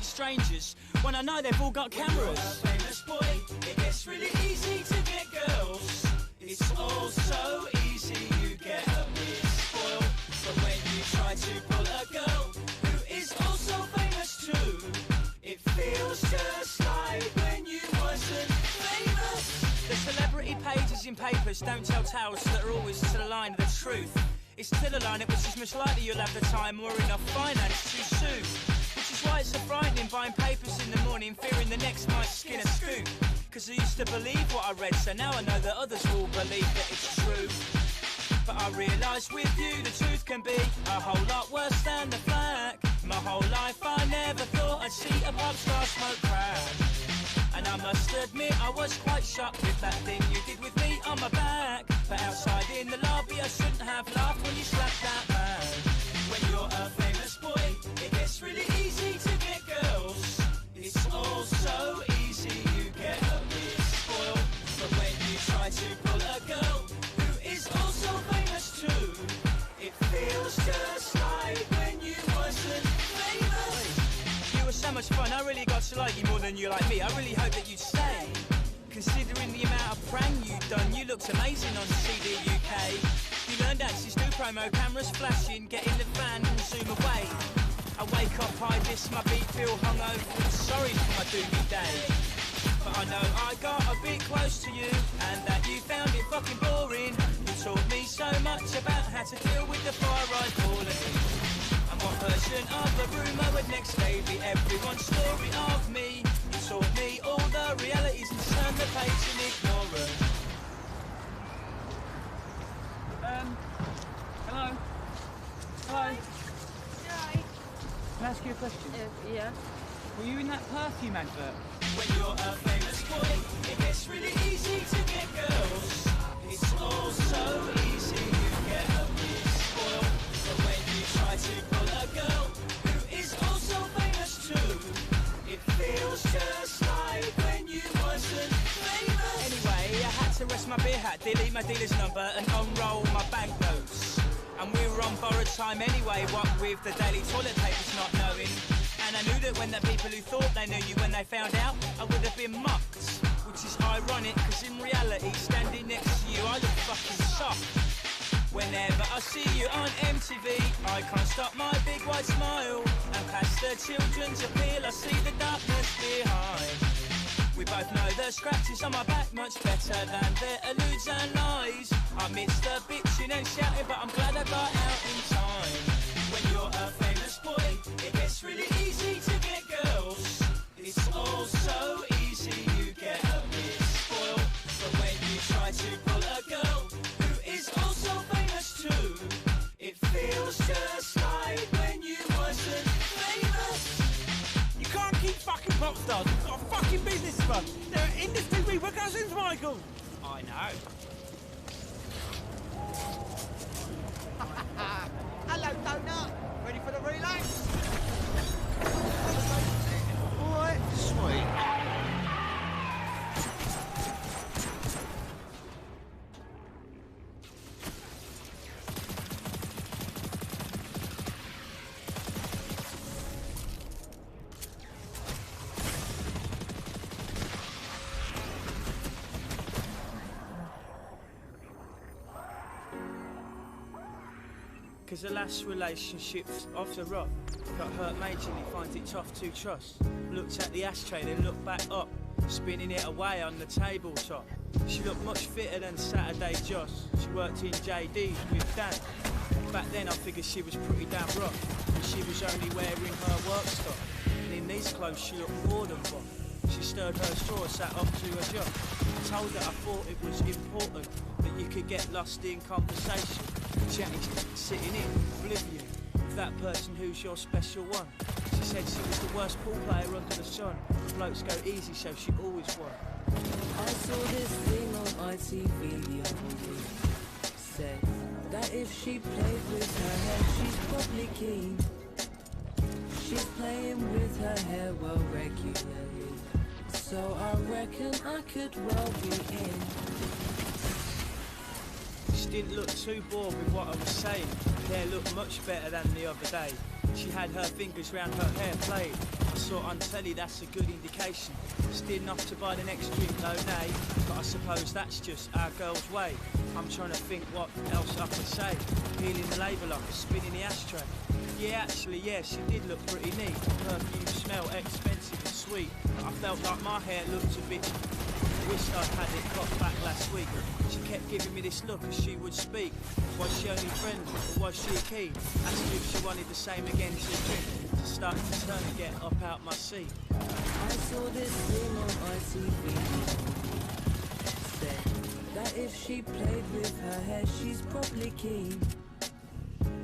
strangers when I know they've all got cameras. You're a famous boy, it gets really easy to get girls. It's all so easy, you get a bit spoiled. But when you try to pull a girl who is also famous too, it feels just like when you wasn't famous. The celebrity pages in papers don't tell tales that are always to the line of the truth. It's to the line at which is much likely you'll have the time or enough finance to sue. Which is why it's so frightening buying papers in the morning, fearing the next might skin a scoop. Cause I used to believe what I read, so now I know that others will believe that it's true. But I realise with you the truth can be a whole lot worse than the flag. My whole life I never thought I'd see a pop star smoke crack. And I must admit I was quite shocked with that thing you did with me on my back. But outside in the lobby I shouldn't have laughed when you slapped that man. When you're a famous boy, it gets really easy to get girls. It's all so easy, you get a bit spoiled. But when you try to pull a girl who is also famous too, it feels just like when you wasn't famous. You were so much fun, I really got to like you more than you like me. I really hope that you'd stay. Considering the amount of prang you'd done, you looked amazing on CD UK. You learned dances, do promo, cameras flashing, get in the van and zoom away. I wake up, I miss my beat, feel hungover, sorry for my doomy day. But I know I got a bit close to you, and that you found it fucking boring. You taught me so much about how to deal with the fire I'd fallen in. And what version of the rumour would next day be everyone's story of me. You taught me all the realities and turned the page and ignore them. Hello? Hello? Right. Can I ask you a question? Yeah. Were you in that perfume advert? When you're a famous boy, it gets really easy to get girls. It's all so easy, you get a bit spoiled. But when you try to pull a girl who is also famous too, it feels just like when you wasn't famous. Anyway, I had to rest my beer hat, delete my dealer's number and unroll my banknotes. And we were on borrowed time anyway, what with the daily toilet papers not knowing. And I knew that when the people who thought they knew you, when they found out, I would have been mocked. Which is ironic, cause in reality, standing next to you, I look fucking soft. Whenever I see you on MTV, I can't stop my big white smile. And past the children's appeal, I see the darkness behind. We both know the scratches on my back much better than their alludes and lies. Amidst the bitching and shouting, but I'm glad I got out in time. When you're a famous boy, it gets really easy to get girls. It's all so easy, you get a bit spoiled. But when you try to pull a girl who is also famous too, it feels just like when you wasn't famous. You can't keep fucking pop stars. We've got a fucking business to run. There are industry repercussions, Michael. I know. Hello, Donut. Ready for the relay? Alright, sweet. Cause the last relationship's off the rock. Got hurt majorly, finds it tough to trust. Looked at the ashtray, then looked back up, spinning it away on the tabletop. She looked much fitter than Saturday Joss. She worked in JD with Dan. Back then I figured she was pretty damn rough, and she was only wearing her work stuff. And in these clothes she looked more than buff. She stirred her straw, sat up to her job. Told her I thought it was important that you could get lost in conversation, chatting, sitting in oblivion with that person who's your special one. She said she was the worst pool player under the sun. Blokes go easy, so she always won. I saw this thing on ITV the other week. Said that if she played with her hair, she's probably keen. She's playing with her hair well regularly, so I reckon I could well be in. She didn't look too bored with what I was saying. Her hair looked much better than the other day. She had her fingers round her hair played. I saw on telly, that's a good indication. Still enough to buy the next drink, no nay, but I suppose that's just our girl's way. I'm trying to think what else I could say. Peeling the label off, spinning the ashtray. Yeah, actually, yeah, she did look pretty neat. Perfume smell expensive and sweet. I felt like my hair looked a bit. Wished I'd had it cut back last week. She kept giving me this look as she would speak. Was she only friendly or was she keen? Asked if she wanted the same again to drink. To start to turn and get up out my seat. I saw this thing on ITV. Said that if she played with her hair, she's probably keen.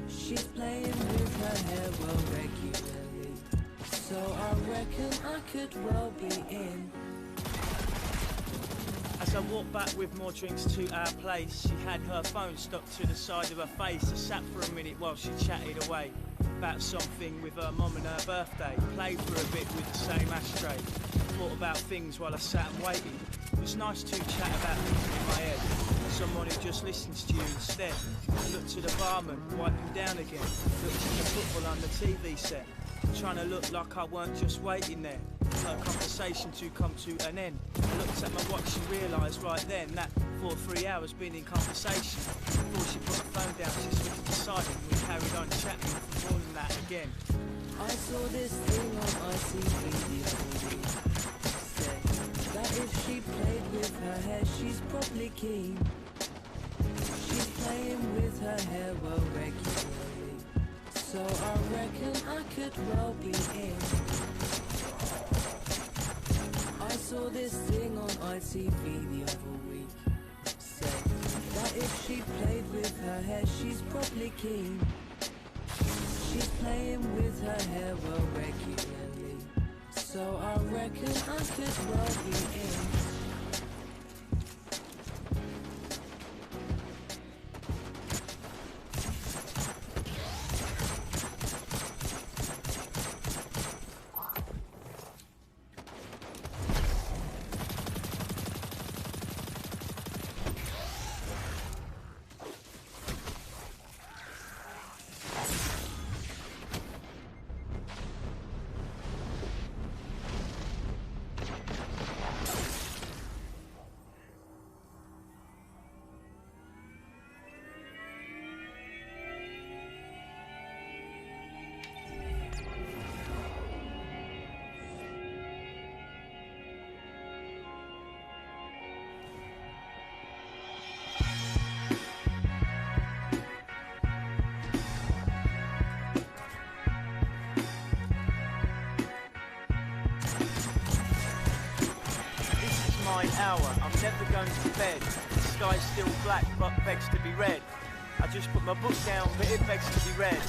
She's playing with her hair well regularly, so I reckon I could well be in. As I walked back with more drinks to our place, she had her phone stuck to the side of her face. I sat for a minute while she chatted away about something with her mum and her birthday. Played for a bit with the same ashtray. Thought about things while I sat and waited. It was nice to chat about things in my head. Someone who just listens to you instead. Looked to the barman, wipe him down again. Looked at the football on the TV set. Trying to look like I weren't just waiting there. Her conversation to come to an end. I looked at my watch and realised right then that for 3 hours been in conversation. Before she put the phone down, she switched to silent. We carried on chatting for more than that again. I saw this thing on ITV the other week. Said that if she played with her hair, she's probably keen. She's playing with her hair well regularly, so I reckon I could well be in. I saw this thing on ITV the other week. Said that if she played with her hair, she's probably keen. She's playing with her hair well regularly, so I reckon I could well be in. My hour, I'm never going to bed. The sky's still black but begs to be read. I just put my book down but it begs to be read.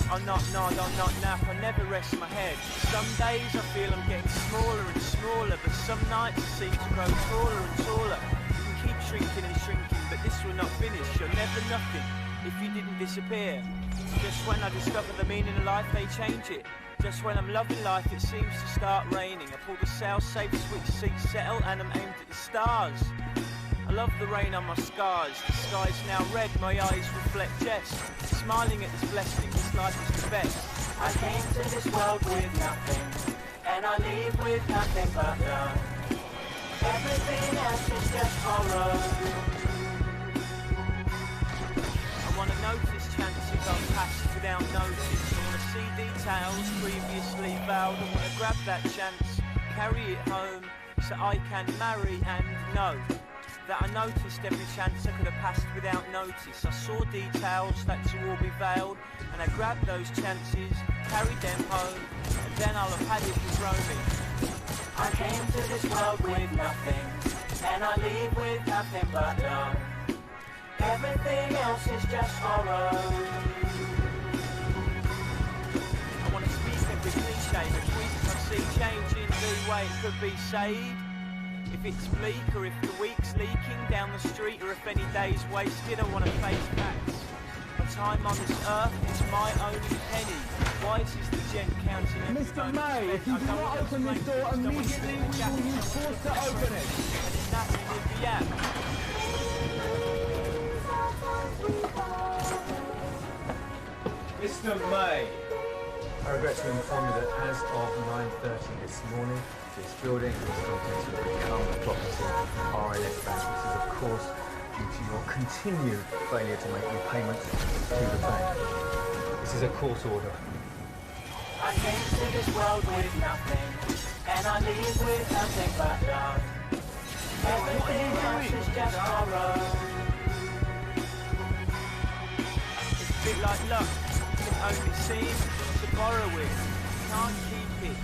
I'll not nod, I'll not nap, I never rest my head. Some days I feel I'm getting smaller and smaller, but some nights I seem to grow taller and taller. You can keep shrinking and shrinking, but this will not finish. You're never nothing if you didn't disappear. Just when I discover the meaning of life, they change it. Just when I'm loving life, it seems to start raining. I pull the sail safe, switch seats, settle, and I'm aimed at the stars. I love the rain on my scars. The sky's now red, my eyes reflect jest. Smiling at this blessing, this life is the best. I came to this world with nothing, and I leave with nothing but love. Everything else is just horror. I wanna notice chances I've passed without notice. I wanna see details previously vowed. I wanna grab that chance, carry it home, so I can marry and know that I noticed every chance I could have passed without notice. I saw details that to all be veiled, and I grabbed those chances, carried them home, and then I'll have had it with roaming. I came to this world with nothing, and I leave with nothing but love. Everything else is just horror. I want to speak every cliche, the tweets I see changing the way it could be said. If it's bleak, or if the week's leaking down the street, or if any day's wasted, I want to face facts. My time on this earth is my only penny. Wise is the gent counting every Mr. May, if you do not open this door immediately, we will use force to open it. And it's that we live the app. Mr. May, I regret to inform you that as of 9:30 this morning, this building is going to become a property of RAF Bank. This is, of course, due to your continued failure to make repayments to the bank. This is a court order. I came to this world with nothing, and I leave with nothing but love. Everything else is just borrowed. It's a bit like luck, can only seem to borrow it, can't keep it.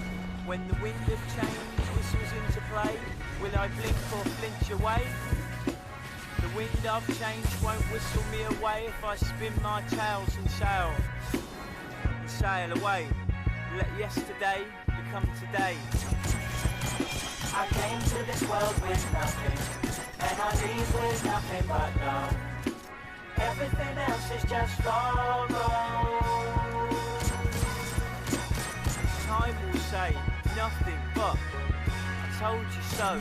When the wind of change whistles into play, will I blink or flinch away? The wind of change won't whistle me away if I spin my tails and sail away. Let yesterday become today. I came to this world with nothing, and I leave with nothing but love. Everything else is just borrowed. Time will say nothing but I told you so.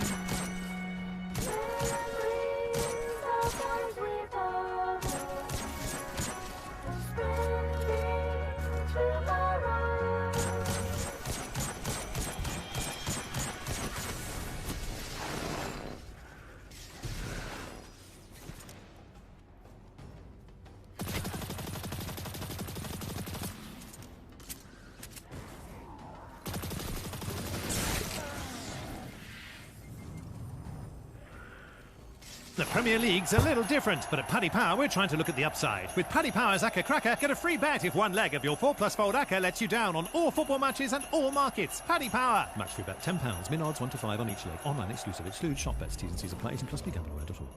The Premier League's a little different, but at Paddy Power we're trying to look at the upside. With Paddy Power's Acca Cracker, get a free bet if one leg of your 4+fold Acca lets you down on all football matches and all markets. Paddy Power! Match free bet £10, min odds 1 to 5 on each leg. Online exclusive, excludes shop bets, T's and C's apply, and plus begambleaware.org.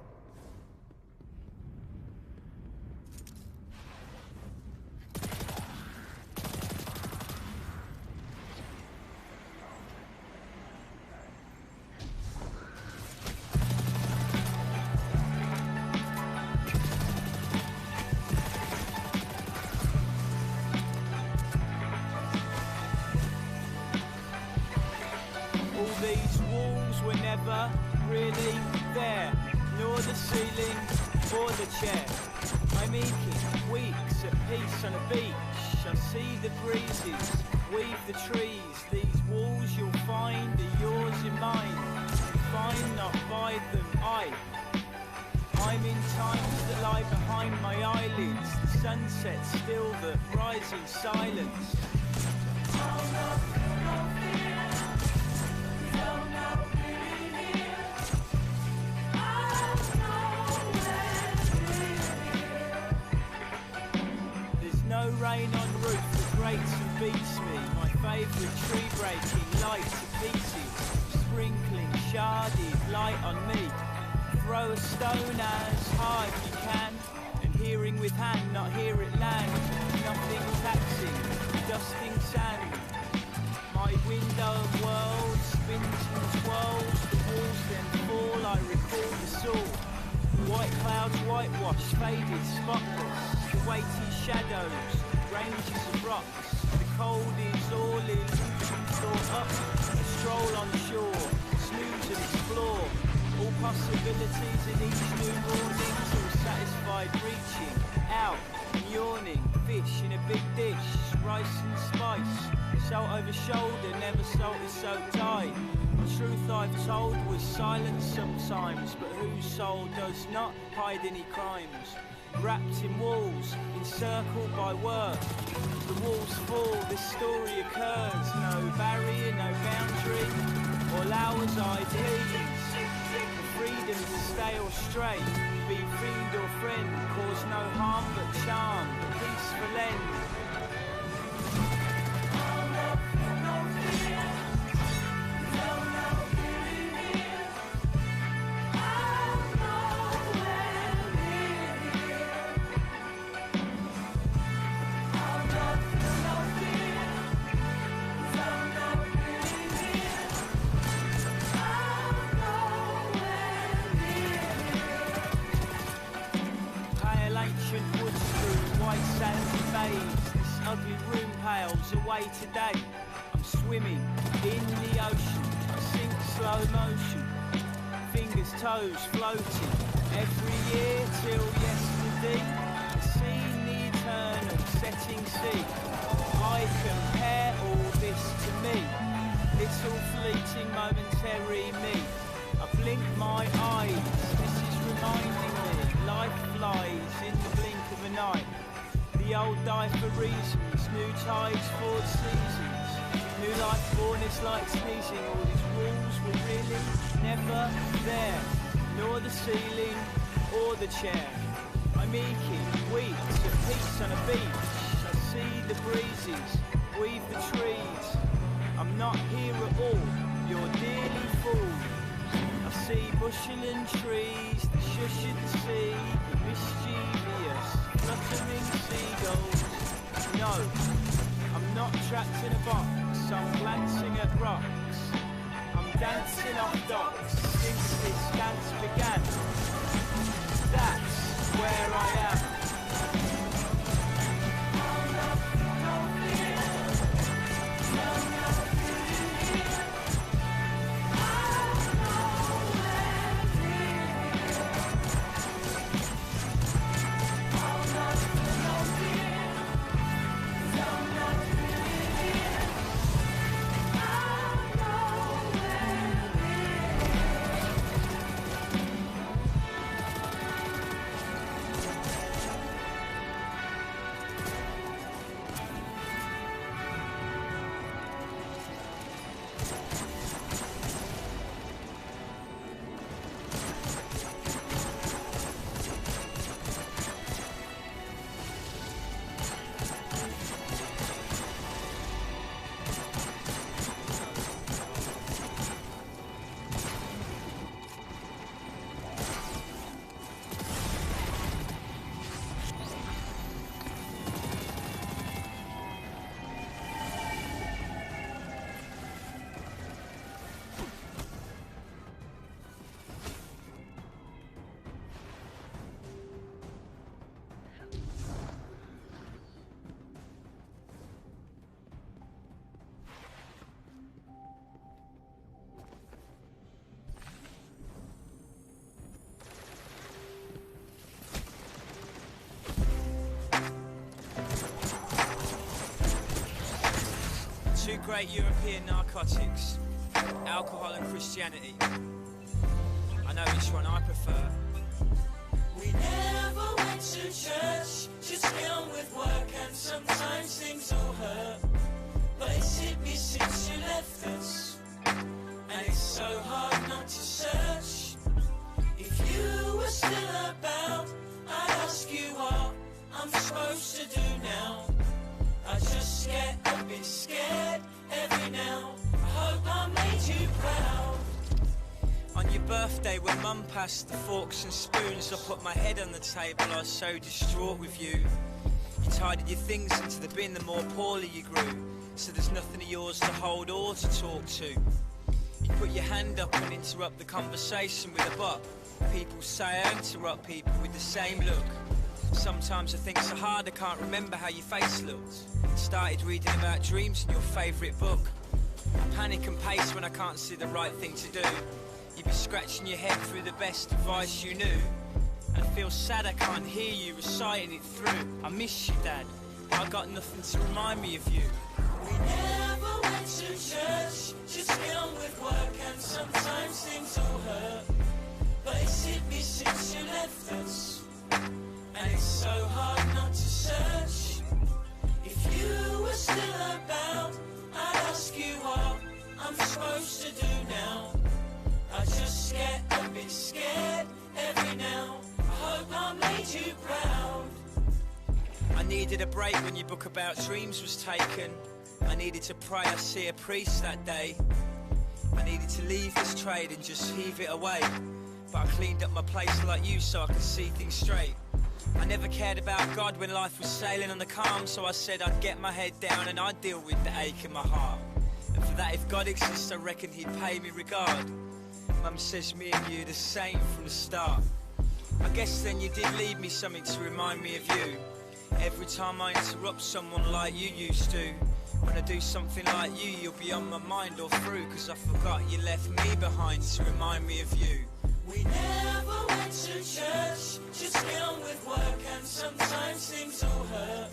These walls were never really there, nor the ceiling or the chair. I'm aching, weeks at peace on a beach. I see the breezes, weave the trees. These walls you'll find are yours and mine. Find not by them, I'm in times that lie behind my eyelids. The sunset still that rides in silence. No rain on roof that grates and beats me. My favourite tree breaking light to pieces. Sprinkling sharded light on me. Throw a stone as hard you can, and hearing with hand, not hear it land. Nothing taxing, dusting sand. My window world spins and twirls. The walls then fall, I recall the saw. White clouds whitewash, faded, spotless. The weighty shadows, ranges of rocks. The cold is all illusion thought up. A stroll on shore, snooze and explore. All possibilities in each new morning. Till satisfied reaching out and yawning. Fish in a big dish, rice and spice. Salt over shoulder, never salted so tight. The truth I've told was silence sometimes, but whose soul does not hide any crimes? Wrapped in walls, encircled by work. The walls fall, this story occurs. No barrier, no boundary. All hours I please. The freedom to stay or stray, be fiend or friend. Cause no harm but charm, the peaceful end. Away today, I'm swimming in the ocean. I sink slow motion, fingers, toes floating. Every year till yesterday, I've seen the eternal setting sea. I compare all this to me. Little fleeting momentary me. I blink my eyes, this is reminding me. Life flies in the blink of an eye. The old die for reasons, new tides for the seasons. New life born is like sneezing, all these walls were really never there. Nor the ceiling or the chair. I'm eking weeks of peace on a beach. I see the breezes, weave the trees. I'm not here at all, you're dearly fooled. I see busheling trees, the shush of the sea, mischievous, fluttering seagulls. No, I'm not trapped in a box, I'm glancing at rocks. I'm dancing off docks since this dance began. That's where I am. Two great European narcotics, alcohol and Christianity. I know which one I prefer. We never went to church, just get on with work and sometimes things all hurt. But it's hit me since you left us, and it's so hard not to search. If you were still about, I'd ask you what I'm supposed to do now. I just get a bit scared every now. I hope I made you proud. On your birthday when Mum passed the forks and spoons, I put my head on the table, I was so distraught with you. You tidied your things into the bin the more poorly you grew, so there's nothing of yours to hold or to talk to. You put your hand up and interrupt the conversation with a but. People say I interrupt people with the same look. Sometimes I think so hard I can't remember how your face looked. Started reading about dreams in your favourite book. I panic and pace when I can't see the right thing to do. You'd be scratching your head through the best advice you knew. And feel sad I can't hear you reciting it through. I miss you, Dad, but I got nothing to remind me of you. We never went to church, just get on with work and sometimes things all hurt. But it's hit me since you left us, and it's so hard not to search. If you were still about, I'd ask you what I'm supposed to do now. I just get a bit scared every now. I hope I made you proud. I needed a break when your book about dreams was taken. I needed to pray I see a priest that day. I needed to leave this trade and just heave it away. But I cleaned up my place like you so I could see things straight. I never cared about God when life was sailing on the calm, so I said I'd get my head down and I'd deal with the ache in my heart. And for that, if God exists, I reckon he'd pay me regard. Mum says me and you the same from the start. I guess then you did leave me something to remind me of you. Every time I interrupt someone like you used to, when I do something like you, you'll be on my mind all through, cause I forgot you left me behind to remind me of you. We never went to church, just get on with work and sometimes things all hurt.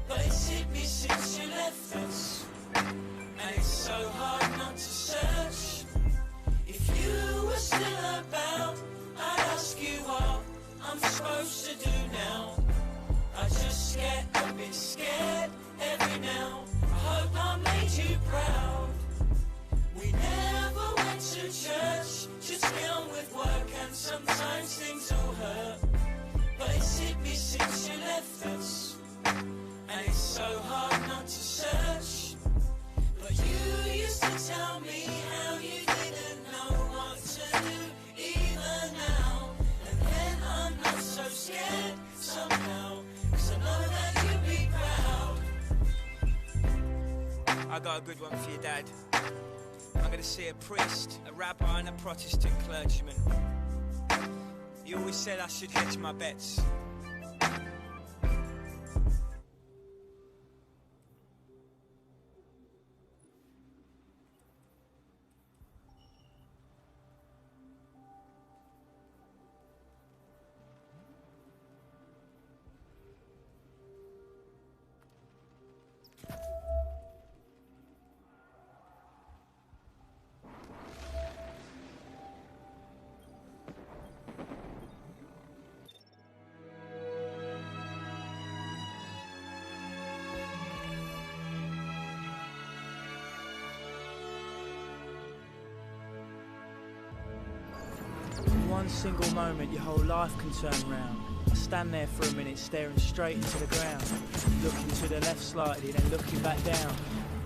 but it's hit me since you left us. And it's so hard not to search. If you were still about, I'd ask you what I'm supposed to do now. I just get a bit scared every now. I hope I made you proud. We never went to church, just get on with work, and sometimes things all hurt. But it's hit me since you left us, and it's so hard not to search. But you used to tell me how you didn't know what to do either now. And then I'm not so scared somehow, 'cause I know that you'd be proud. I got a good one for your dad. I'm gonna see a priest, a rabbi and a Protestant clergyman. He always said I should hedge my bets. In one single moment, your whole life can turn round. I stand there for a minute, staring straight into the ground, looking to the left slightly, then looking back down.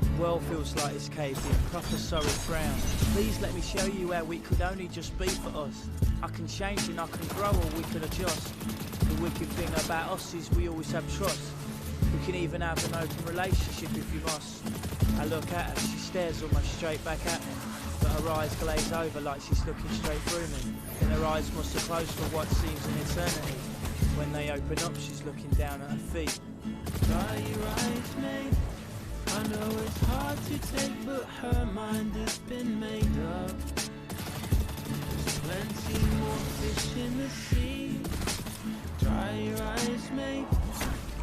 The world feels like it's caved in, proper sorry frown. Please let me show you how we could only just be for us. I can change and I can grow, or we can adjust. The wicked thing about us is we always have trust. We can even have an open relationship if you must. I look at her, she stares almost straight back at me, but her eyes glaze over like she's looking straight through me. Then her eyes must have closed for what seems an eternity. When they open up, she's looking down at her feet. Dry your eyes, mate. I know it's hard to take, but her mind has been made up. There's plenty more fish in the sea. Dry your eyes, mate.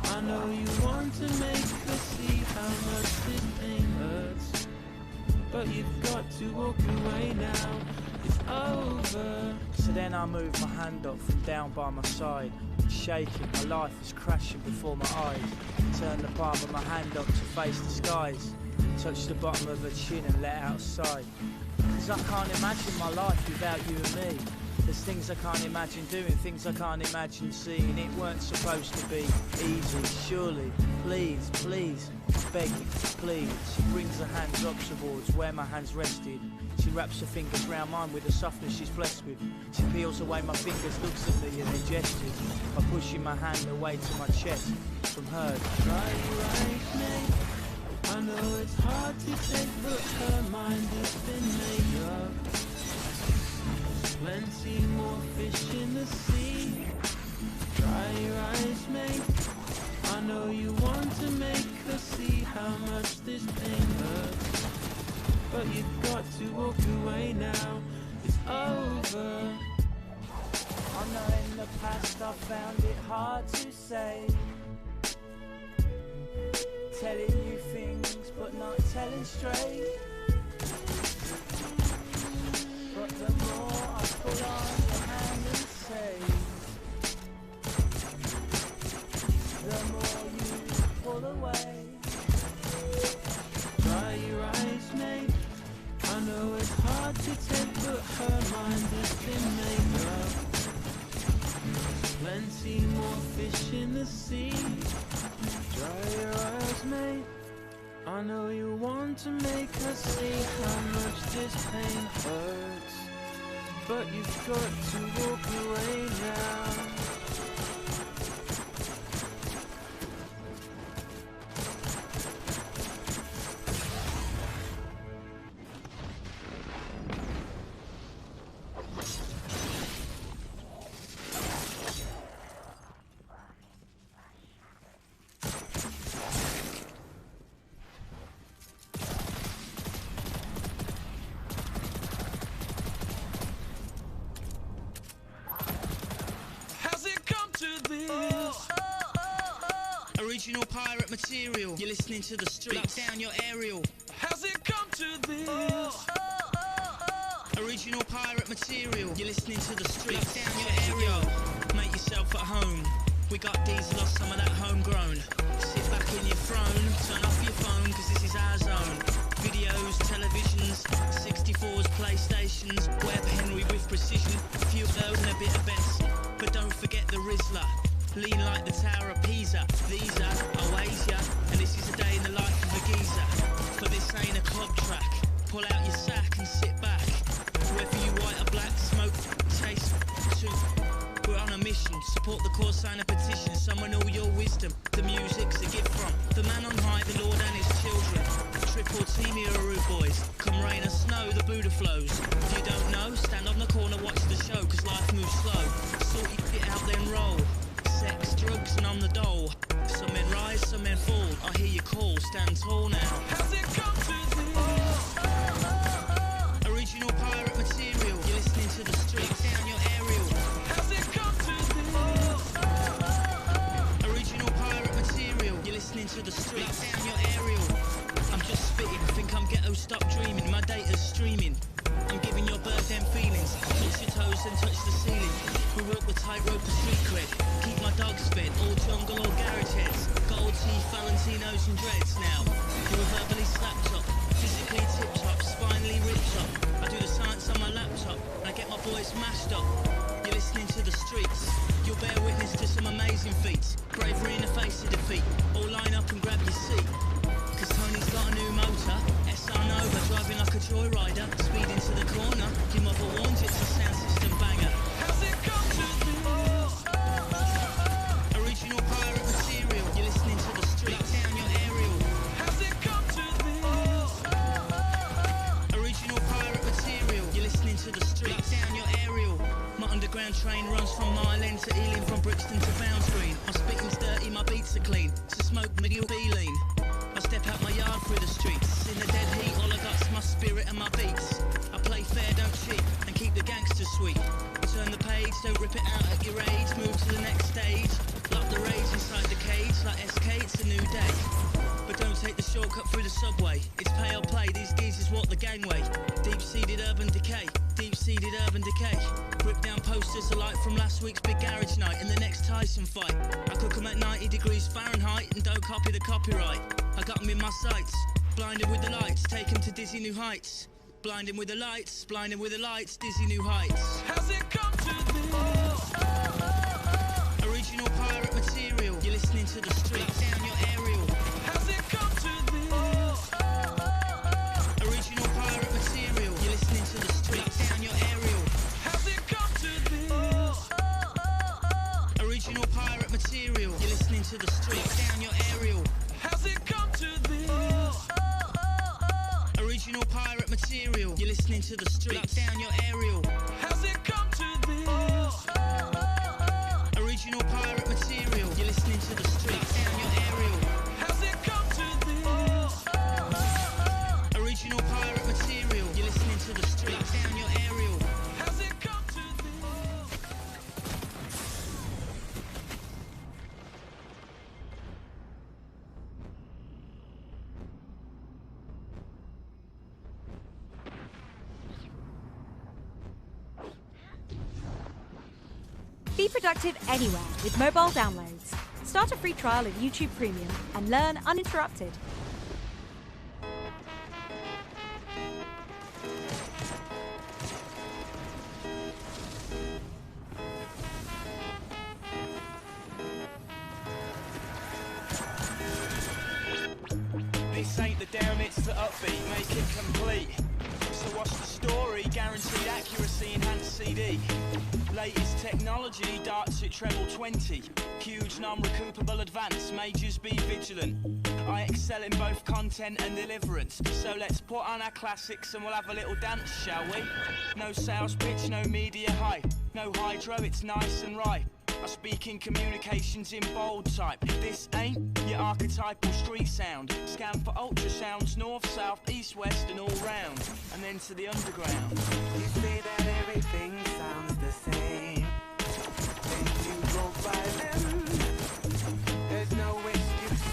I know you want to make her see how much this pain hurts, but you've got to walk away now. It's over. So then I move my hand up from down by my side, shaking, my life is crashing before my eyes. Turn the palm of my hand up to face the skies, touch the bottom of her chin and let out a sigh. 'Cause I can't imagine my life without you and me. There's things I can't imagine doing, things I can't imagine seeing. It weren't supposed to be easy, surely. Please, please, I beg you, please. She brings her hands up towards where my hands rested. She wraps her fingers round mine with the softness she's blessed with. She peels away my fingers, looks at me and then gestures by pushing my hand away to my chest from hers. Dry your eyes, mate. I know it's hard to take, but her mind has been made up. Plenty more fish in the sea. Dry your eyes, mate. I know you want to make her see how much this pain hurts, but you've got to walk away now. It's over. I know in the past I found it hard to say, telling you things but not telling straight. But the more I pull on your hand and say, the more you pull away. Dry your eyes, mate. I know it's hard to take, but her mind has been made up. Plenty more fish in the sea. Dry your eyes, mate. I know you want to make her see how much this pain hurts, but you've got to walk away now. Original pirate material. You're listening to the streets. Lock down your aerial. How's it come to this? Original pirate material. You're listening to the streets. Lock down your aerial. Make yourself at home. We got diesel off some of that homegrown. Sit back in your throne. Turn off your phone, cause this is our zone. Videos, televisions, 64s, PlayStations. Web Henry with precision. A few of those and a bit of Benson. But don't forget the Rizzler. Lean like the Tower of Pisa. These are Oasia, and this is a day in the life of a geezer. For this ain't a club track. Pull out your sack and sit back. Whether you white or black, smoke, taste, soup. We're on a mission. Support the cause, sign a petition. Summon all your wisdom. The music's a gift from the man on high, the Lord and his children. Triple team here, rude boys. Come rain or snow, the Buddha flows. If you don't know, stand on the corner, watch the show, cause life moves slow. Sort your shit out, then roll. Sex, drugs, and I'm the dole. Some men rise, some men fall. I hear you call, stand tall now. How's it come to this? Original pirate material. You're listening to the streets. Down your aerial. How's it come to this? Original pirate material. You're listening to the streets. Down your aerial. I'm just spitting. Think I'm ghetto, stop dreaming. My data's streaming. I'm giving your bird them feelings. Touch your toes and touch the ceiling. We walk the tightrope of street cred. Keep my dogs fed. All jungle or garage heads. Gold teeth, Valentinos and dreads now. You were verbally slapped up. Physically tip-top. Spinally ripped up. I do the science on my laptop. And I get my boys mashed up. You're listening to the streets. You'll bear witness to some amazing feats. Bravery in the face of defeat. All line up and grab your seat. Cause Tony's got a new motor. SR Nova driving like a joyrider. Speed into the corner. Your mother warns it's a sound system banger. How's it come to this? Original pirate material. You're listening to the streets. Down your aerial. How's it come to this? Original pirate material. You're listening to the streets. Down your aerial. My underground train runs from Mile End to Ealing, from Brixton to Bounds Green. My spitting's dirty, my beats are clean. So smoke me, you'll be lean. I step out my yard through the streets. In the dead heat, all I got's my spirit and my beats. I play fair, don't cheat, and keep the gangsters sweet. Turn the page, don't rip it out at your age. Move to the next stage. Lock the rage inside the cage. Like SK, it's a new day. But don't take the shortcut through the subway. It's pay or play, these geezers walk the gangway. Deep-seated urban decay. Deep-seated urban decay. Rip down posters alike from last week's big garage night and the next Tyson fight. I cook 'em at 90 degrees Fahrenheit and don't copy the copyright. I got 'em in my sights, blinded with the lights, take 'em to dizzy new heights. Blinding with the lights, blinding with the lights, dizzy new heights. How's it come to this? Original pirate material. You're listening to the streets. Down your aerial. How's it come to this? Original pirate material. You're listening to the streets. Down your aerial. How's it come to this? Original pirate material. You're listening to the streets. Down your aerial. How's it come to this? Original pirate material. You're listening to the streets. Down your aerial. How's it come to this? Original pirate material. You're listening to the streets. Down your aerial. How's it come to this? Original pirate material. You're listening to the streets. Down your aerial. How's it come to this? Be productive anywhere with mobile downloads. Start a free trial of YouTube Premium and learn uninterrupted. This ain't the down, it's the upbeat, make it complete. So what's the story? Guaranteed accuracy, enhanced CD. Latest technology, darts at treble 20. Huge non-recoupable advance, majors be vigilant. I excel in both content and deliverance. So let's put on our classics and we'll have a little dance, shall we? No sales pitch, no media hype. No hydro, it's nice and ripe. I speak in communications in bold type. This ain't your archetypal street sound. Scan for ultrasounds, north, south, east, west and all round. And then to the underground. You say that everything sounds the same. Then you go by them. There's no excuse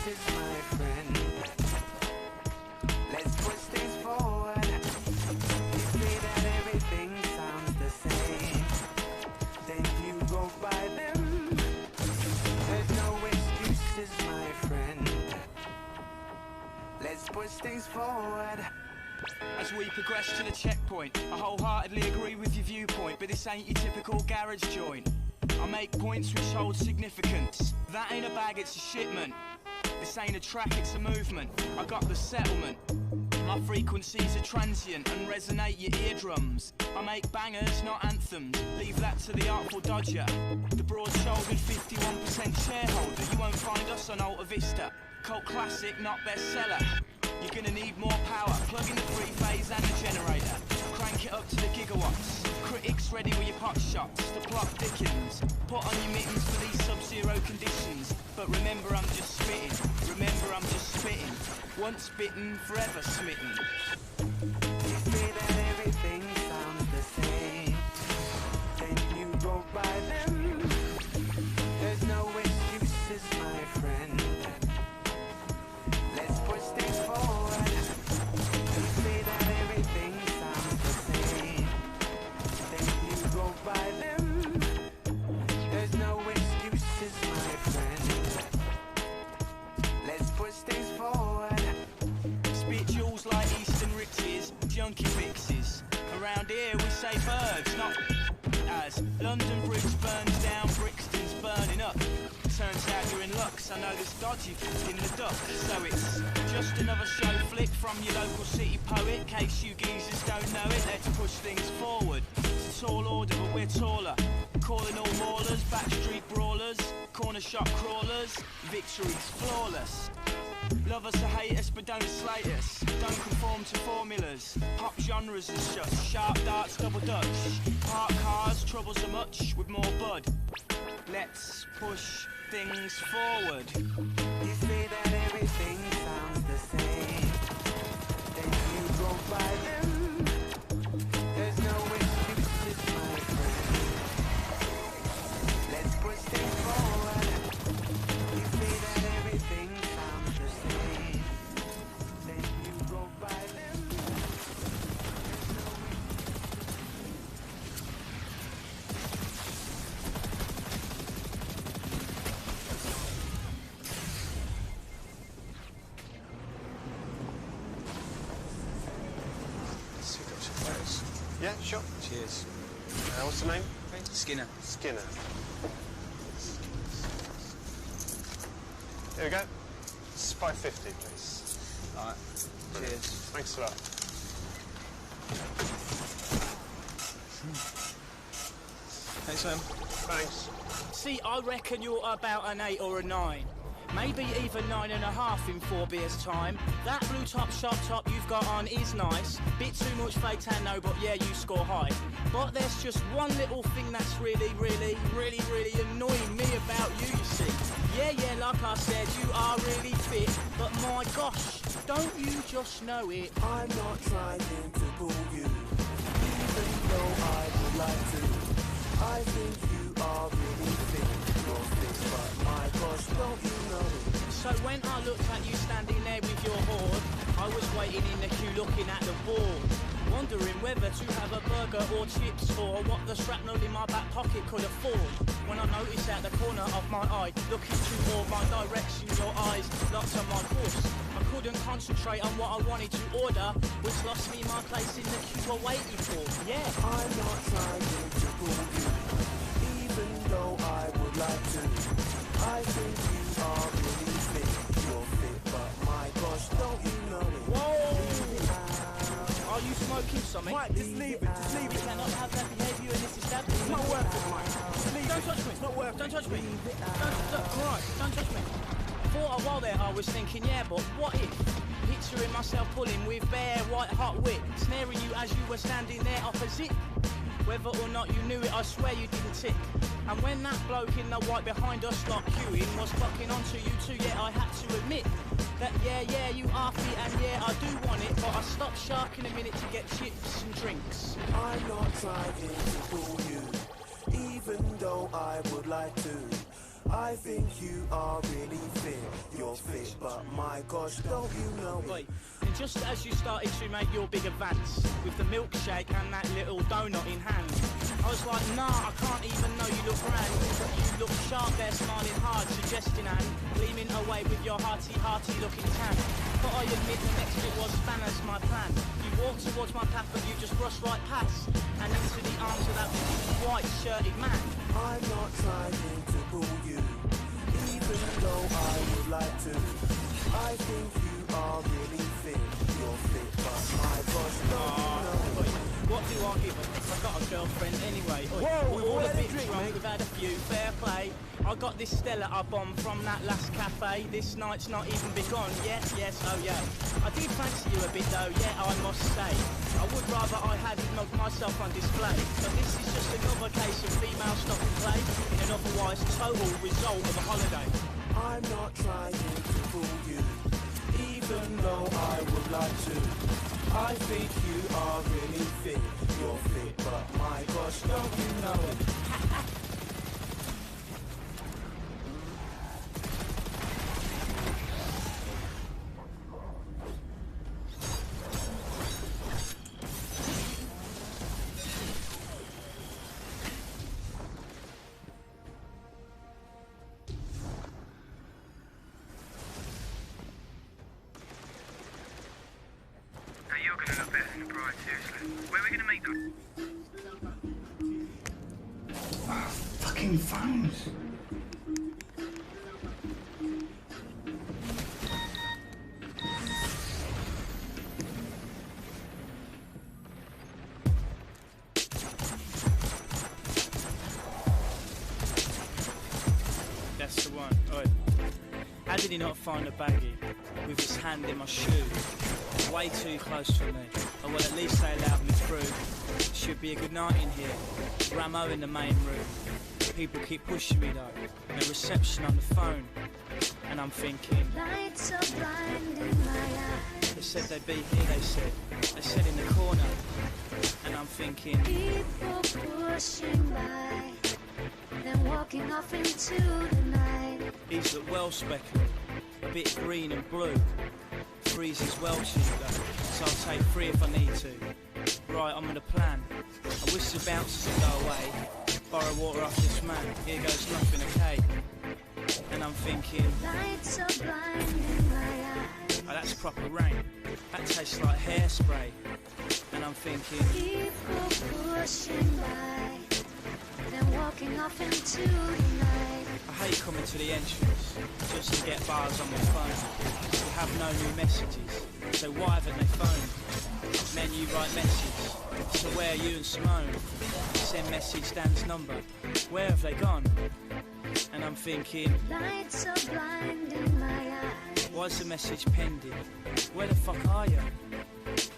progress to the checkpoint. I wholeheartedly agree with your viewpoint, but this ain't your typical garage joint. I make points which hold significance. That ain't a bag, it's a shipment. This ain't a track, it's a movement. I got the settlement. My frequencies are transient and resonate your eardrums. I make bangers, not anthems. Leave that to the Artful Dodger. The broad-shouldered 51% shareholder. You won't find us on Alta Vista. Cult classic, not bestseller. You're gonna need more power. Plug in the three-phase and the generator. Crank it up to the gigawatts. Critics ready with your pot shots. The plot thickens. Put on your mittens for these sub-zero conditions. But remember, I'm just spitting. Remember, I'm just spitting. Once bitten, forever smitten. You say that everything sounds the same, then you go by them. There's no excuses, my friend. Let's push things forward. You say that everything sounds the same, then you go by them. There's no excuses, my friend. Let's push things forward. Spit jewels like Eastern riches, junkie fixes. Around here we say birds, not as. London Bridge burns down, Brixton's burning up. Turns out you're in luck, so I know this dodgy in the duck. So it's just another show flick from your local city poet. Case you geezers don't know it, let's push things forward. It's a tall order, but we're taller. Calling all maulers, backstreet brawlers, corner shop crawlers. Victory's flawless. Love us or hate us, but don't slate us. Don't conform to formulas. Pop genres and shut. Sharp darts, double dutch. Park cars, troubles are much with more bud. Let's push things forward. You say that everything sounds the same, then you go by them. There's no excuses, my friend. Let's push things forward. You say that everything sounds the same, then you go by them. Yeah, sure. Cheers. What's the name? Skinner. Skinner. Here we go. It's 550, please. All right. Brilliant. Cheers. Thanks a lot. Thanks, man. Thanks. See, I reckon you're about an 8 or a 9. Maybe even 9.5 in 4 beers' time. That blue top shop top you've got on is nice. Bit too much fake tan, no, but yeah, you score high. But there's just one little thing that's really annoying me about you see. Yeah, like I said, you are really fit. But my gosh, don't you just know it? I'm not trying to pull you, even though I would like to. I think you are really fit. You're fit, but my gosh, don't you know it? So when I looked at you standing there with your hoard, I was waiting in the queue looking at the board, wondering whether to have a burger or chips or what the shrapnel in my back pocket could afford. When I noticed at the corner of my eye, looking toward my direction, your eyes locked on my course. I couldn't concentrate on what I wanted to order, which lost me my place in the queue we're waiting for. Yeah. I'm not trying to pull you, even though I would like to. I think you are really fit. You're fit, but my gosh, don't you know it? Are you smoking something? Mike, just leave it, just leave We it. cannot have that behaviour in this establishment. It's not worth it, Mike. Just leave Don't it. touch me. It's not worth it. Don't touch me. Alright, don't touch me. For a while there, I was thinking, yeah, but what if? Picturing myself pulling with bare white hot wit, snaring you as you were standing there opposite. Whether or not you knew it, I swear you didn't tick. And when that bloke in the white behind us like queuing was clocking onto you too, yeah, I had to admit that yeah, you are fit and yeah, I do want it, but I stopped sharking a minute to get chips and drinks. I'm not trying to fool you, even though I would like to. I think you are really fit. You're fit, but my gosh, don't you know it? And just as you started to make your big advance with the milkshake and that little donut in hand, I was like, nah, I can't even know you look grand. You look sharp there, smiling hard, suggesting and gleaming away with your hearty looking tan. But I admit the next bit was spanners, my plan. You walked towards my path, but you just brushed right past and into the arms of that white shirted man. I'm not trying to fool you, even though I would like to. I think you are really fit. You're fit, but my boss don't know. What do I give a fuck? I've got a girlfriend anyway. Whoa, we're all a bit drunk, we've had a few, fair play. I got this Stella I bombed from that last cafe. This night's not even begun. Yes, oh yeah. I did fancy you a bit though, yeah, I must say. I would rather I hadn't mugged myself on display. But this is just another case of female stop and play in an otherwise total result of a holiday. I'm not trying to fool you, even though I would like to. I think you are really fit. You're fit, but my gosh, don't you know it? You're going to look better than the bride, seriously. Where are we going to meet them? Fucking phones. That's the one. Oi. How did he not find a baggie with his hand in my shoe? Way too close for me. Oh well, at least they allowed me through. Should be a good night in here. Ramo in the main room. People keep pushing me though. No reception on the phone. And I'm thinking, lights are blinding my eyes. They said they'd be here, they said. They said in the corner. And I'm thinking, people pushing by, then walking off into the night. These look well speckled, a bit green and blue. Threes is well cheap though, so I'll take 3 if I need to. Right, I'm gonna plan. I wish the bouncers would go away. Borrow water off this man, here goes nothing, okay? And I'm thinking, lights are blinding my eyes. Oh, that's proper rain. That tastes like hairspray. And I'm thinking, people pushing by, then walking off into the night. I hate coming to the entrance just to get bars on my phone. We have no new messages, so why haven't they phoned? Menu write message. So where are you and Simone? Send message Dan's number. Where have they gone? And I'm thinking, lights are blinding my eyes. Why's the message pending? Where the fuck are you?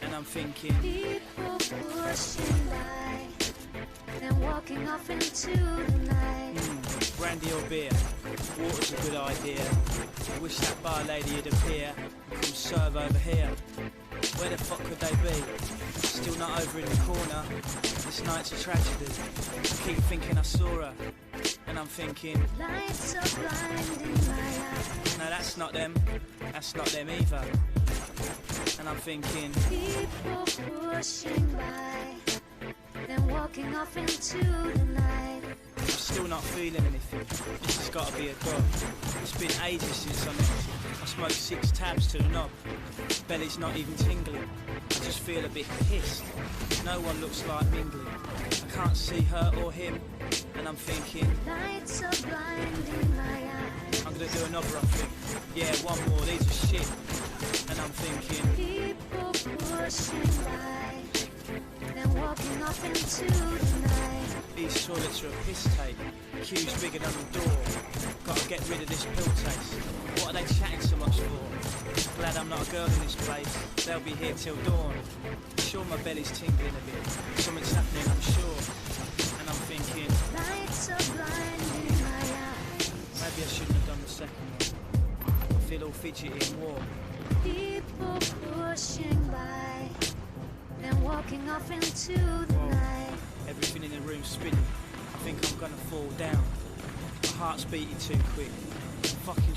And I'm thinking, people pushing by, then walking off into the night. Brandy or beer? Water's a good idea. I wish that bar lady would appear and come serve over here. Where the fuck could they be? Still not over in the corner. This night's a tragedy. I keep thinking I saw her. And I'm thinking, lights are blinding my eyes. No, that's not them. That's not them either. And I'm thinking, people pushing by, then walking off into the night. I'm still not feeling anything. This has got to be a dog. It's been ages since I smoked 6 tabs to the knob. Belly's not even tingling. I just feel a bit pissed. No one looks like mingling. I can't see her or him. And I'm thinking, lights are blinding my eyes. I'm gonna do another, I think. Yeah, one more, these are shit. And I'm thinking, people pushing by, then walking off into the night. These toilets are a piss take. Queue's bigger than the door. Gotta get rid of this pill taste. What are they chatting so much for? Glad I'm not a girl in this place. They'll be here till dawn. Sure my belly's tingling a bit. Something's happening, I'm sure. And I'm thinking, lights are blinding my eyes. Maybe I shouldn't have done the second one. I feel all fidgety and warm. People pushing by, then walking off into the night. Everything in the room's spinning. I think I'm gonna fall down. My heart's beating too quick. I'm fucking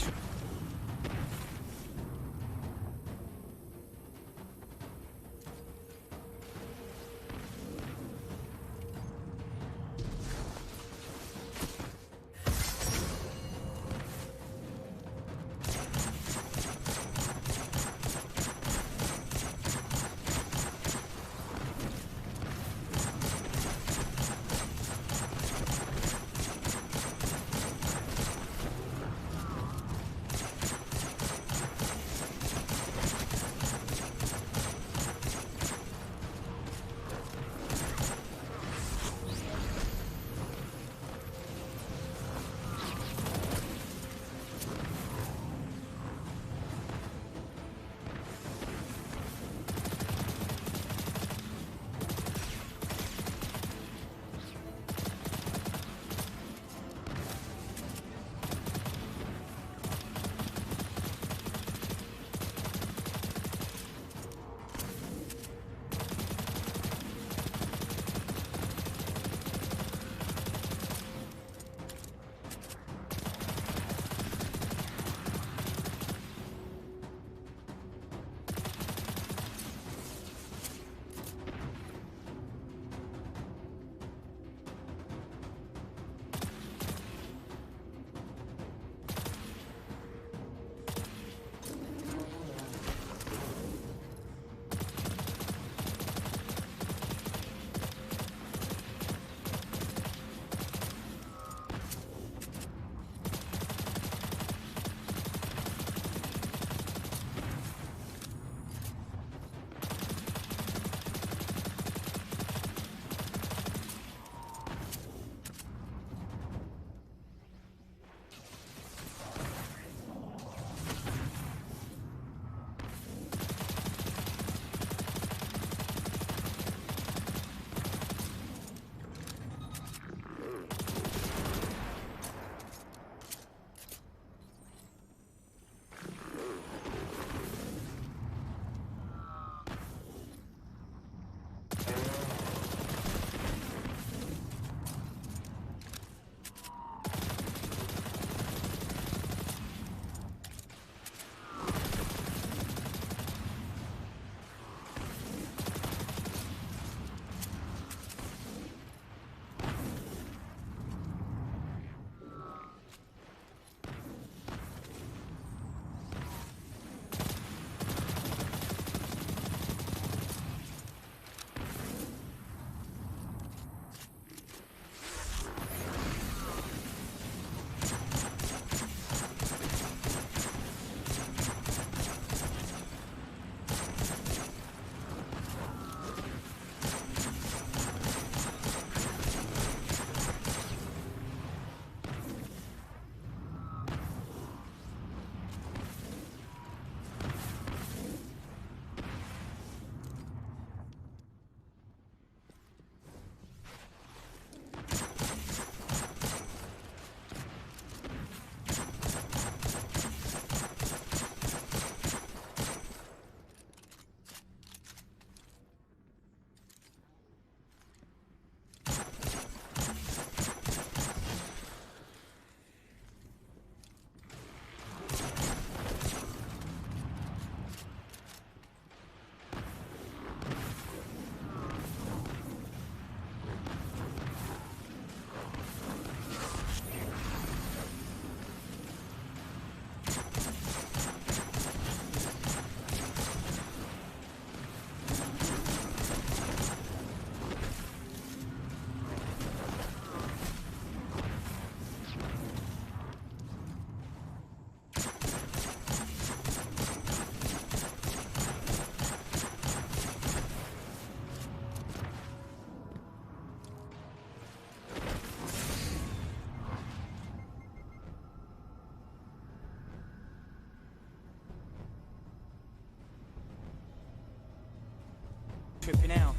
tripping out.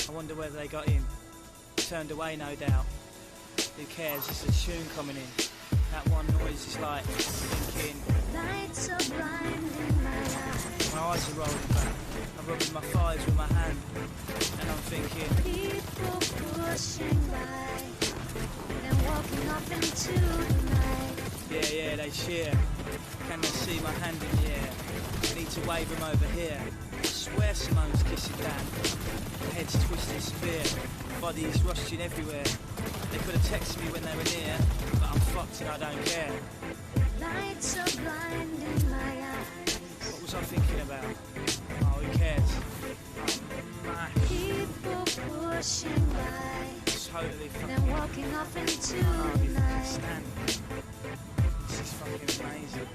I wonder whether they got in. Turned away, no doubt. Who cares? It's a tune coming in. That one noise is like thinking. Lights are blinding my eyes. My eyes are rolling back. I'm rubbing my thighs with my hand, and I'm thinking. People pushing by, then walking off into the night. Yeah, they cheer. Can they see my hand in the air? Need to wave them over here. I swear Simone's kissing Dan. Head's twisted severe. Body is rusting everywhere. They could have texted me when they were near, but I'm fucked and I don't care. Lights are blinding my eyes. What was I thinking about? Oh, who cares? People pushing by, Totally fucking. then walking off into the night. Stand. This is fucking amazing.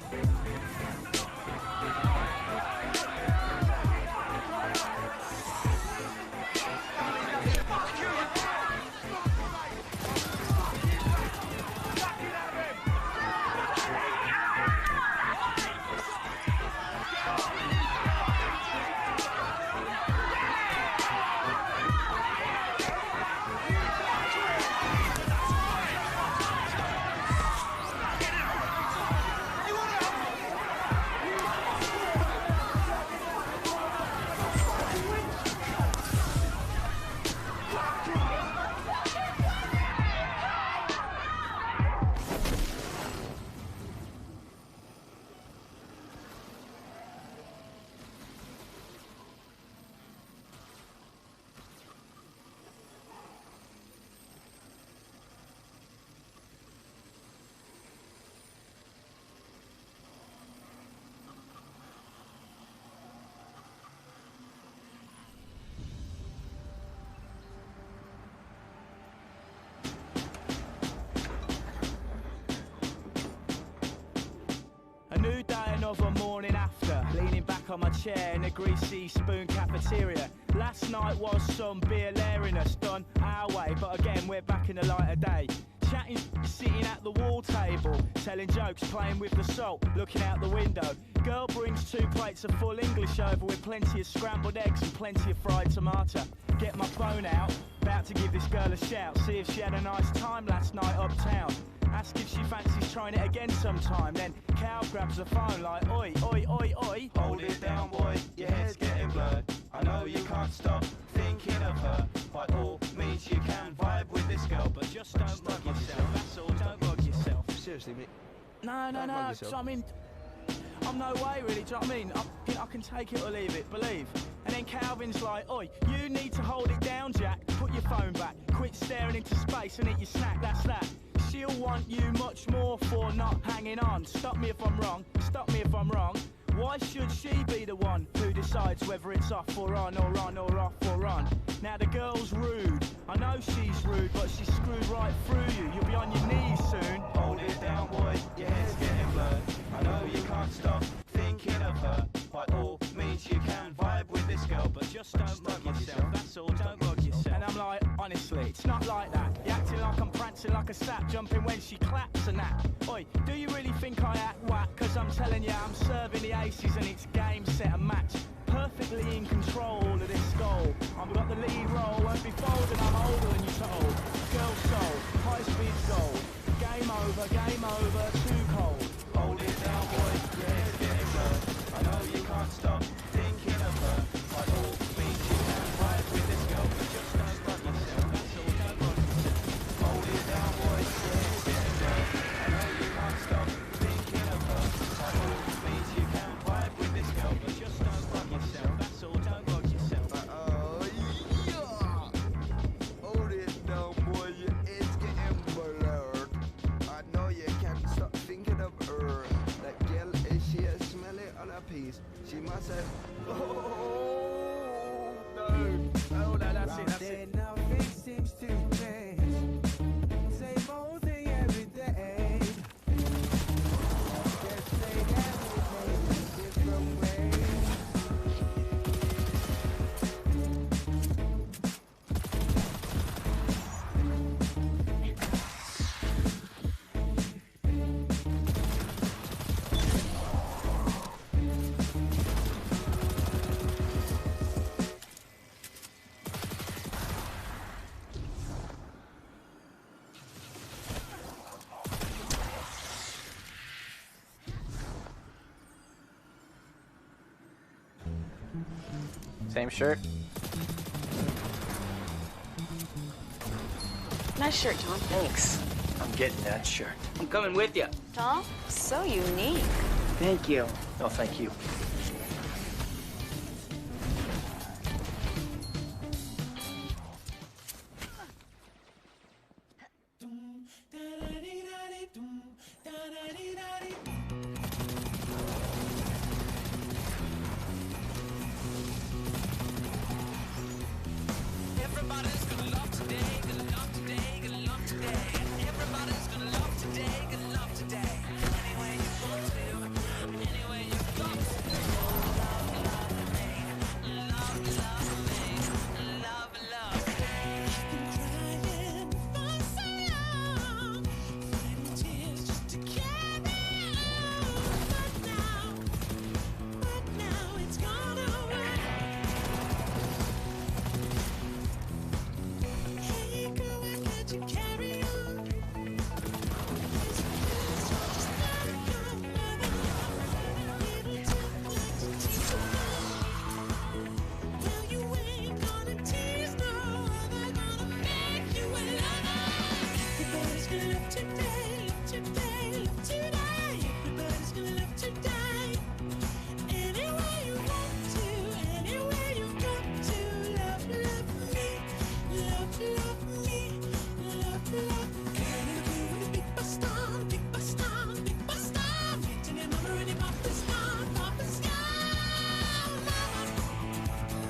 A new day, another morning after. Leaning back on my chair in a greasy spoon cafeteria. Last night was some beer lariness done our way, but again we're back in the light of day. Chatting, sitting at the wall table, telling jokes, playing with the salt, looking out the window. Girl brings 2 plates of full English over with plenty of scrambled eggs and plenty of fried tomato. Get my phone out, about to give this girl a shout, see if she had a nice time last night uptown. Ask if she fancies trying it again sometime. Then Cal grabs the phone like, oi, oi, oi, oi. Hold it down, boy, your head's getting blurred. I know you can't stop thinking of her. By all means you can vibe with this girl, but Just don't bug yourself, that's all, don't bug yourself. seriously, mate. No, Don't bug so yourself. I mean, I'm no way really, do you know what I mean? I can take it or leave it, believe. And then Calvin's like, oi, you need to hold it down, Jack. Put your phone back, quit staring into space and eat your snack, that's that. She'll want you much more for not hanging on. Stop me if I'm wrong, stop me if I'm wrong. Why should she be the one who decides whether it's off or on or on or off or on? Now the girl's rude, I know she's rude, but she's screwed right through you. You'll be on your knees soon. Hold it down, boy, your head's getting blurred. I know you can't stop thinking of her. By all means you can vibe with this girl, but Just don't bug yourself, that's all, don't bug yourself. And I'm like, honestly, it's not like that. You're acting like I'm prancing like a sap, jumping when she claps and that. Oi, do you really think I act whack? Cause I'm telling you, I'm serving the aces and it's game, set and match. Perfectly in control of this goal. I've got the lead role, won't be folded, I'm older than you told. Girl soul, high speed goal. Game over, too cold. hold it down, boy, your head's getting blurred. I know you can't stop thinking of her. By all means you can vibe with this girl, but just don't bug yourself, that's all, don't bug yourself. Hold it down, boy, your head's getting blurred. I know you can't stop thinking of her. By all means you can vibe with this girl, but just don't bug yourself, That's all, don't bug yourself. Same shirt? Nice shirt, Tom. Thanks. I'm getting that shirt. I'm coming with you. Tom, so unique. Thank you. No, thank you. Everybody's gonna love today, gonna love today, gonna love today. Everybody's gonna love today, gonna love today. Anyway you want to, anyway you got to. Love, love me, love, love me, love, love me. I've been crying for so long, fighting tears just to carry on. But now it's gone away. Hey girl, why can't you carry on? Well, you ain't gonna tease no other, gonna make you a lover. Everybody's gonna love today, love today, love today. Everybody's gonna love today. Any way you want to, any way you got to. Love, love me, love, love me, love, love. Girl in the blue with a big bus down, big bus down, big bus down. Meeting your mama and your papa's gone, papa's gone.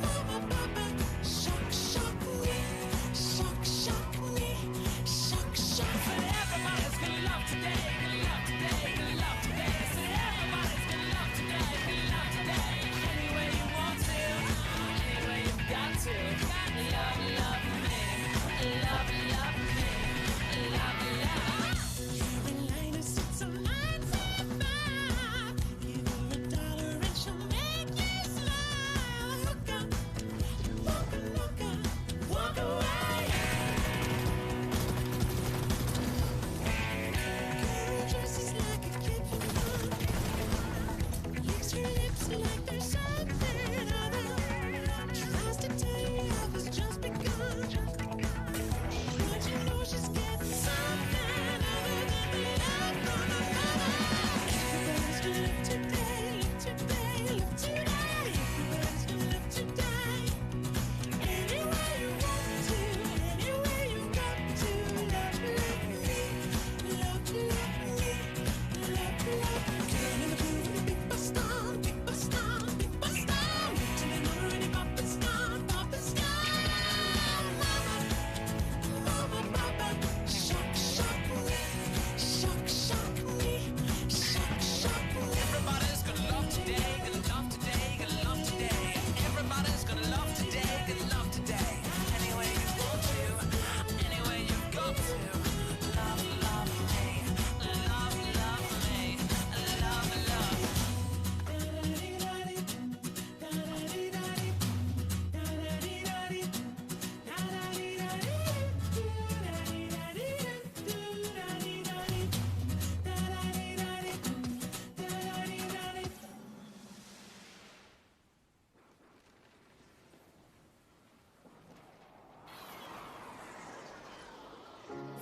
Mama, papa, shock, shock me, shock, shock me, shock, shock. But everybody's gonna love today, gonna love today, gonna love today. So everybody's gonna love today, gonna love today. Any way you want to, any way you've got to. Love, love me, love, love me, love, love. You're in line to 695. Give her $1 and she'll make you smile. Hook up, walk away. Girl dresses like a kid from fun. Licks her lips like there's something other. Tries to tell you love has just begun. But you know she's getting something other than the love from her mother. Everybody's gonna live today, live today, live today. Everybody's gonna live today. Any way you want to, any way you got to. Love, love me, love, love me, love, love. Girl in the blue with a big bus down, big bus down, big bus down. Meeting your mama and your papa's gone, papa's gone. Mama, papa, shock, shock me, shock, shock me, shock, shock me. Everybody's gonna love today, gonna love today, gonna love today. Everybody's gonna love today, gonna love today. Any way you want to, any way you got to. Love, love me, love, love me, love, love.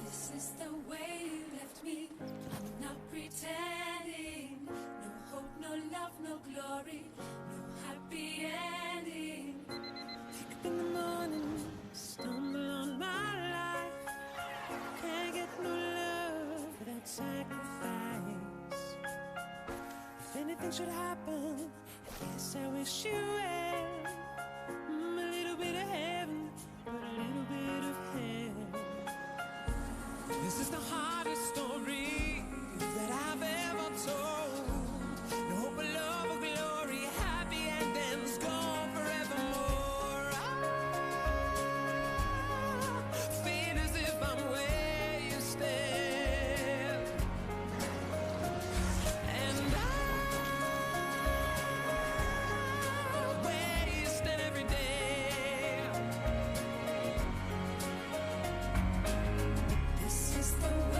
This is the way you left me. I'm not pretending. No hope, no love, no glory, no happy ending. Wake up in the morning, stumble on my life. Can't get no love without sacrifice. If anything should happen, I guess I wish you well. A little bit of heaven, but a little bit of hell. This is the hardest story that I've ever told. No hope of love or glory, happy endings gone forevermore. Feel as if I'm where you stand, and where you stand every day. This is the way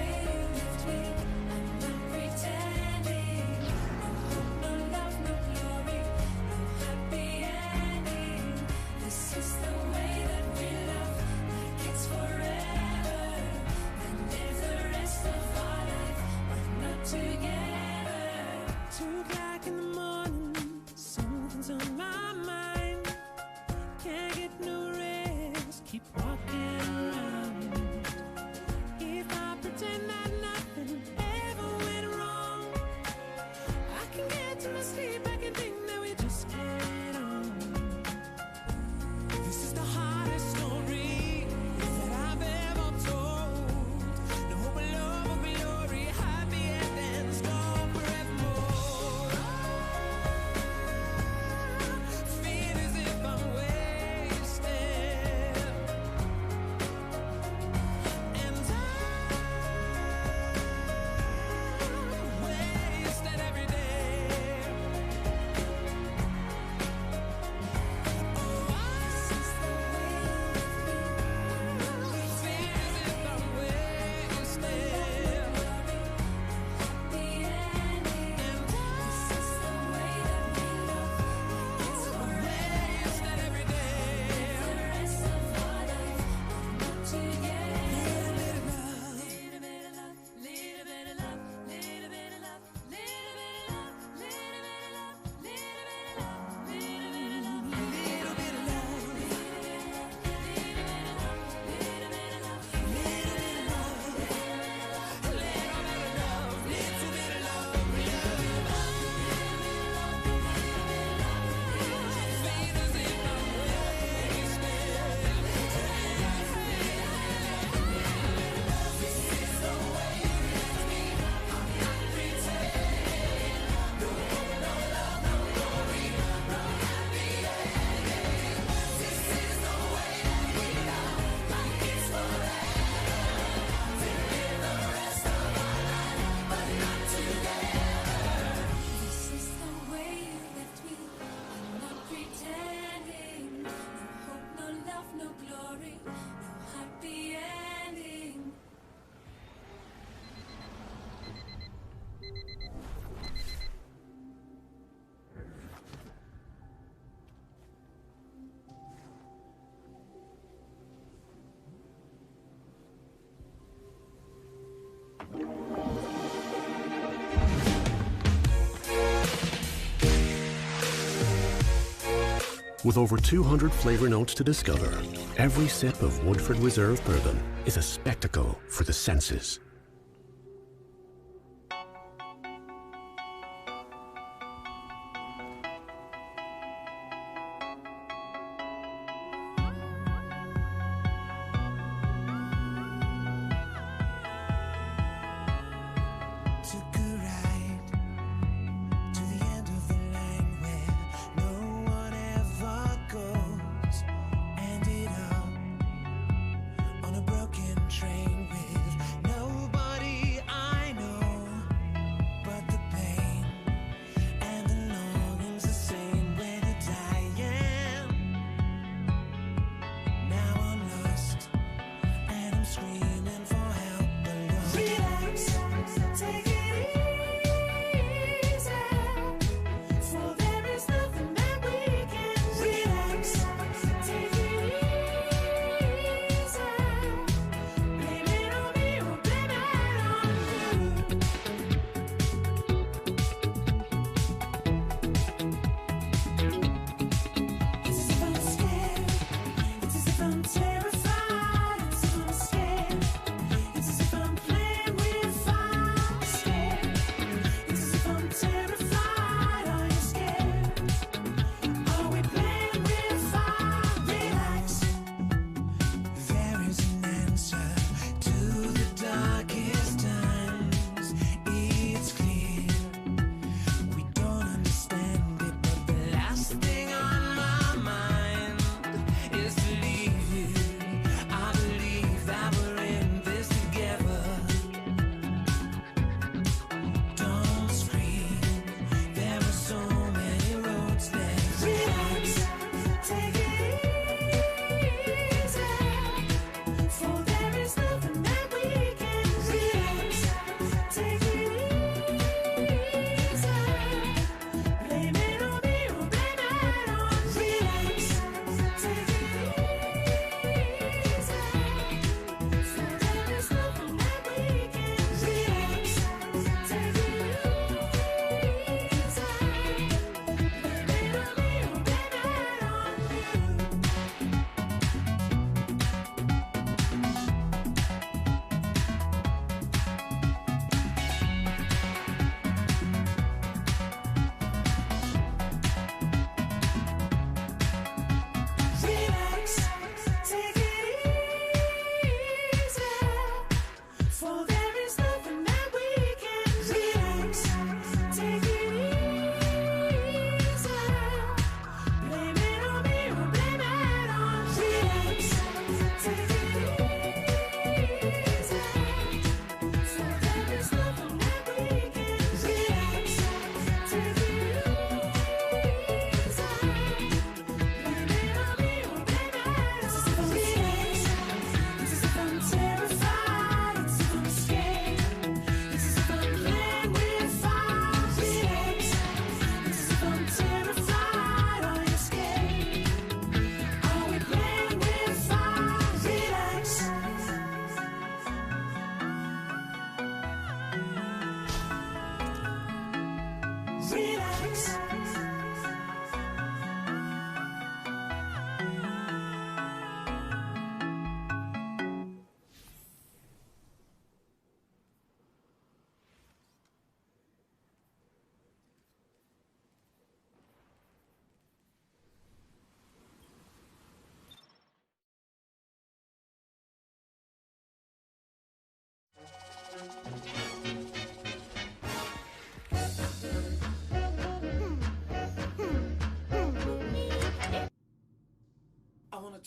With over 200 flavor notes to discover, every sip of Woodford Reserve Bourbon is a spectacle for the senses.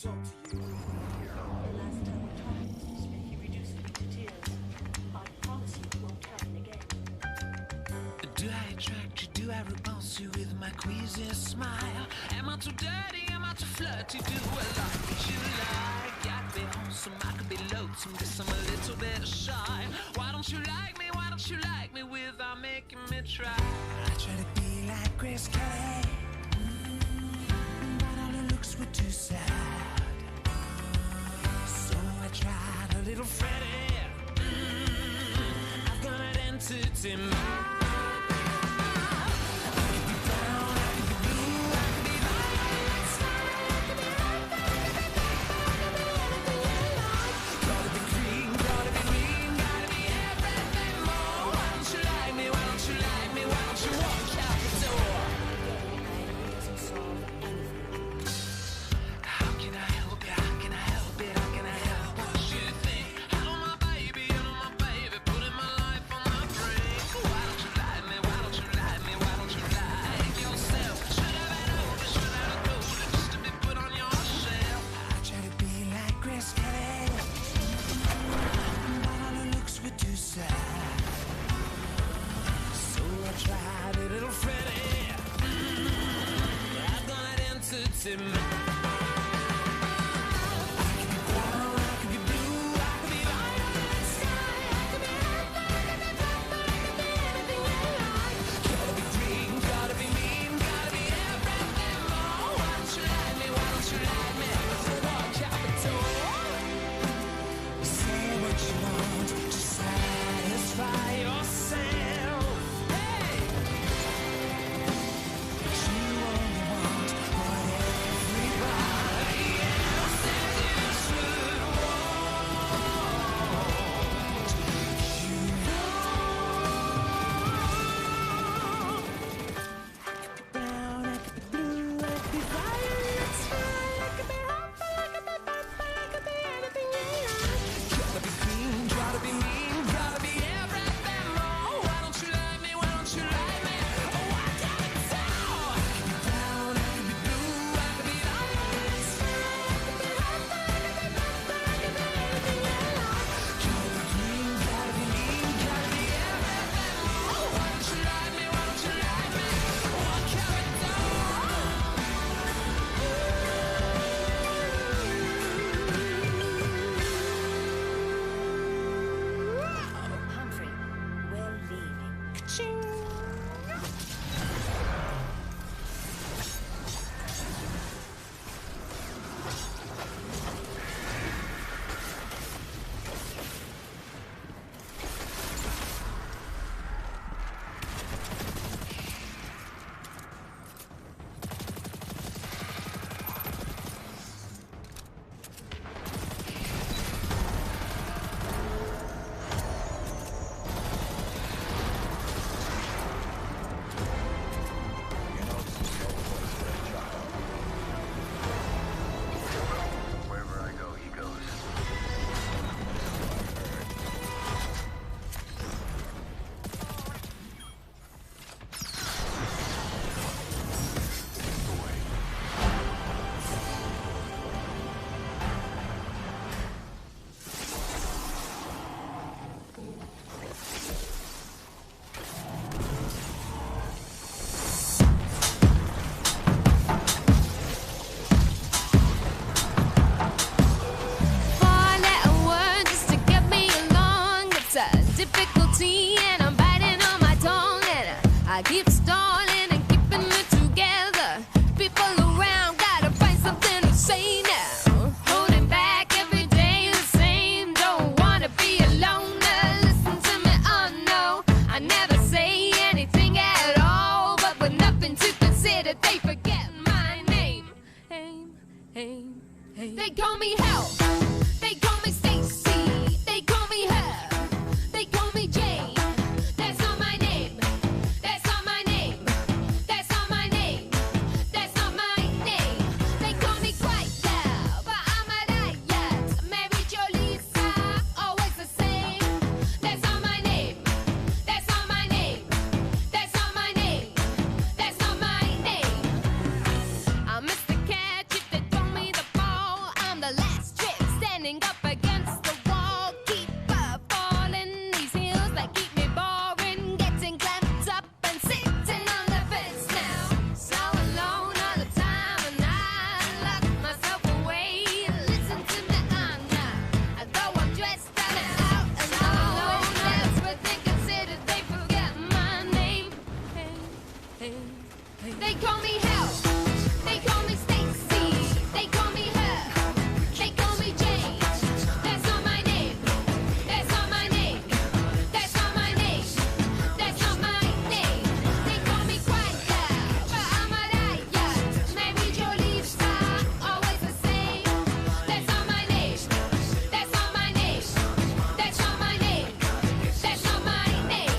talk to you. The last time we talked, you said you reduced me to tears. I promise you it won't happen again. Do I attract you? Do I repulse you with my queasy smile? Am I too dirty? Am I too flirty? Do I like what you like? I could be wholesome, I could be loathsome, guess I'm a little bit shy. Why don't you like me? Why don't you like me without making me try? I try to be like Grace Kelly, but all her looks were too sad. So I tried a little Freddie. I've got an entity mind. I could be brown, I could be blue, I could be violent. They call me Hell. They call me Stacy. They call me Her. They call me Jane. That's not my name. That's not my name. That's not my name. That's not my name. They call me Quiet, but I'm a riot. Mary Jo Lisa, always the same. That's not my name. That's not my name. That's not my name. That's not my name. I'm Mr. Catch if they throw me the ball. I'm the last trick standing up against the wall. Keep falling these hills that keep me boring. Getting clamped up and sitting on the fence now. So alone all the time and I lock myself away. Listen to me, I'm not. Though I'm dressed out and alone, that's what they consider. They forget my name. They call me Hell. They call me Stacy. They call me Her. They call me Jane. That's not my name. That's not my name. That's not my name. That's not my name. They call me Quiet, but I'm a riot. Mary Jo Lisa, always the same. That's not my name. That's not my name. That's not my name. That's not my name.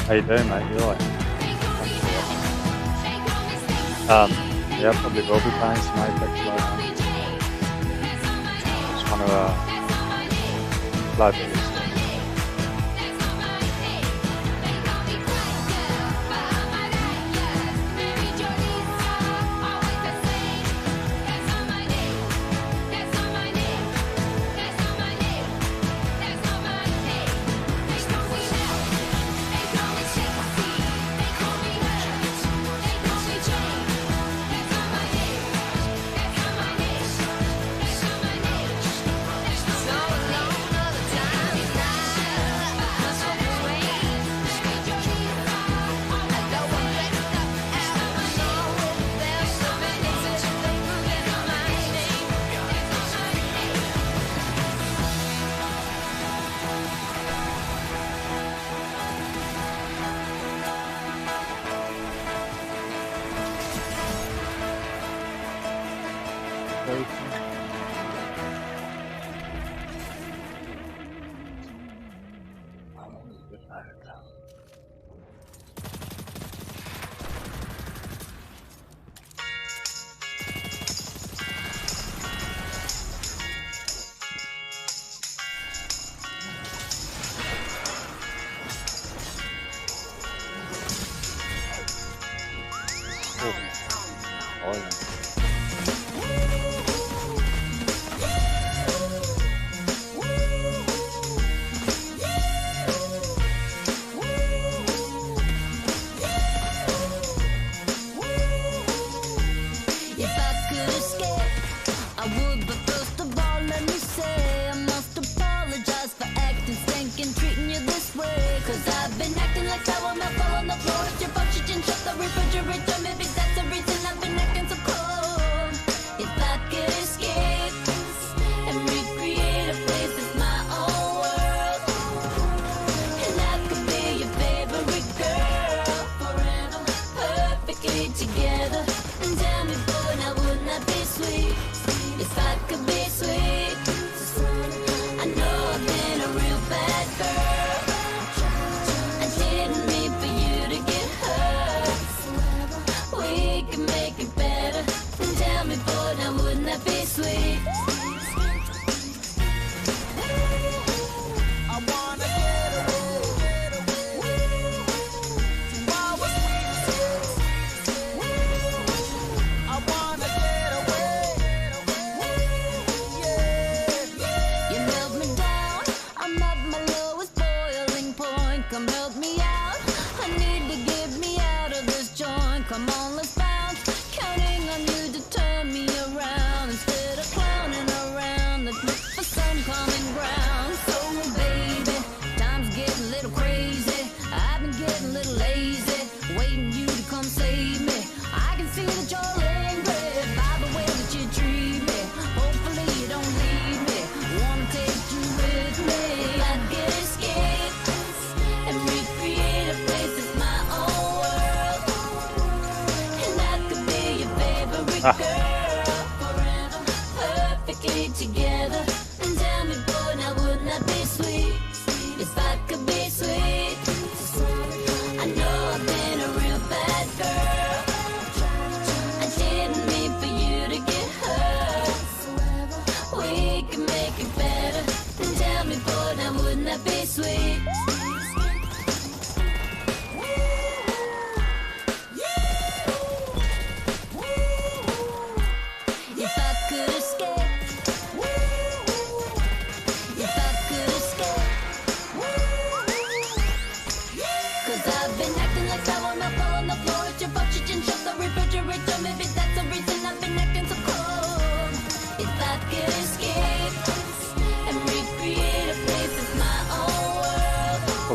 How you doing, mate? You alright? Yeah, probably will be playing some Apex later. Just want to Bloody.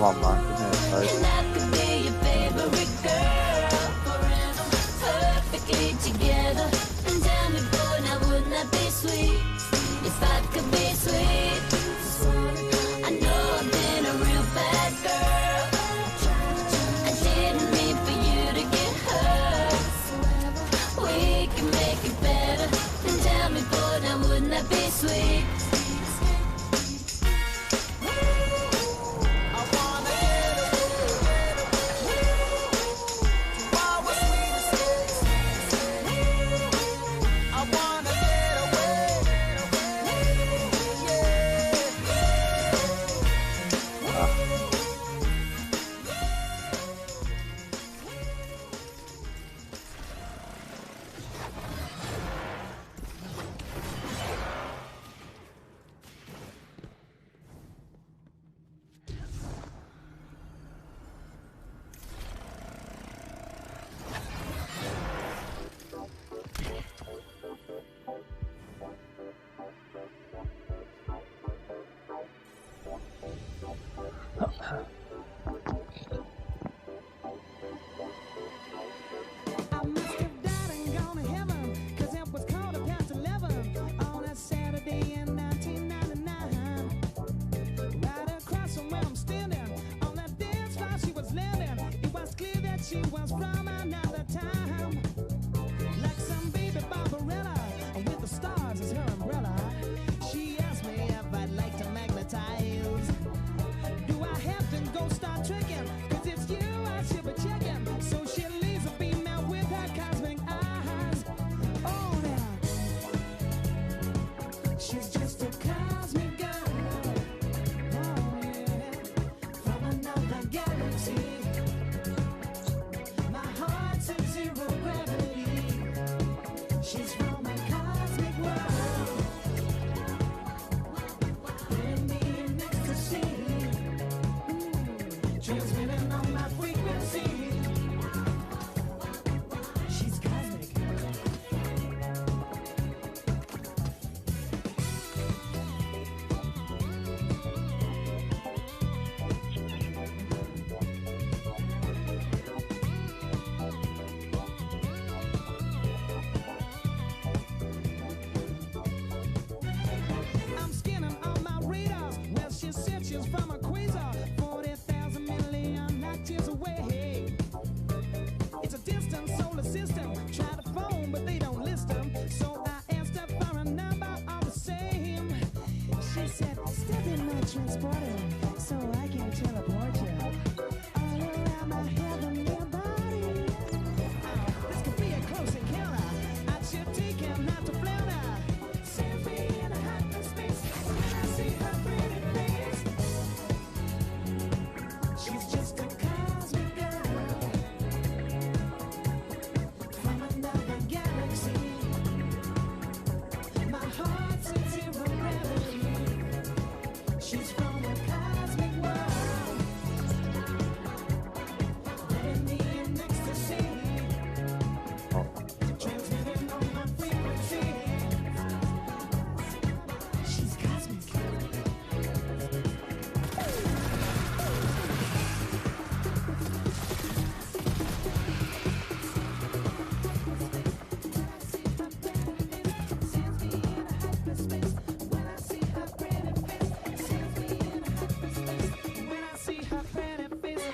Come on, man. Give me a place. she was from another time. Like some baby Barbarella with the stars as her umbrella. She asked me if I'd like to magnetize. Do I have to go start tricking? Cause it's you I should be checking. So she leaves a female with her cosmic eyes. Oh, now she's just a cosmic girl. Oh, yeah. From another galaxy. My heart's in zero gravity. She's from a cosmic world. Putting me in ecstasy. Transmitting on my frequency. She's cosmic. I'm scanning on my radars. Well, she said she's from a quasar, 40,000 million light years away. It's a distant solar system. Try to phone, but they don't list them. So I asked her for a number all the same. She said, step in my transporter so I can teleport you all around my heavenly body. This could be a close encounter. I should take him not to flounder. Send me in a hyperspace when I see her pretty face. She's just a cosmic girl from another galaxy. My heart's in zero gravity. She's from a cosmic world. Letting me in ecstasy. Transmitting on my frequency. She's cosmic. When I see her pretty face, sends me in a hyperspace. When I see her pretty face,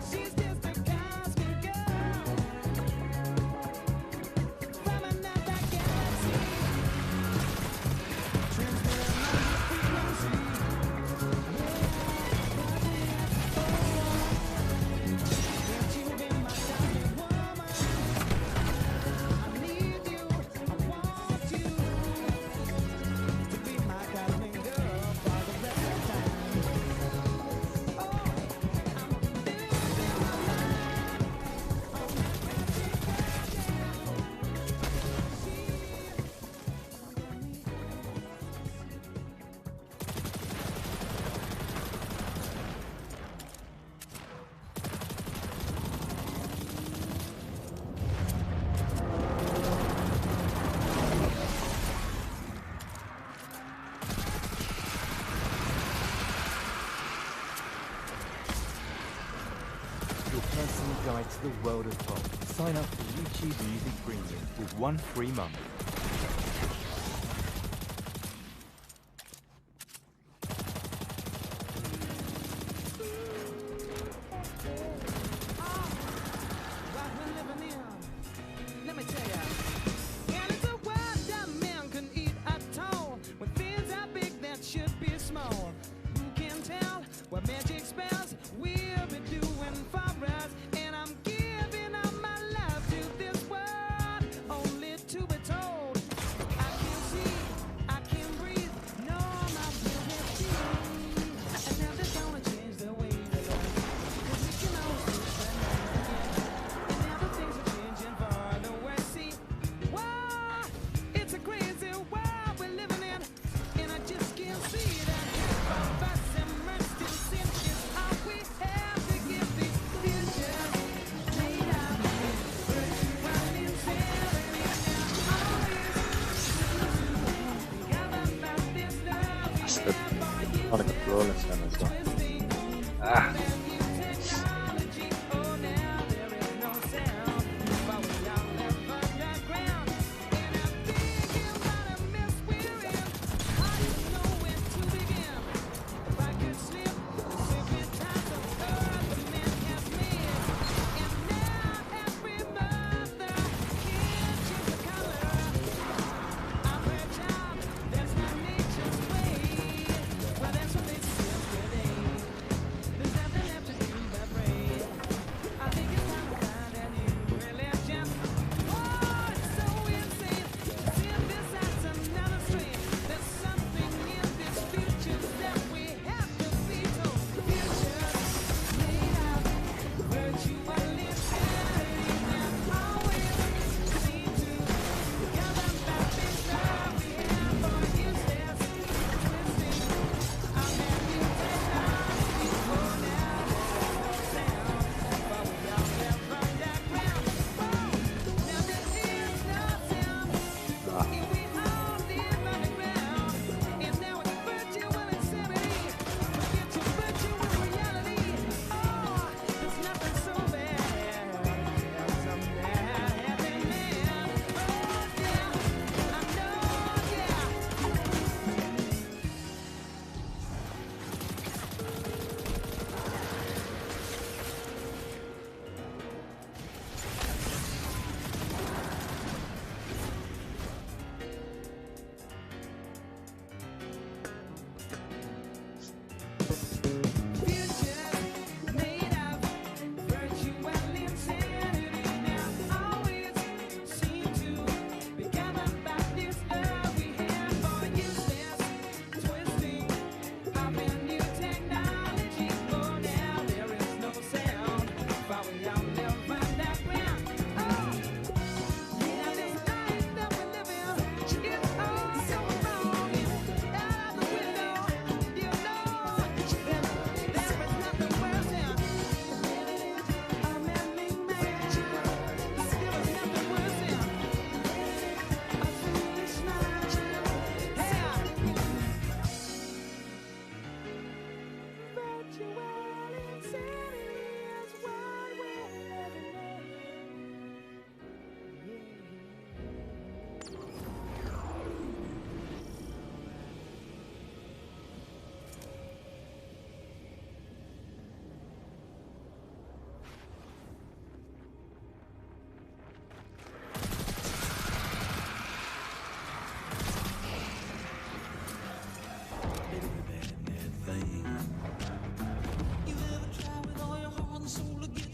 she's just a cosmic girl from another galaxy. Transmitting on my frequency. Can't you be my cosmic woman? I need you, I want you to be my cosmic girl for the rest of time. Oh, I'm losing my mind on that magic Your personal guide to the world of pop. Sign up for YouTube Music Premium with 1 free month. what we're living in. Let me tell ya. Well, it's a world that man can eat at all. When things are big that should be small. Who can tell what magic spells we'll be doing for us? And I'm giving all my love to this world, only to be told.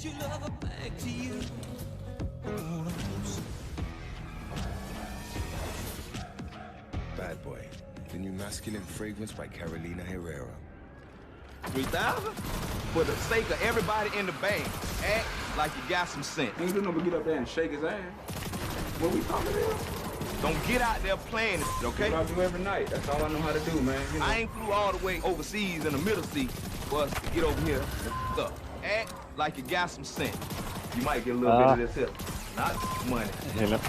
your lover back to you. Bad Boy, the new masculine fragrance by Carolina Herrera. 3,000? For the sake of everybody in the bank, act like you got some sense. Ain't doing no but get up there and shake his ass. What we talking about? Don't get out there playing it, okay? That's what I do every night. That's all I know how to do, man. You know. I ain't flew all the way overseas in the middle seat for us to get over here and up. Act like you got some sense. You might get a little bit of this here. Not money.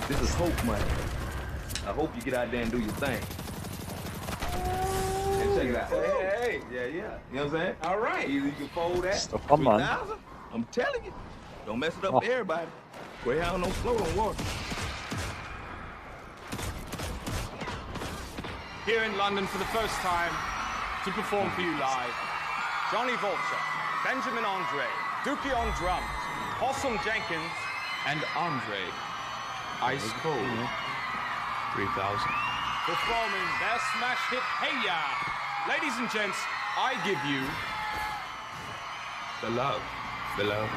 This is hope money. I hope you get out there and do your thing. And check it out. Hey, yeah. You know what I'm saying? All right. Either you can fold that. 3,000. I'm telling you. Don't mess it up for everybody. Greyhound don't float on water. Here in London for the first time to perform for you live, Johnny Vulture, Benjamin Andre, Dookie on drums, Possum Jenkins, and Andre. Ice Cold. 3,000. Performing their smash hit, Hey Ya! Ladies and gents, I give you the love. The love.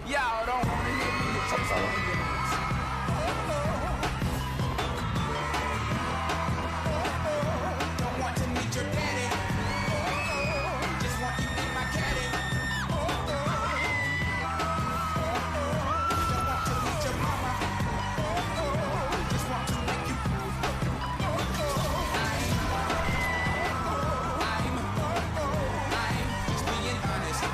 Y'all don't want to hear me chase don't want to meet your daddy. Just want you in my caddy. Don't want to meet your mama. Just want to make you. I'm just being honest.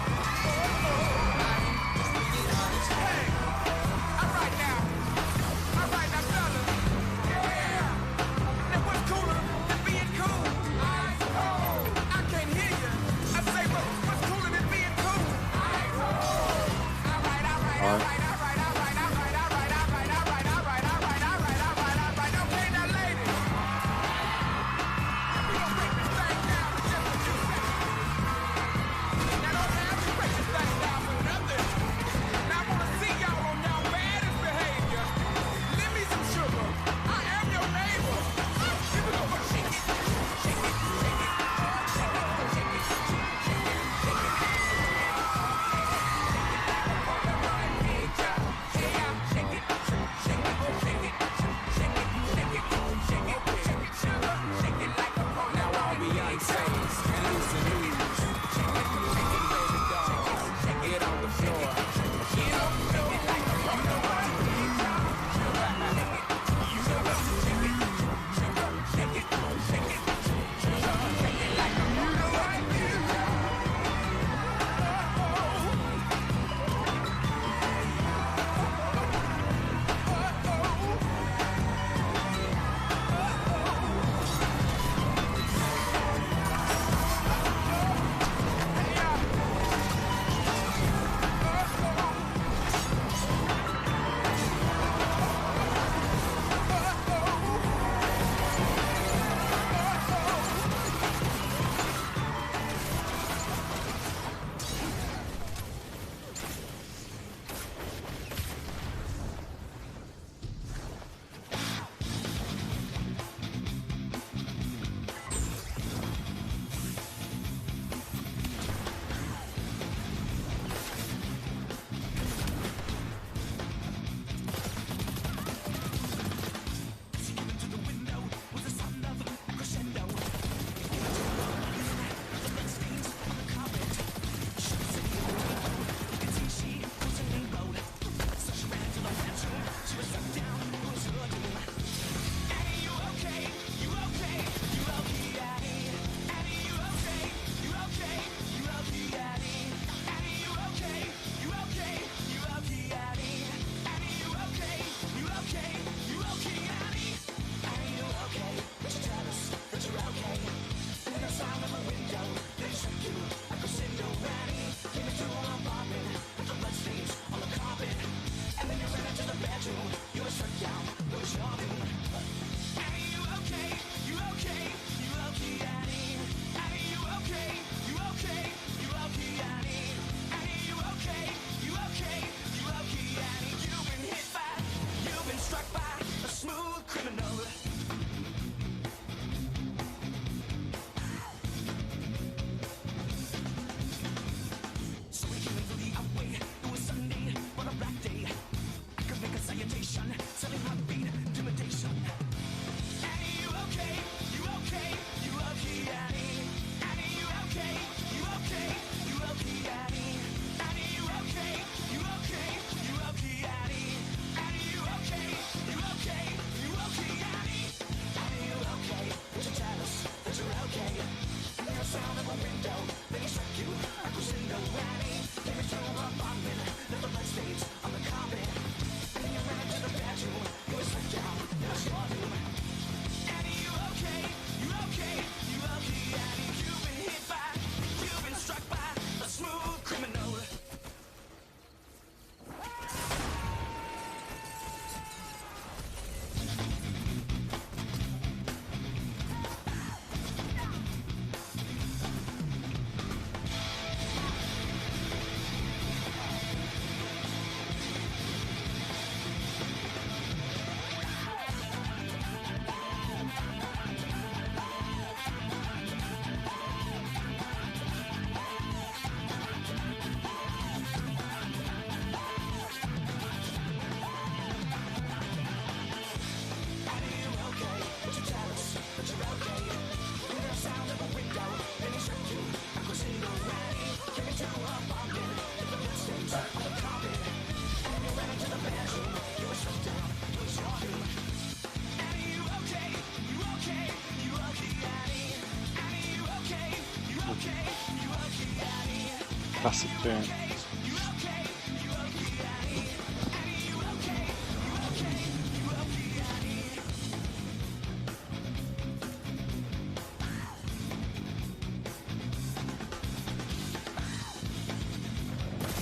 classic tune.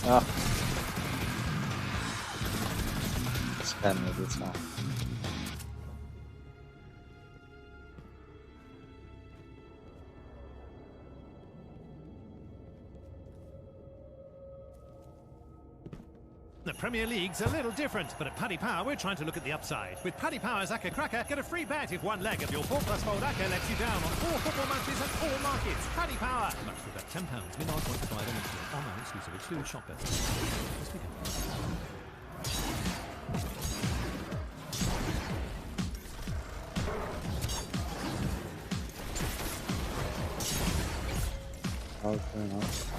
Ah. Spam me this one. The Premier League's a little different, but at Paddy Power we're trying to look at the upside. With Paddy Power's Acca Cracker, get a free bet if one leg of your 4+fold Acca lets you down on all football matches and all markets. Paddy Power! Match for about £10. Minard point provider mentioned. Online exclusive. Exclude shop bets. This weekend. Oh, fair enough.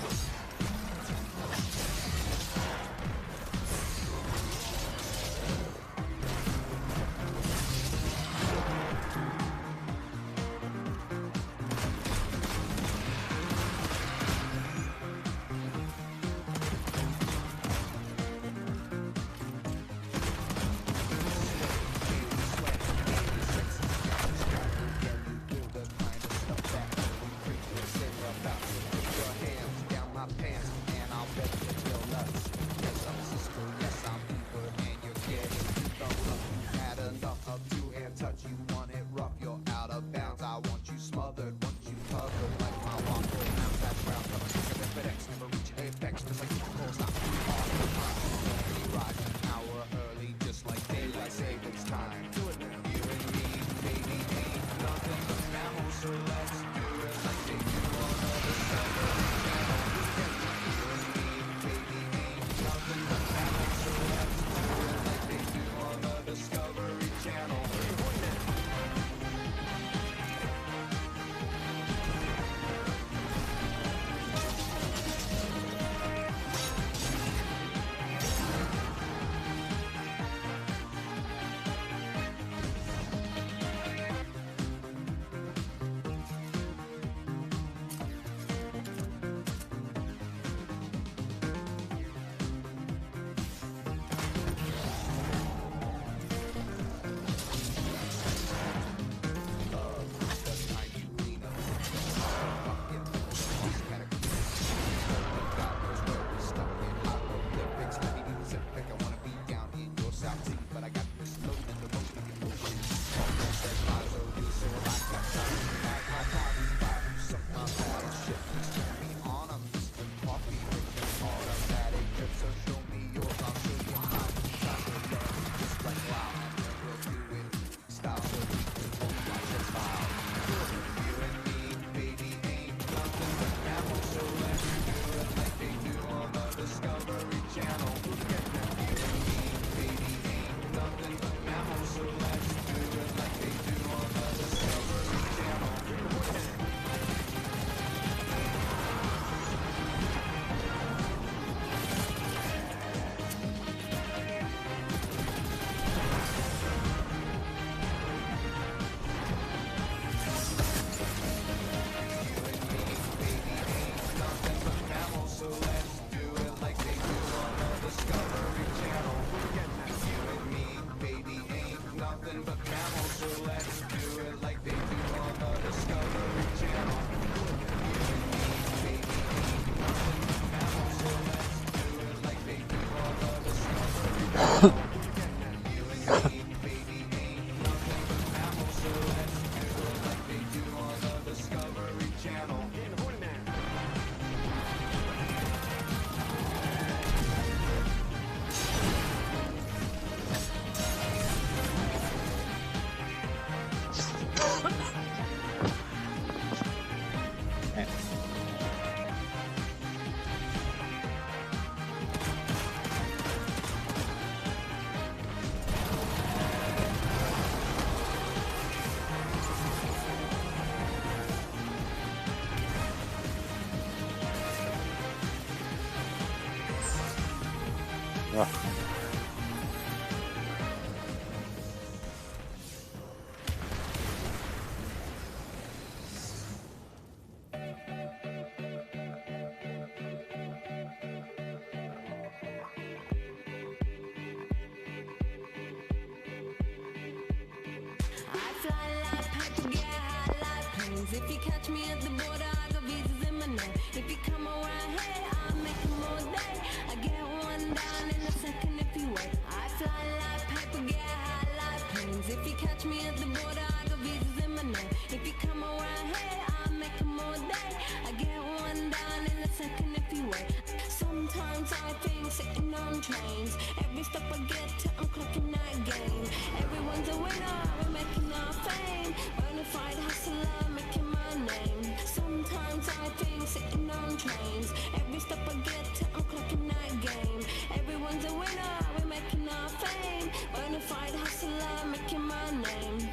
fly like paper, get high like planes. If you catch me at the border, I got visas in my name. If you come around here, I'll make them all day. I get one down in a second if you wait. I fly like paper, get high like planes. If you catch me at the border, I got visas in my name. If you come around here, I'll make them all day. I get one down in a second if you wait. Sometimes I think sitting on trains. Every step I get to, I'm clocking that game. Everyone's a winner, we're making our fame. Bonafide hustler, making my name. Sometimes I think sitting on trains. Every step I get to, I'm clocking that game. Everyone's a winner, we're making our fame. Bonafide hustler, making my name.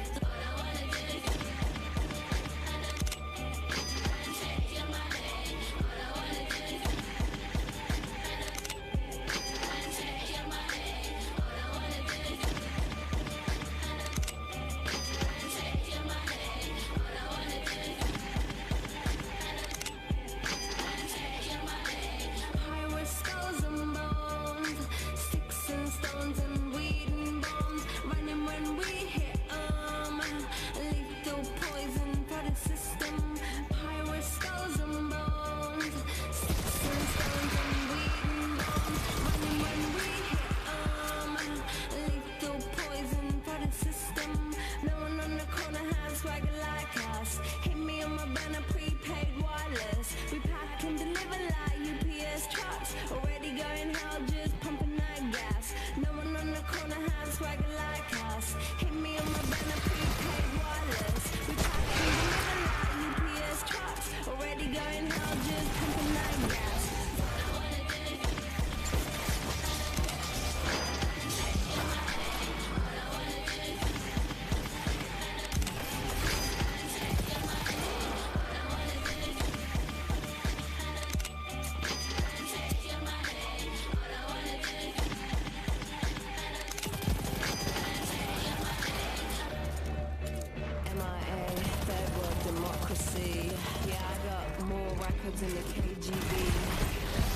in the KGB.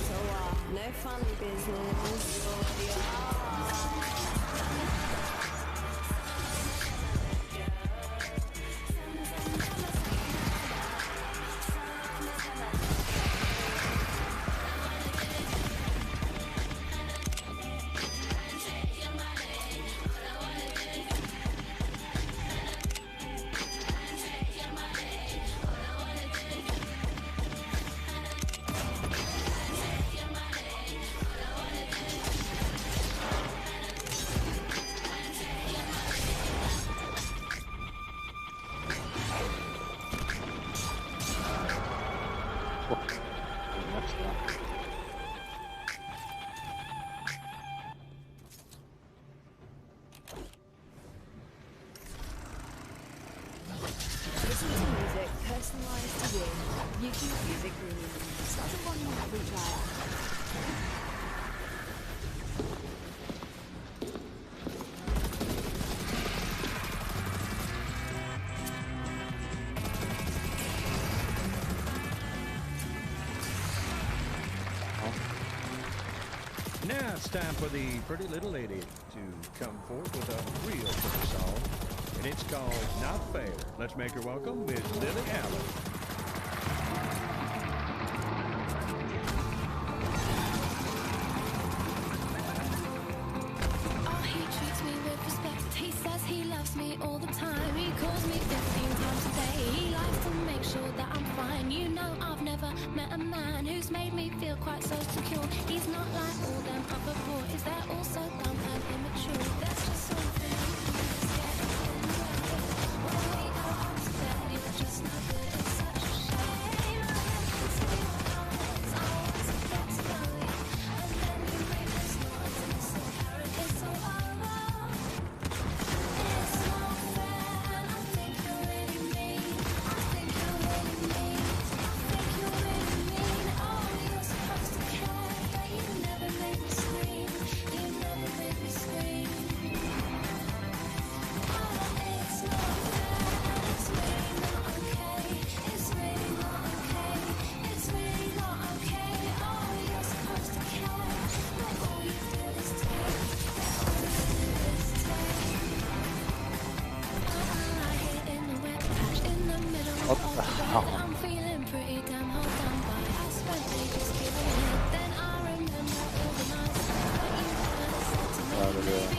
So, no funny business. Listen to music personalized to you. YouTube Music Premium. Start a 1 month free trial. Now it's time for the pretty little lady to come forth with a real pretty song. And it's called Not Fair. Let's make her welcome, Miss Lily Allen. Oh, he treats me with respect. He says he loves me all the time. He calls me 15 times a day. He likes to make sure that I'm fine. You know, I've never met a man who's made me feel quite so secure. He's not like all them other boys. They're all so dumb and immature. There's just something just not good, it's such a shame. I was a bit slowly, and then you made this noise, innocent carrot, it's all over. It's not fair, and I think you're really mean. I think you're really mean. I think you're really mean. Oh, you're supposed to care, but you never made me scream. Ja, det blir det.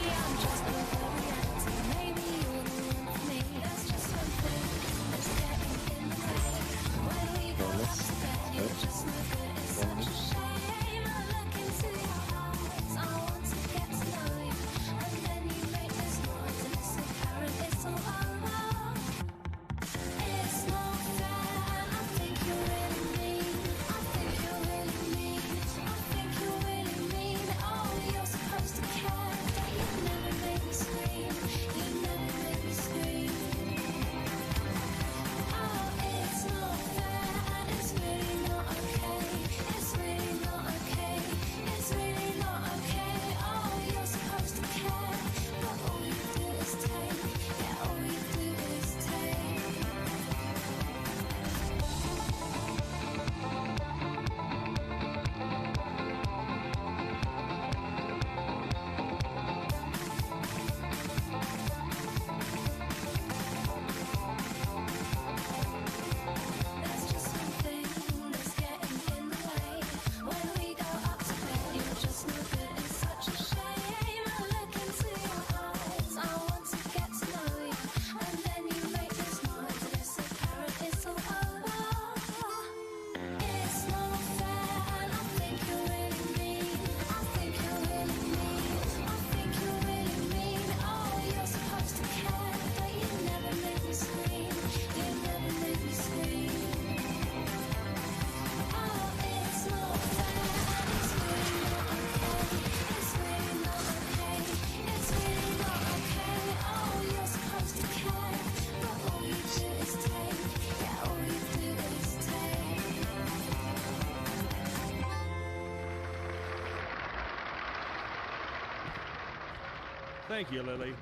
Thank you, Lily.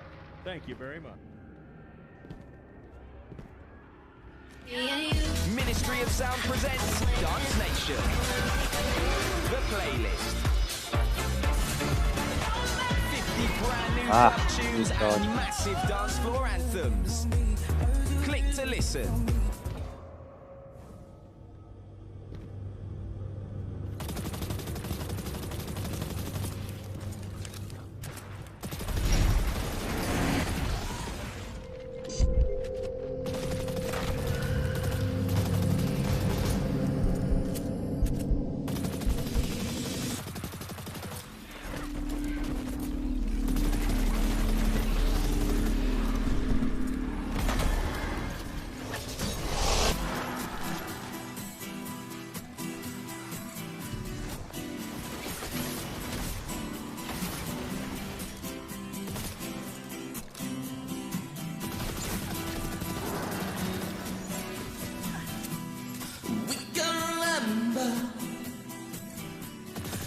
Thank you very much. Ministry of Sound presents Dance Nation. The playlist. 50 brand new tunes and massive dance floor anthems. Click to listen.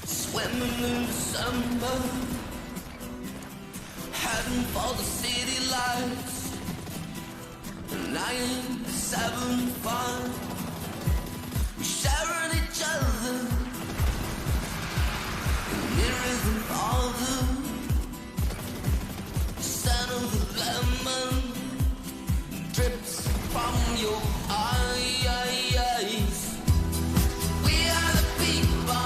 Swimming in December, heading for the city lights. 975, we sharing each other, mirrors and father. Scent of the lemon drips from your eyes. We are the people.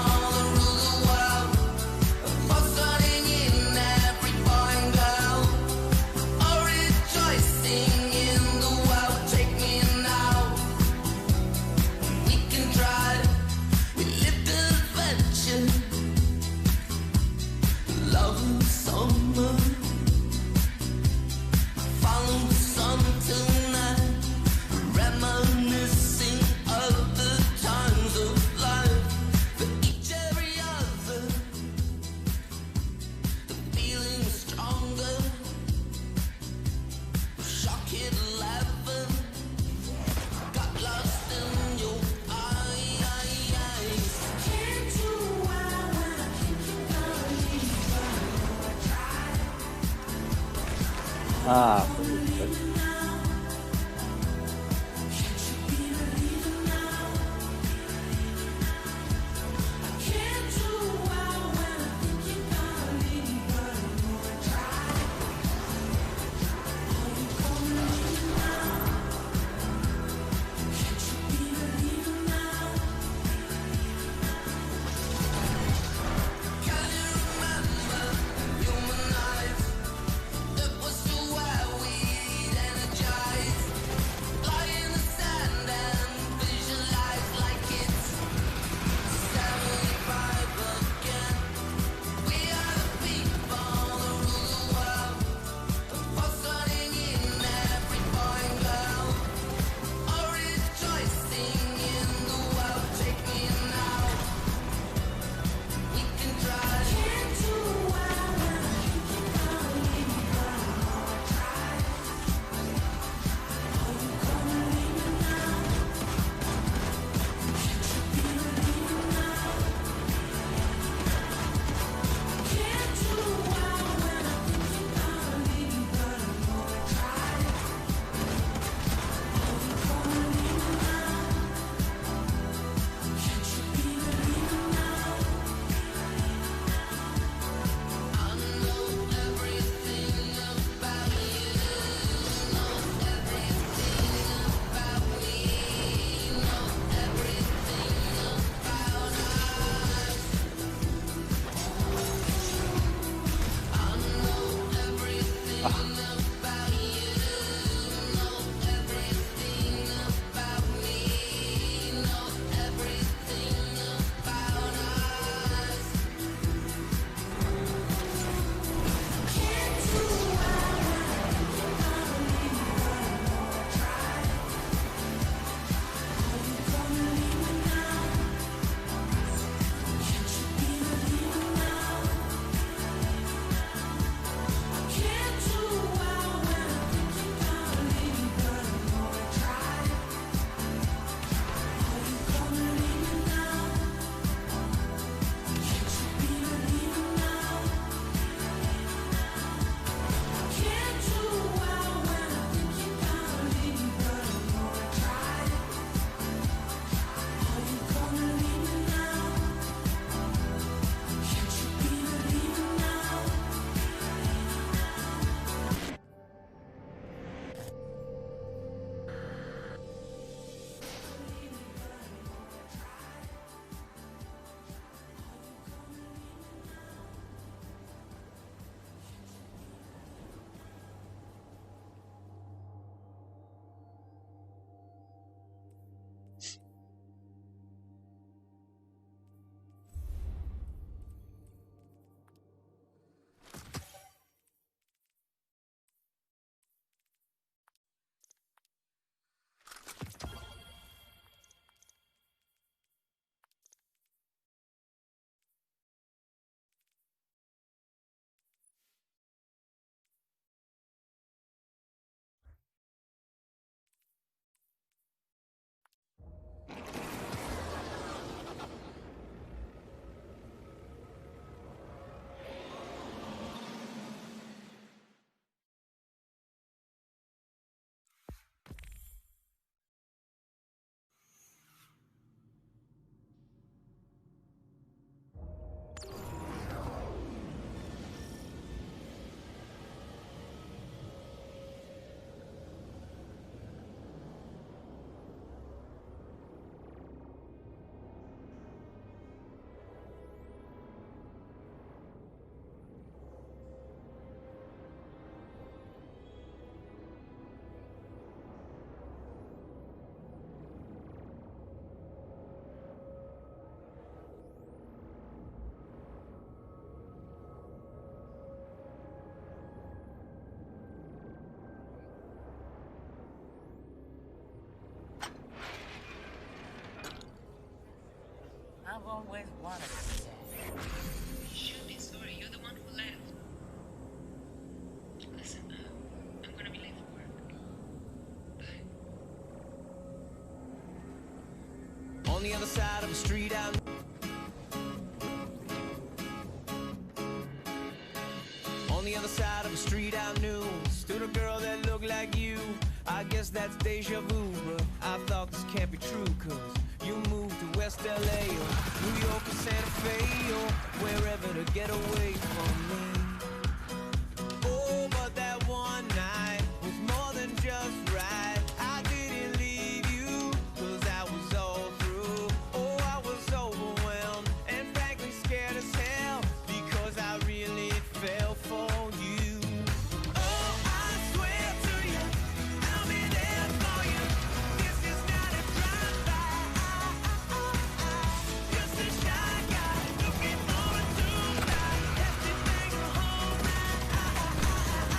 Ah, Can you remember human I've always wanted to do that. You should be sorry. You're the one who left. Listen, I'm gonna be late for work. Bye. On the other side of the street, on the other side of the street, I knew stood a girl that looked like you. I guess that's deja vu, but I thought this can't be true, 'cause you moved to West LA or New York or Santa Fe or wherever to get away from me. Oh, but that one night was more than just right. I didn't leave you 'cause I was all through. Oh, I was overwhelmed and frankly scared as hell because I really fell for you. Oh, I swear to you, I'll be there for you. This is not a drive-by. Just a shy guy looking for a tonight. Everything a whole night. I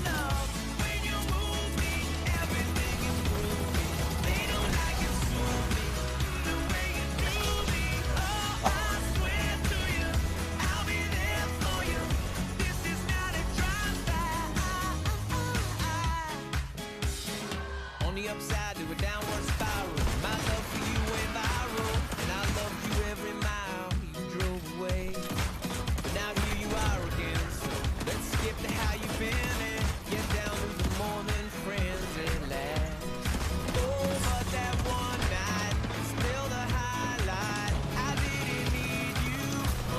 love when you move me. Everything is groovy. They don't like it, sue me. The way you do me. Oh, I swear to you, I'll be there for you. This is not a drive-by. On the upside to a downward spiral, my love for you went viral, and I loved you every mile you drove away. But now here you are again, so let's skip to how you've been and get down to the more than friends at last. Oh, but that one night is still the highlight. I didn't need you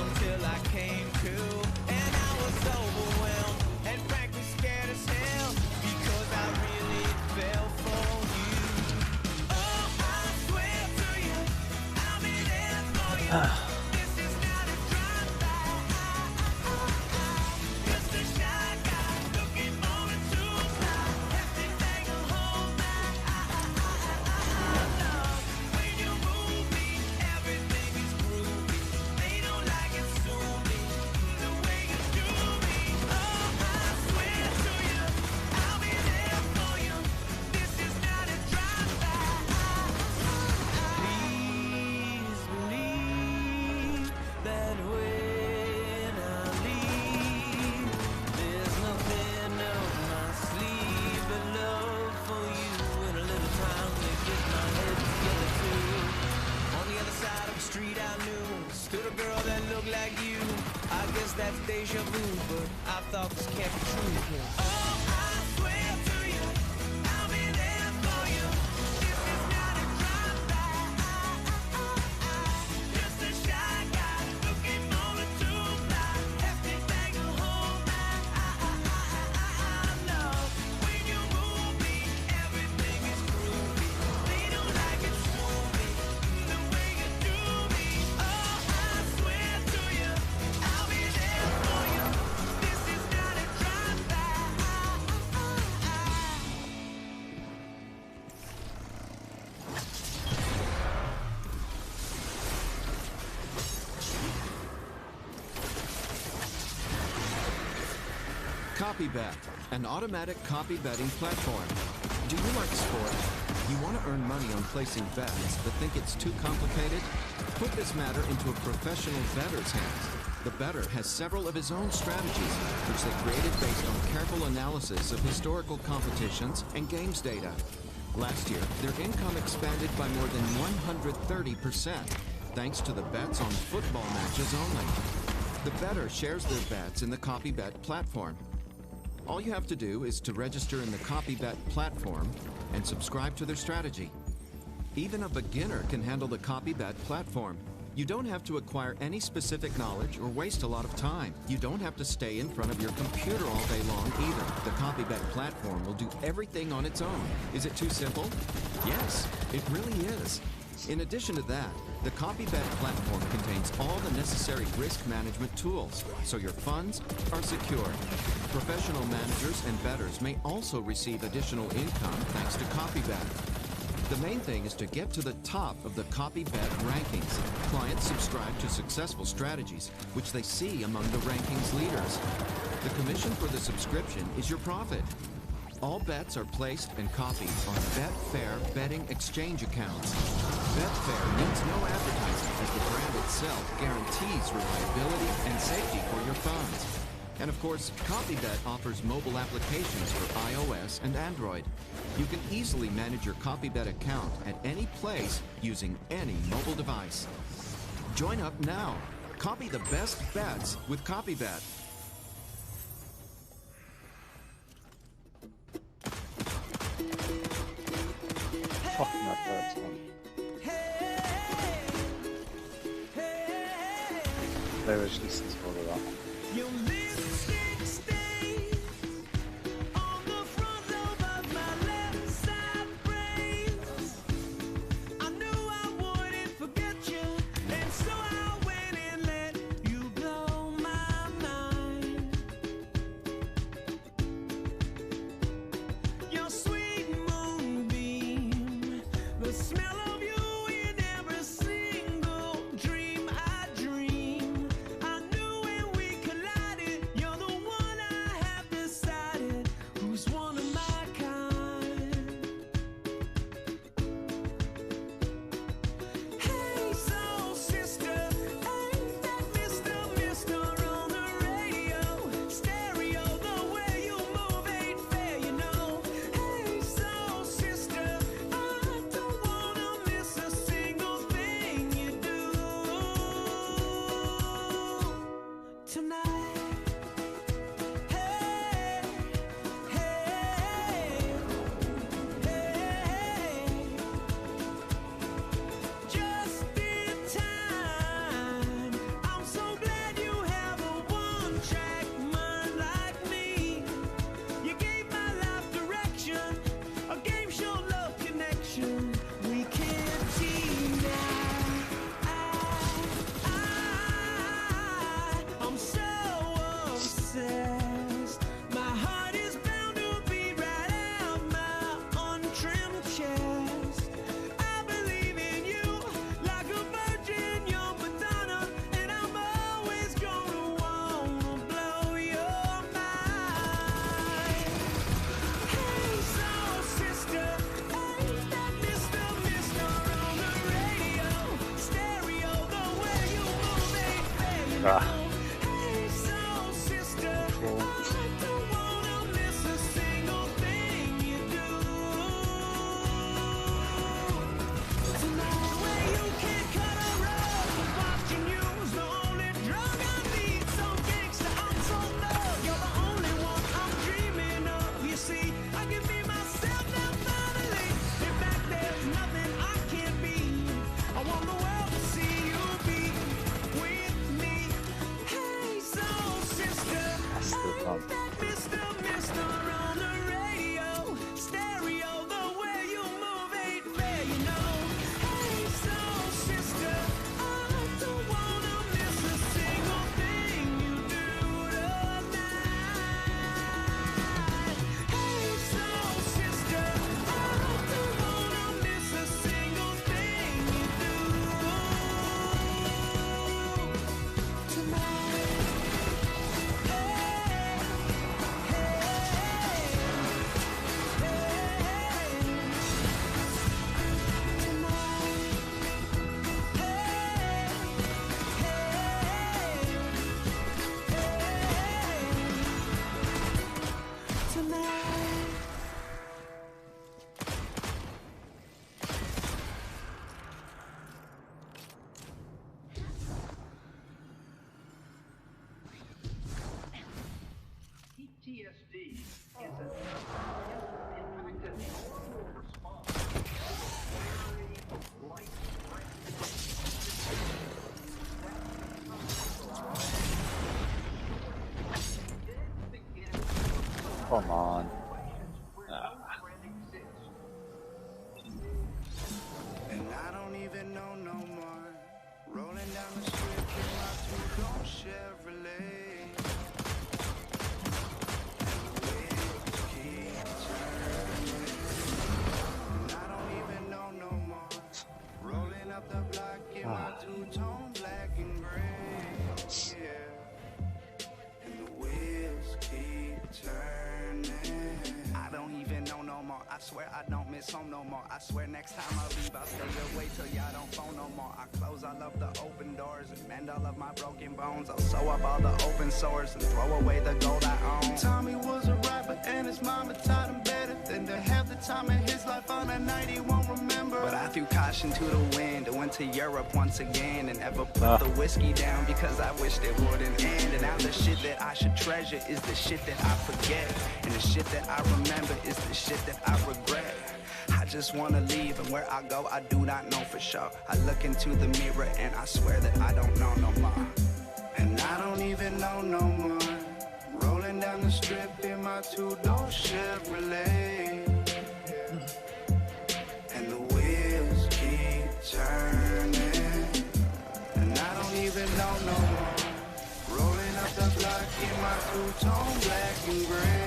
until I came to, and I was overwhelmed and frankly scared as hell because I really fell for you. Oh, I swear to you, I'll be there for you. This is not a drive-by. Just a shy guy looking for I thought was kept true. CopyBet, an automatic copy betting platform. Do you like sport? You want to earn money on placing bets, but think it's too complicated? Put this matter into a professional bettor's hands. The bettor has several of his own strategies, which they created based on careful analysis of historical competitions and games data. Last year, their income expanded by more than 130%, thanks to the bets on football matches only. The bettor shares their bets in the CopyBet platform. All you have to do is to register in the CopyBet platform and subscribe to their strategy. Even a beginner can handle the CopyBet platform. You don't have to acquire any specific knowledge or waste a lot of time. You don't have to stay in front of your computer all day long either. The CopyBet platform will do everything on its own. Is it too simple? Yes, it really is. In addition to that, the CopyBet platform contains all the necessary risk management tools, so your funds are secure. Professional managers and bettors may also receive additional income thanks to CopyBet. The main thing is to get to the top of the CopyBet rankings. Clients subscribe to successful strategies, which they see among the rankings leaders. The commission for the subscription is your profit. All bets are placed and copied on Betfair betting exchange accounts. Betfair needs no advertising, as the brand itself guarantees reliability and safety for your funds. And of course, CopyBet offers mobile applications for iOS and Android. You can easily manage your CopyBet account at any place using any mobile device. Join up now. Copy the best bets with CopyBet. Leverage distance for the rock. have done. Come on. And I don't even know no more. Rolling down the strip in my two-door Chevrolet. And I don't even know no more. Rolling up the block in my two-tone black and gray. Yeah. And the wheels keep turning. I don't even know no more. I swear I don't miss home no more. I swear next time I leave, I'll stay away till y'all don't phone no more. I close all of the open doors and mend all of my broken bones. I'll sew up all the open sores and throw away the gold I own. Tommy was a rapper and his mama taught him better than to have the time in his life on a night he won't remember. But I threw caution to the wind and went to Europe once again and never put the whiskey down because I wished it wouldn't end. And now the shit that I should treasure is the shit that I forget, and the shit that I remember is the shit that I regret. I just wanna leave, and where I go I do not know for sure. I look into the mirror and I swear that I don't know no more. And I don't even know no more. Rolling down the strip in my two-door Chevrolet. And the wheels keep turning. And I don't even know no more. Rolling up the block in my two-tone black and gray.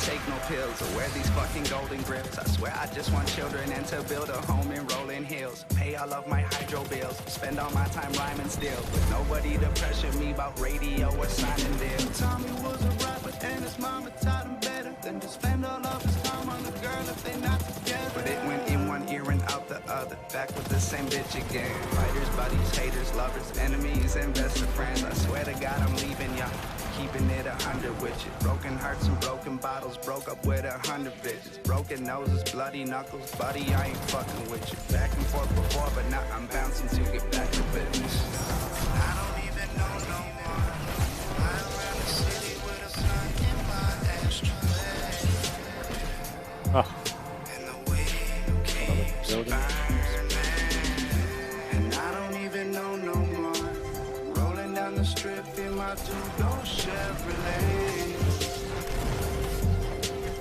Take no pills or wear these fucking golden grips. I swear I just want children and to build a home in rolling hills. Pay all of my hydro bills, spend all my time rhyming still, with nobody to pressure me about radio or signing deals. Tommy was a rapper and his mama taught him better than to spend all of his time on a girl if they not together. But it went in one ear and out the other, back with the same bitch again. Fighters, buddies, haters, lovers, enemies, and best of friends. I swear to God I'm leaving y'all, keeping it 100 with you. Broken hearts and broken bottles, broke up with 100 bitches. Broken noses, bloody knuckles, buddy, I ain't fucking with you. Back and forth before, but now I'm bouncing to get back to business. I don't even know no more. Ride around the city with a sun in my ashtray. And the wind keeps burning. And I don't even know no more. Rolling down the strip in my two-door Chevrolet.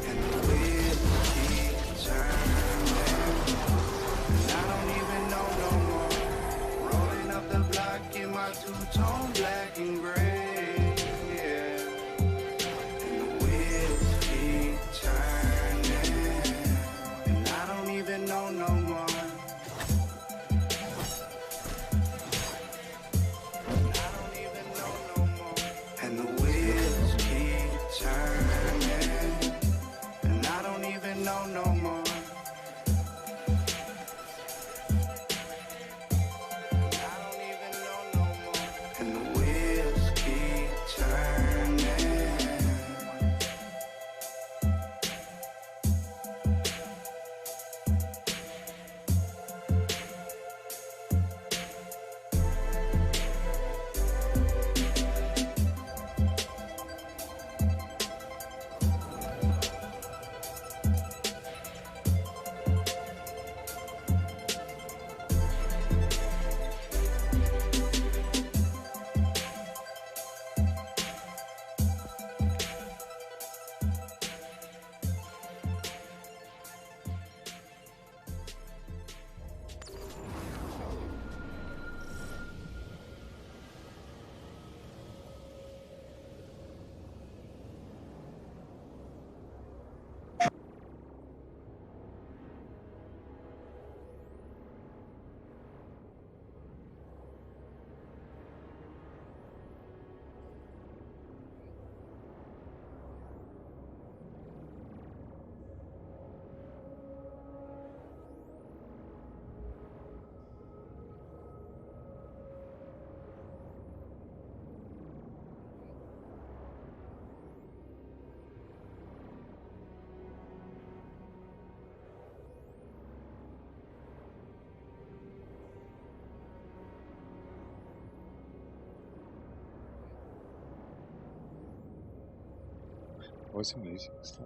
And the wheels keep turning. And I don't even know no more. Rolling up the block in my two-tone black and gray. And the wheels keep turning. And I don't even know no more. And the wheels keep What's the music stuff?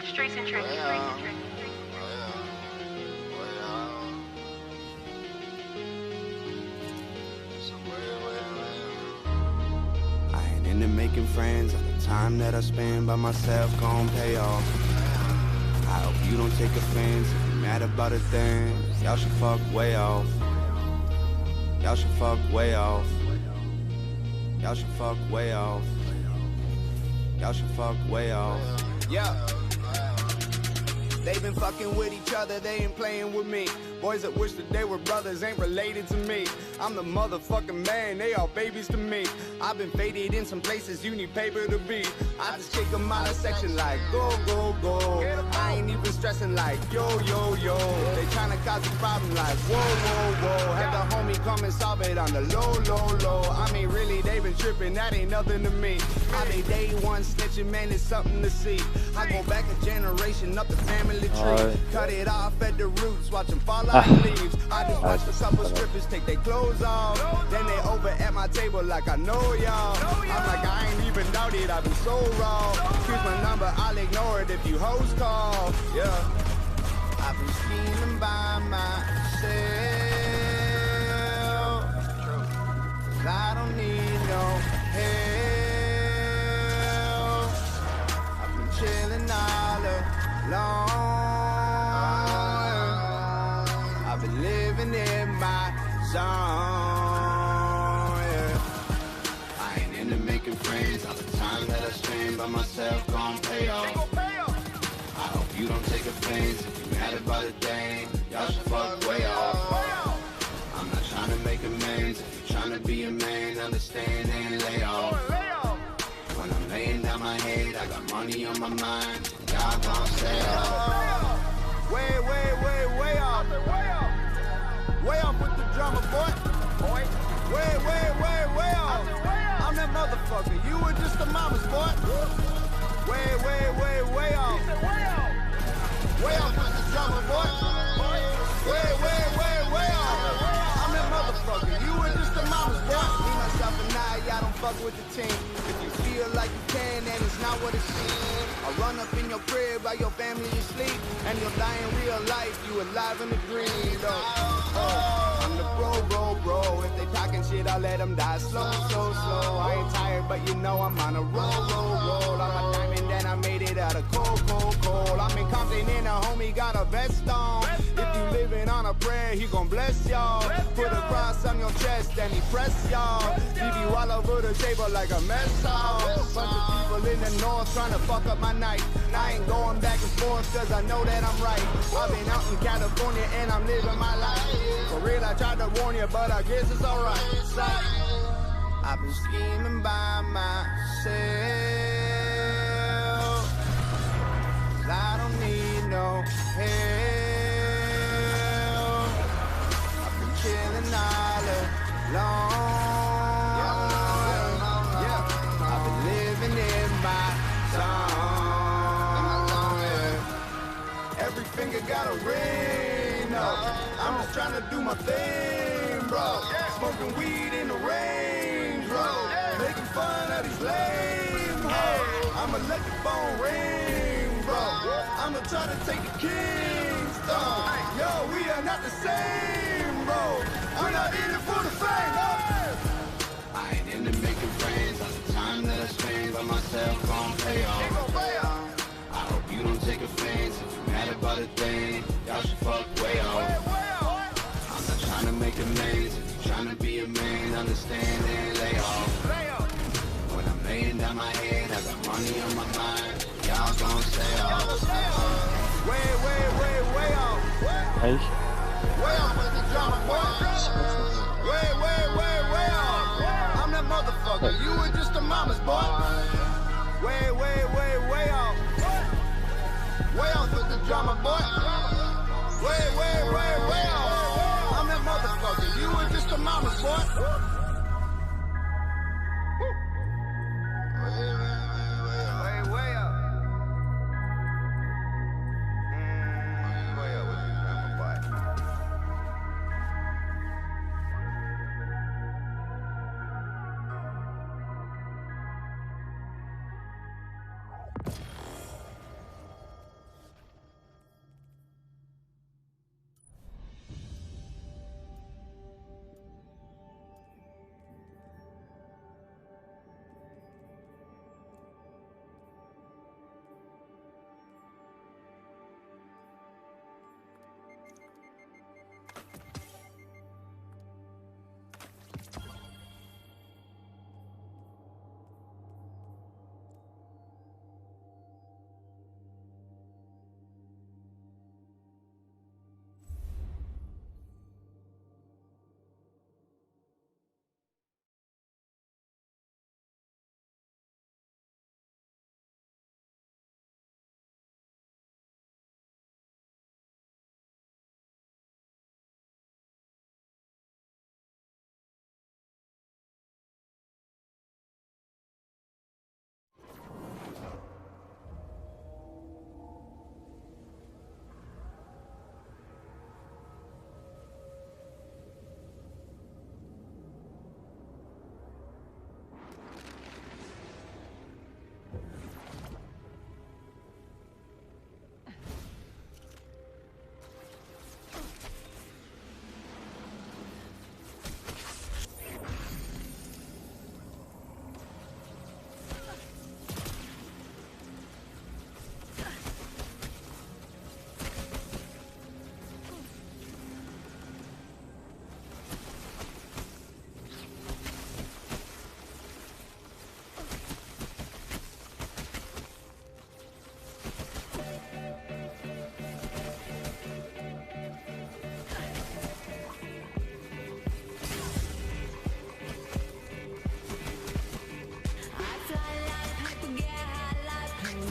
Streets and tricks, streets and tricks. I ain't into making friends, all the time that I spend by myself gon' pay off. I hope you don't take offense if you're mad about a thing. Y'all should fuck way off. Y'all should fuck way off. Y'all should fuck way off. Y'all should fuck way off. Yeah. They been fucking with each other, they ain't playing with me. Boys that wish that they were brothers ain't related to me. I'm the motherfucking man, they all babies to me. I've been faded in some places you need paper to be. I just kick them out of section like go, go, go. I ain't even stressing like yo, yo, yo. They tryna cause a problem like whoa, whoa, whoa. Have the homie come and solve it on the low, low, low. I mean really, they been tripping, that ain't nothing to me. I been day one snitching, man, it's something to see. I go back a generation up the family tree. Cut it off at the roots, watch them fall like leaves. I just watched a couple strippers take their clothes off. Then they over at my table like I know y'all. I'm like I ain't even doubt it, I've been so raw. Here's my number, I'll ignore it if you hoes call. Yeah, I've been scheming by myself. Cause I don't need no help. I've been chilling all alone. I've been living in my zone. Yeah. I ain't into making friends. All the time that I spend by myself gon' pay off. I hope you don't take offense if you mad about a thing. Y'all should fuck way off. I'm not trying to make amends. If you're trying to be a man, understand and lay off. When I'm laying down my head, I got money on my mind. Y'all gon' stay off. Way, way, way, way off. Way off with the drama, boy. Way, way, way, way off. I'm that motherfucker. You were just a mama's boy. Way, way, way, way off. Way off with the drama, boy. Way, way, way, way off. I'm that motherfucker. You were just a mama's boy. Me, myself, and I, y'all don't fuck with the team. If you feel like you can, then it's not what it seems. I run up in your crib while your family is asleep, and you'll die in real life. You alive in the dream, though. I'm the bro. If they talking shit, I'll let them die slow, slow, slow. I ain't tired, but you know I'm on a roll. I'm a diamond, and I made it out of cold. I'm in Compton, and a homie got a vest on. If you living on a prayer, he gon' bless y'all. Put a cross on your chest, and he press y'all. Leave you all over the table like a mess hall. Bunch of people in the north trying to fuck up my night. I ain't going back and forth, cause I know that I'm right. I've been out in California, and I'm living my life. For real, I tried to warn you, but I guess it's alright. I've been scheming by myself. Cause I don't need no help. I've been chilling all alone. Yeah. I've been living in my zone. Yeah. Every finger got a ring. No, I'm just trying to do my thing, bro. Smoking weed in the rain, bro. Making fun of these lame hoes. I'ma let the phone ring, bro. I'ma try to take the king's throne. Yo, we are not the same, bro. I'm not in it for the fame. I ain't into making friends. All the time that I spend by myself gon' pay off. I hope you don't take offense if you're mad about a thing. Y'all should fuck way off. I'm not trying to make amends. If you're trying to be a man, understand and lay off. When I'm laying down my head, I got money on my mind. Y'all gon' stay off. Way, way, way, way off. Hey. Way off with the drama, boy. Way, way, way, way off. I'm that motherfucker. You were just a mama's boy. Way, way, way, way off. Way off with the drama, boy. way up. I'm that motherfucker. You were just a mama's boy. Way up. Way up with you, grandma boy.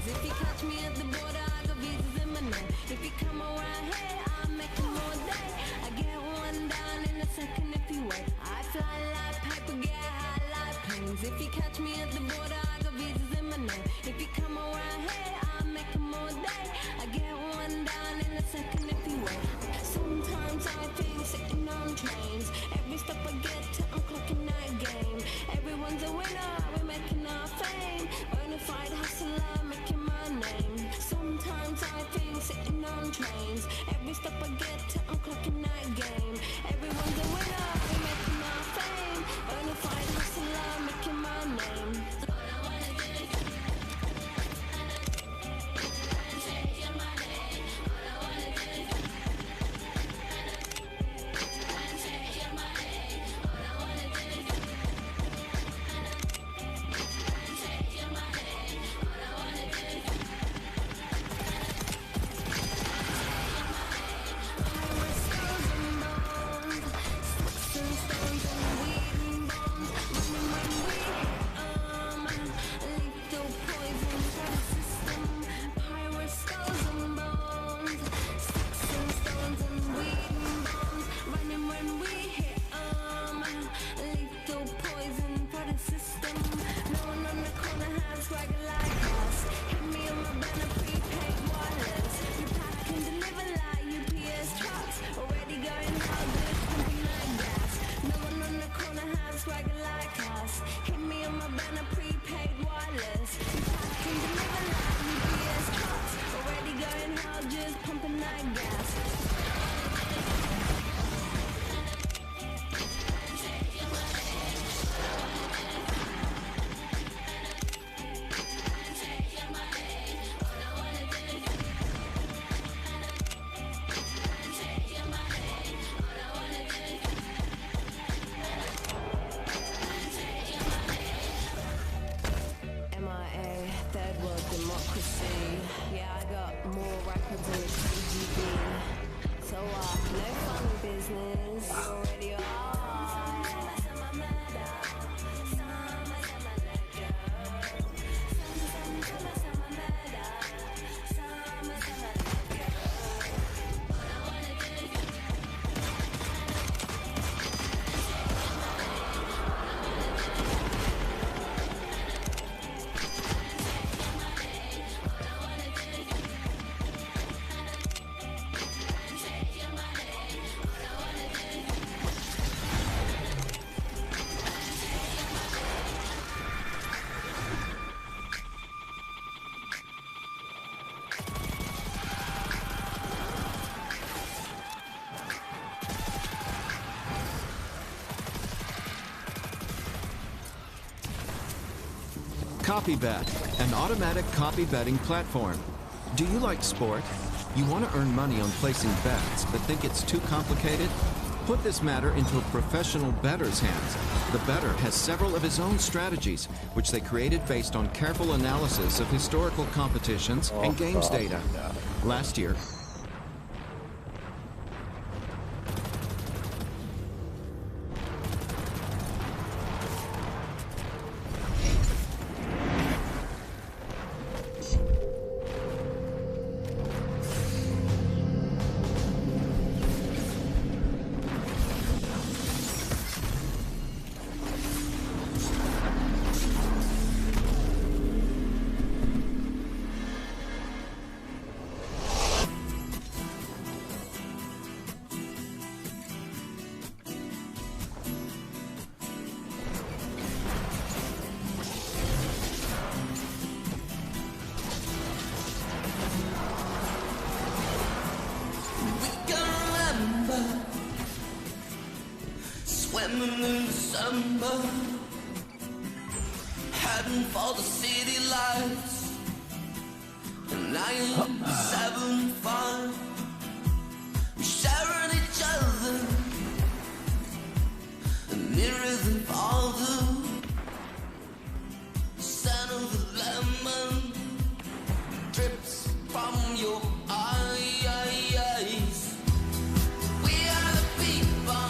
If you catch me at the border, I got visas in my name. If you come around here, I'll make them all day. I get one down in a second if you wait. I fly like paper, get high like planes. If you catch me at the border, I got visas in my name. If you come around here, I'll make them all day. I get one down in a second if you wait. Sometimes I think sitting on trains. Every step I get to, I'm clocking that game. Everyone's a winner, we're making our fame. Bonafide hustler, making my name. Sometimes I think sitting on trains. Every step I get to, I'm clocking that game. Everyone's a winner, we're making our fame. Bonafide hustler, making my name. All I wanna do is take your money. All I wanna do is take your money. All I wanna do is take your money. All I wanna do is CopyBet, an automatic copy betting platform. Do you like sport? You want to earn money on placing bets, but think it's too complicated? Put this matter into a professional bettor's hands. The bettor has several of his own strategies, which they created based on careful analysis of historical competitions and games data. Last year, Swimming in December, heading for the city lights. 975, we're sharing each other, mirrors and father. Scent of the lemon drips from your eyes. We are the people.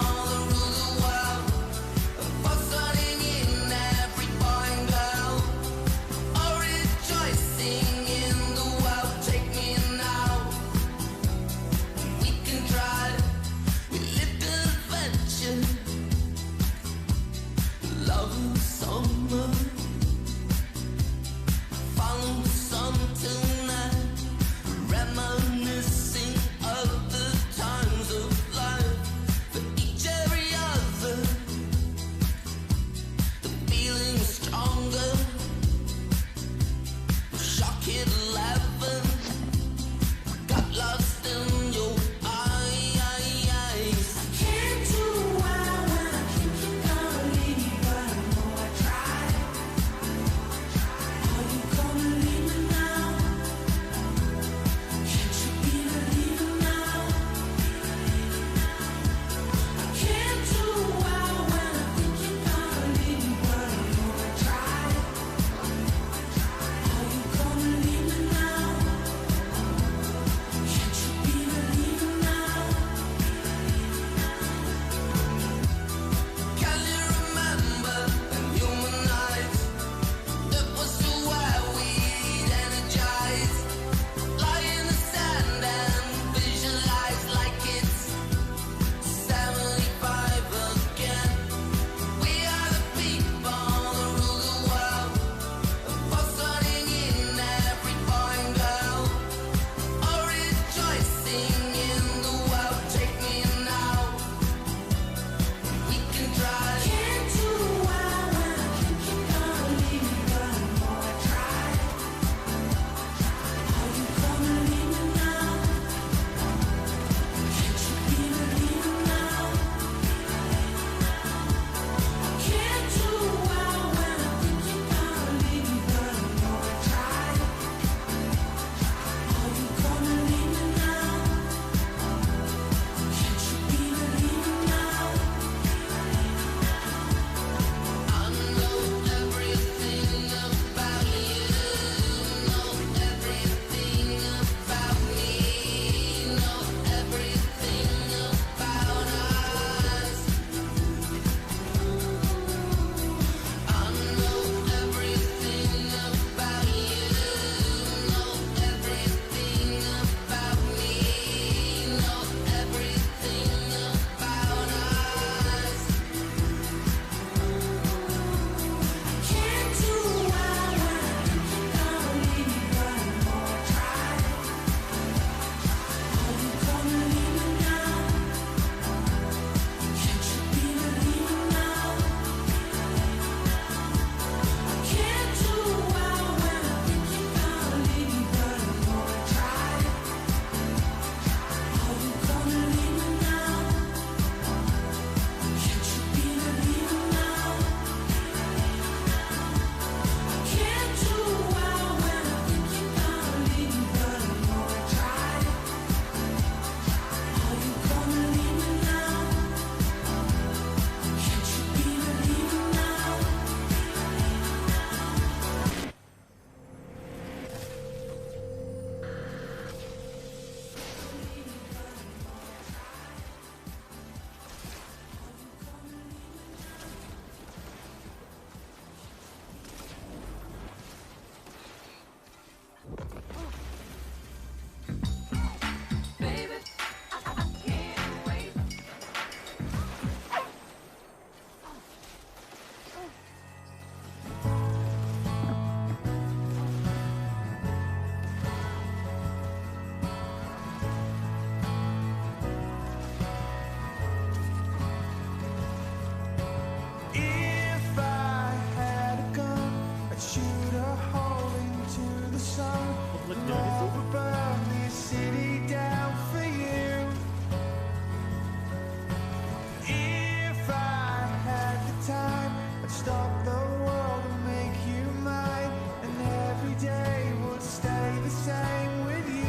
shoot a hole into the sun. Never burn this city down for you. If I had the time, I'd stop the world and make you mine, and every day would stay the same with you.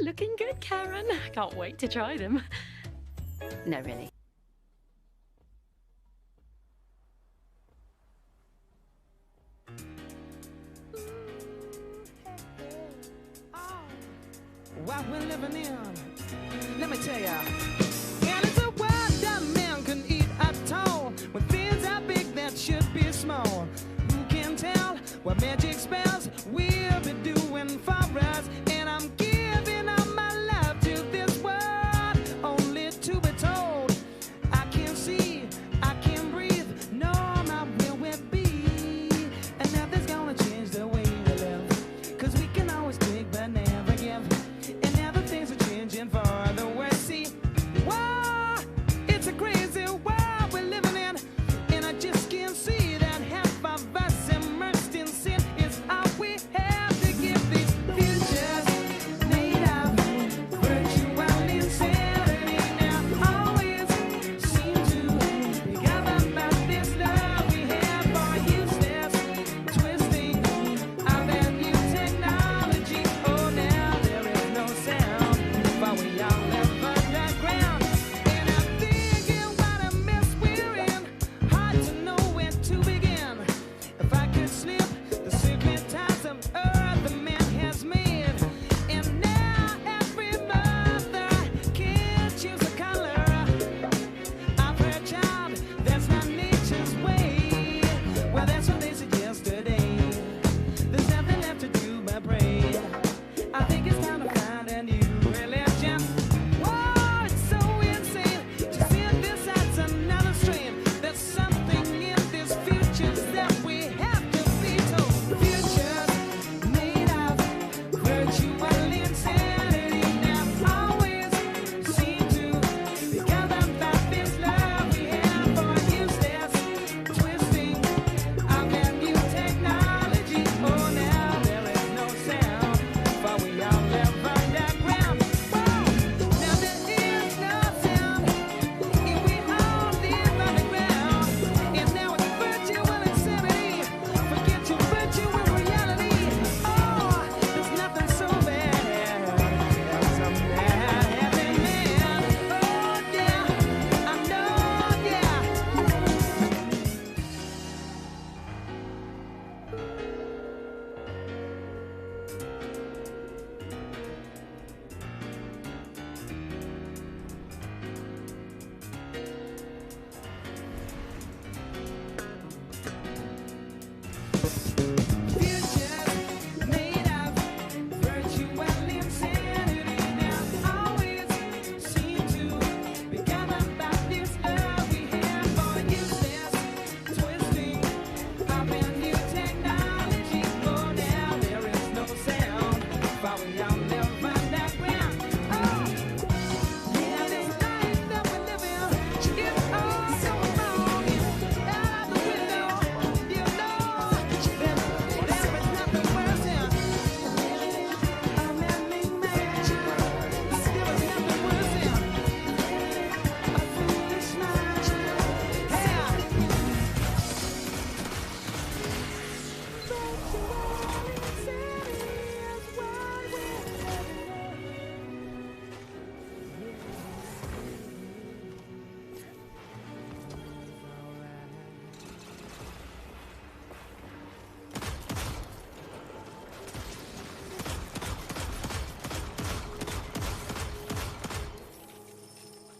Looking good, Karen. Can't wait to try them. No, really. What we're living in, let me tell ya. And it's a world that man can eat at all. When things are big that should be small. Who can tell what magic spells we'll be doing for us? And I'm giving all my love to this world, only to be told I can't see, I can't breathe, no, not where we'll be.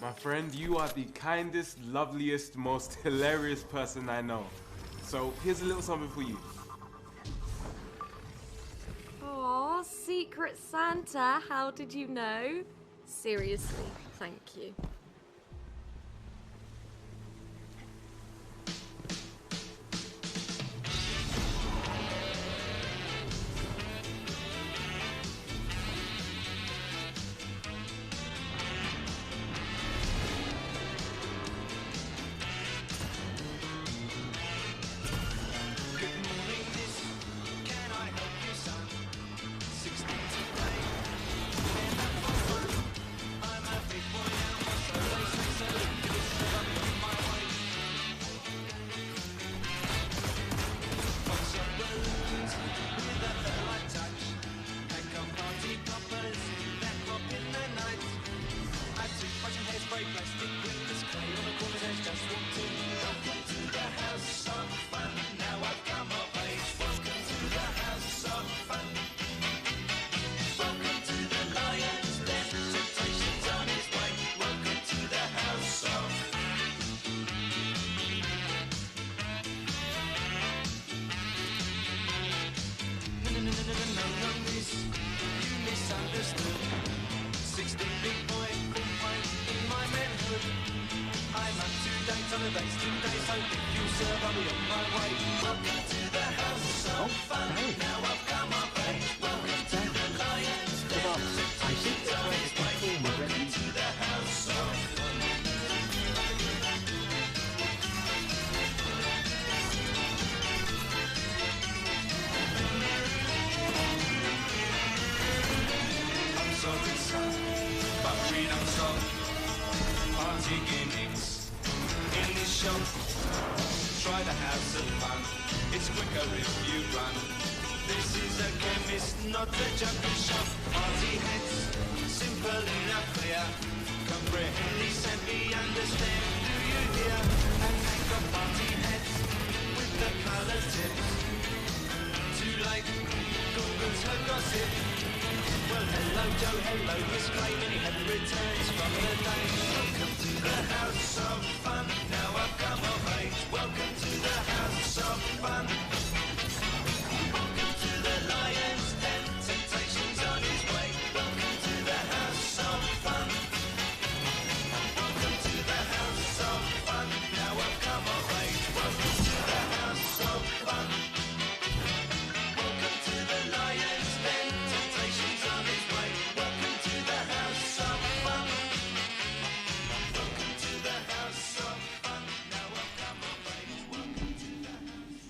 My friend, you are the kindest, loveliest, most hilarious person I know. So here's a little something for you. Aw, Secret Santa, how did you know? Seriously, thank you. Try to have some fun. It's quicker if you run. This is a chemist, not a junkie shop. Party heads, simple enough, clear. Comprehend this and be understand. Do you hear? And hang of party heads with the colour tips. Too late, Google's her gossip. Well, hello Joe, hello Miss Clay. Many had returns from the day. Welcome to the house of fun. Now I've come of age. Welcome to the house of fun. Welcome to the lion's den. Temptation's on his way. Welcome to the house of fun. Welcome to the house of fun. Now I've come of age. Welcome to the house of fun. Welcome to the lion's den. Temptation's on his way. Welcome to the house of fun. Welcome to the house of fun. Now I've come of age. Welcome to the house.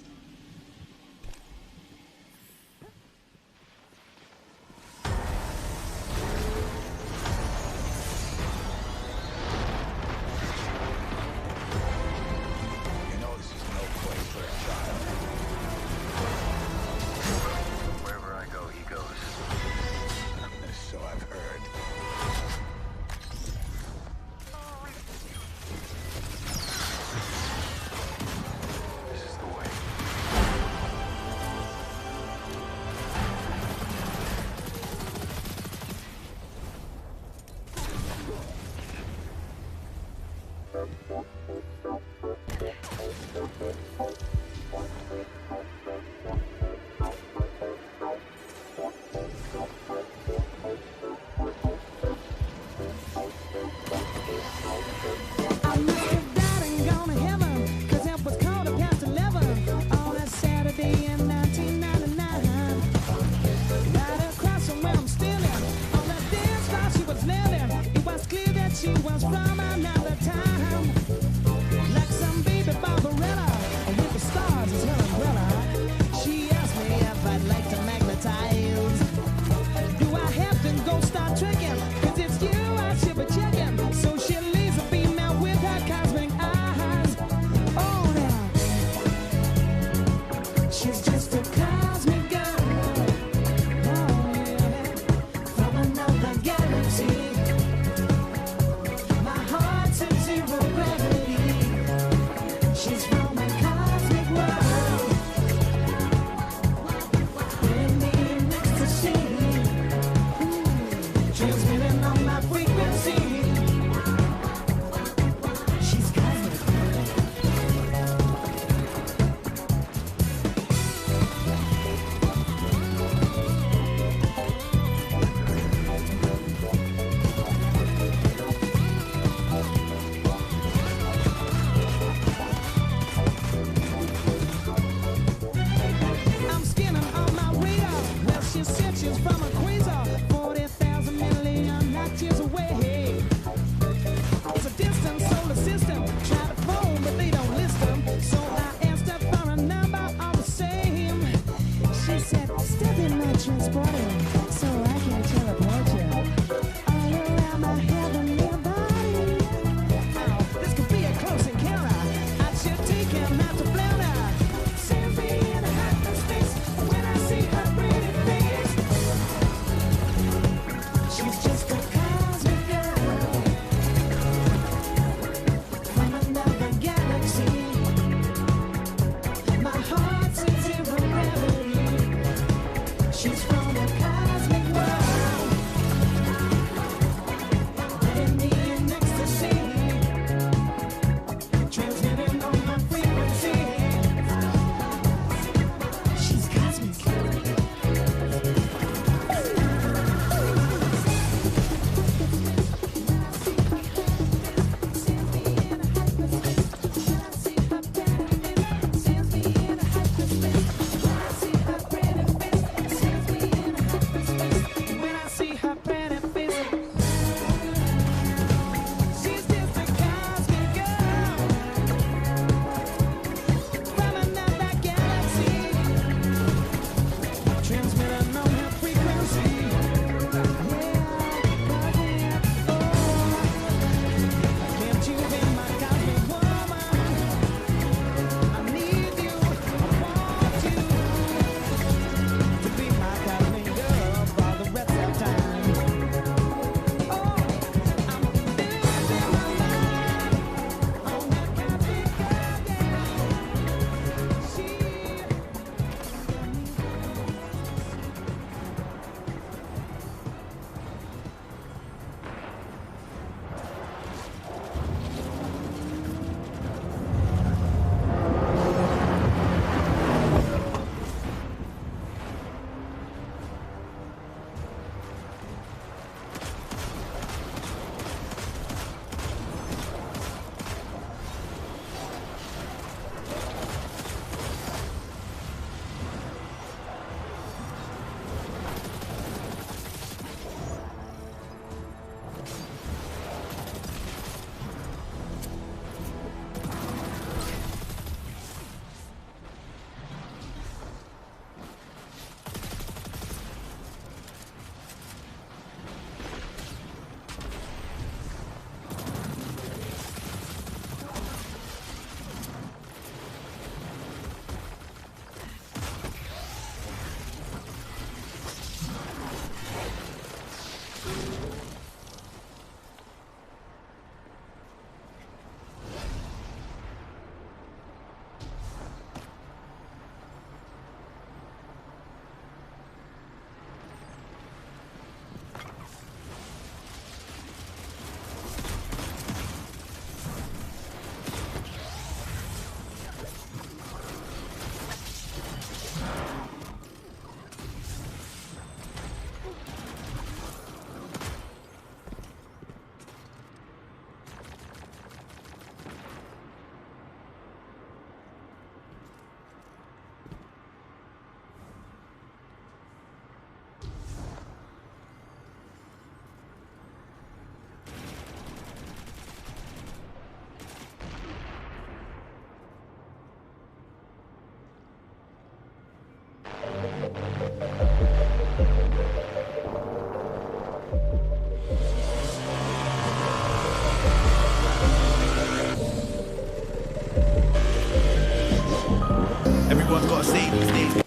Mercedes.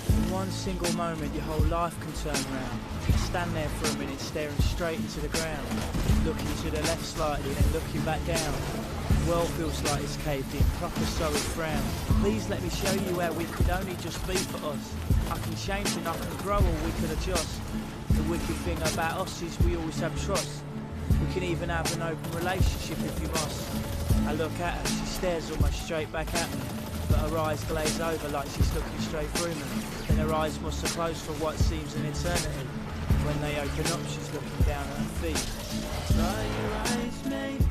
In one single moment, your whole life can turn round. Stand there for a minute, staring straight into the ground. Looking to the left slightly, then looking back down. The world feels like it's caved in, proper sorry frown. Please let me show you where we could only just be for us. I can change and I can grow, or we can adjust. The wicked thing about us is we always have trust. We can even have an open relationship if you must. I look at her, she stares almost straight back at me. But her eyes glaze over like she's looking straight through me. Then her eyes must have closed for what seems an eternity. When they open up, she's looking down at her feet. Dry your eyes, mate.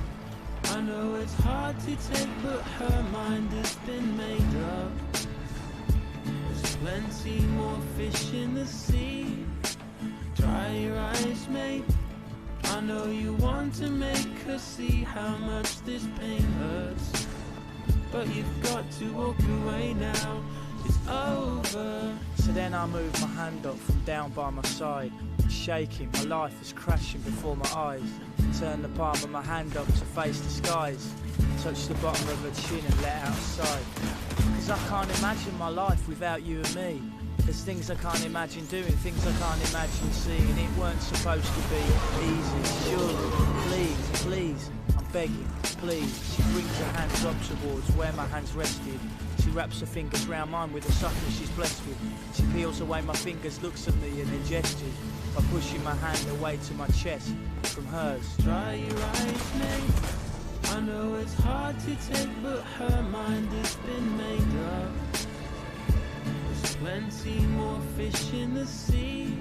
I know it's hard to take, but her mind has been made up. There's plenty more fish in the sea. Dry your eyes, mate. I know you want to make her see how much this pain hurts. But you've got to walk away now, it's over. So then I move my hand up from down by my side. Shaking, my life is crashing before my eyes. Turn the palm of my hand up to face the skies. Touch the bottom of her chin and let out a sigh. Cause I can't imagine my life without you and me. There's things I can't imagine doing, things I can't imagine seeing. It weren't supposed to be easy, surely. Please, please, I'm begging, please. She brings her hands up towards where my hands rested. She wraps her fingers round mine with the sucker she's blessed with. She peels away my fingers, looks at me and then gestures by pushing my hand away to my chest from hers. Dry your eyes, mate. I know it's hard to take, but her mind has been made up. There's plenty more fish in the sea.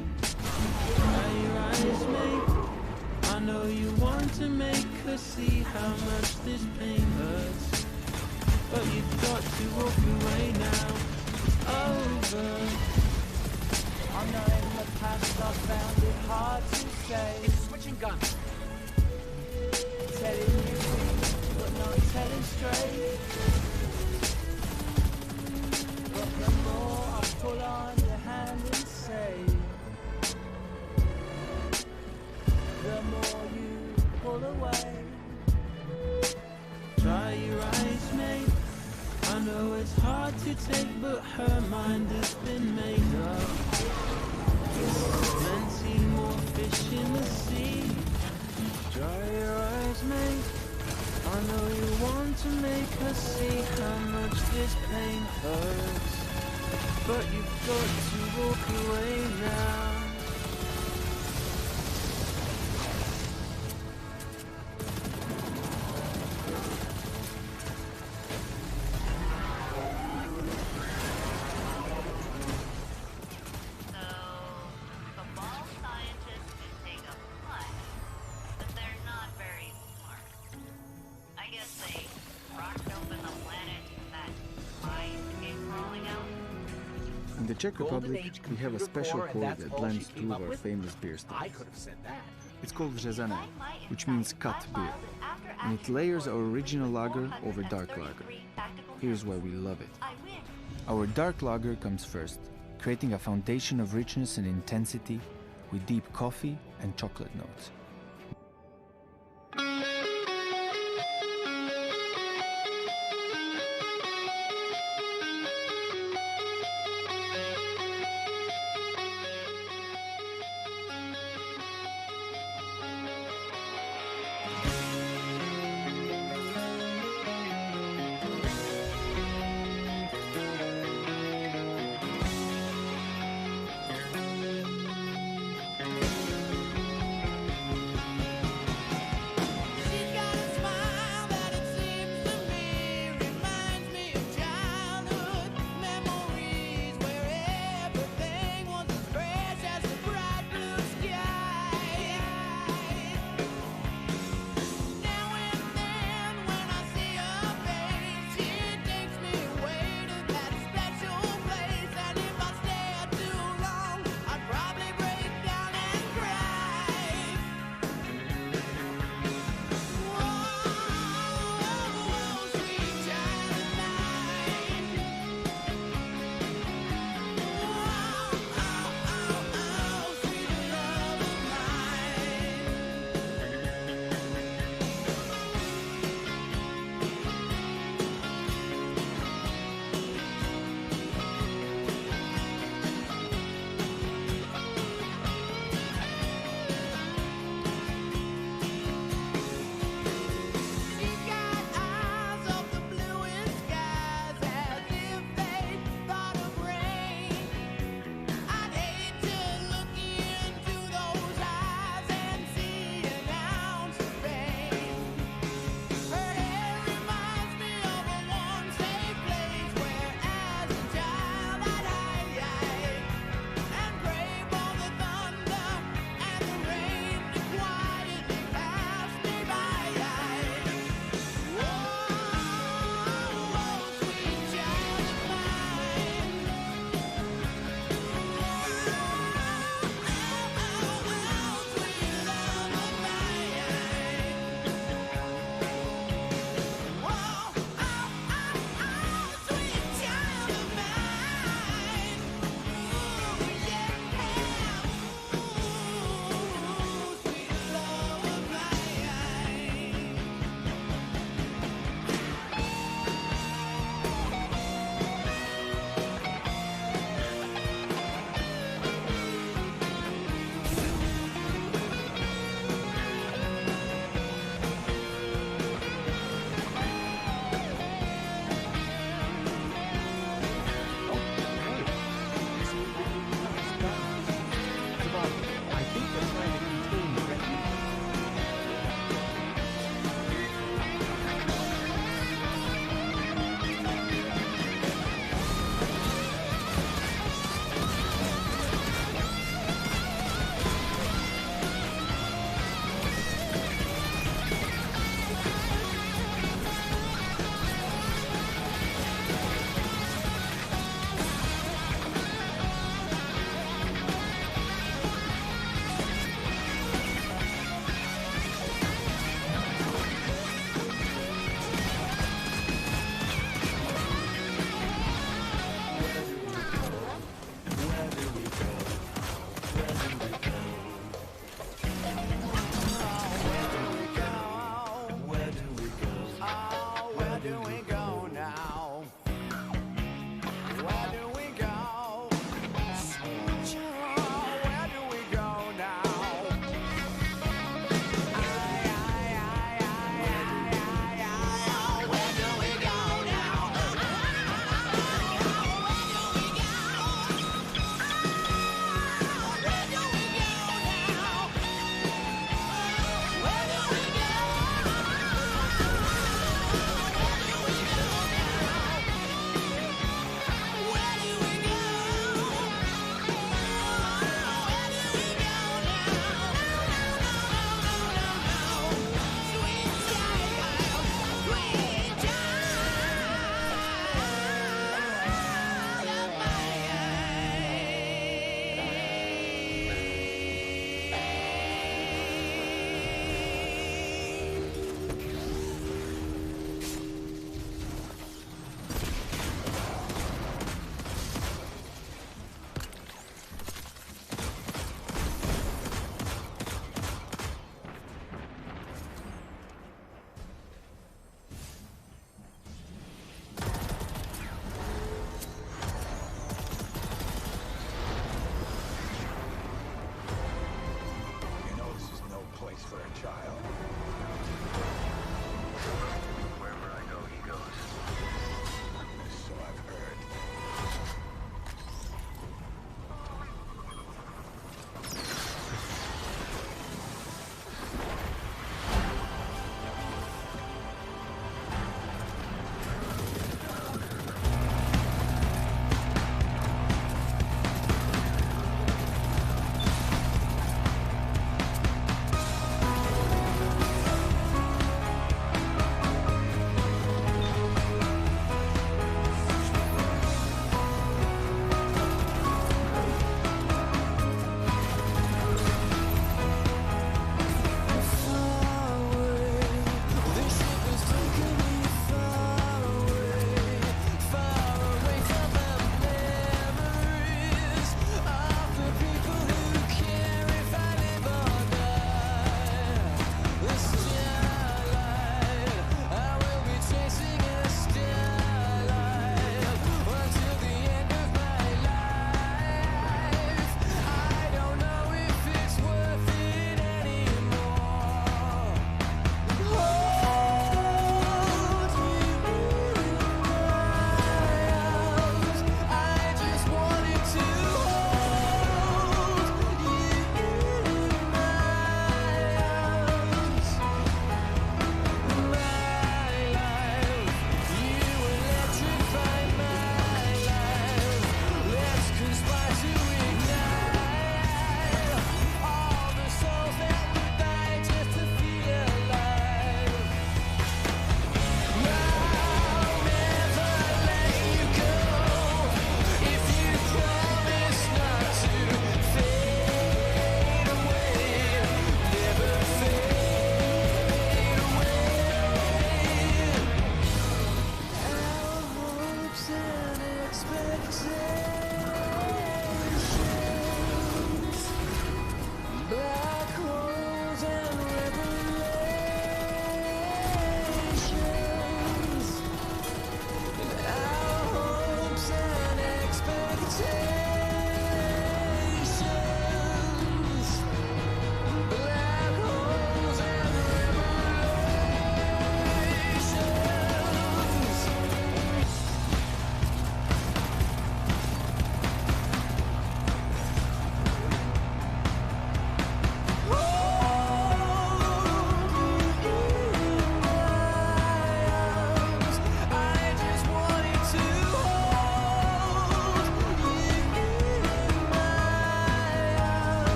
Dry your eyes, mate. I know you want to make her see how much this pain hurts. But you've got to walk away now, it's over. I know in the past I found it hard to say. It's switching guns. Telling you things, but not telling straight. But the more I pull on your hand and say, the more you pull away. Dry your eyes, mate. I know it's hard to take, but her mind has been made up. There's plenty more fish in the sea. Dry your eyes, mate. I know you want to make her see how much this pain hurts. But you've got to walk away now. In the Czech Republic, we have a special code that blends two of our famous beer styles. I could have said that. It's called Řezané, which means cut beer, and it layers our original lager over dark lager. Here's why we love it. Our dark lager comes first, creating a foundation of richness and intensity with deep coffee and chocolate notes.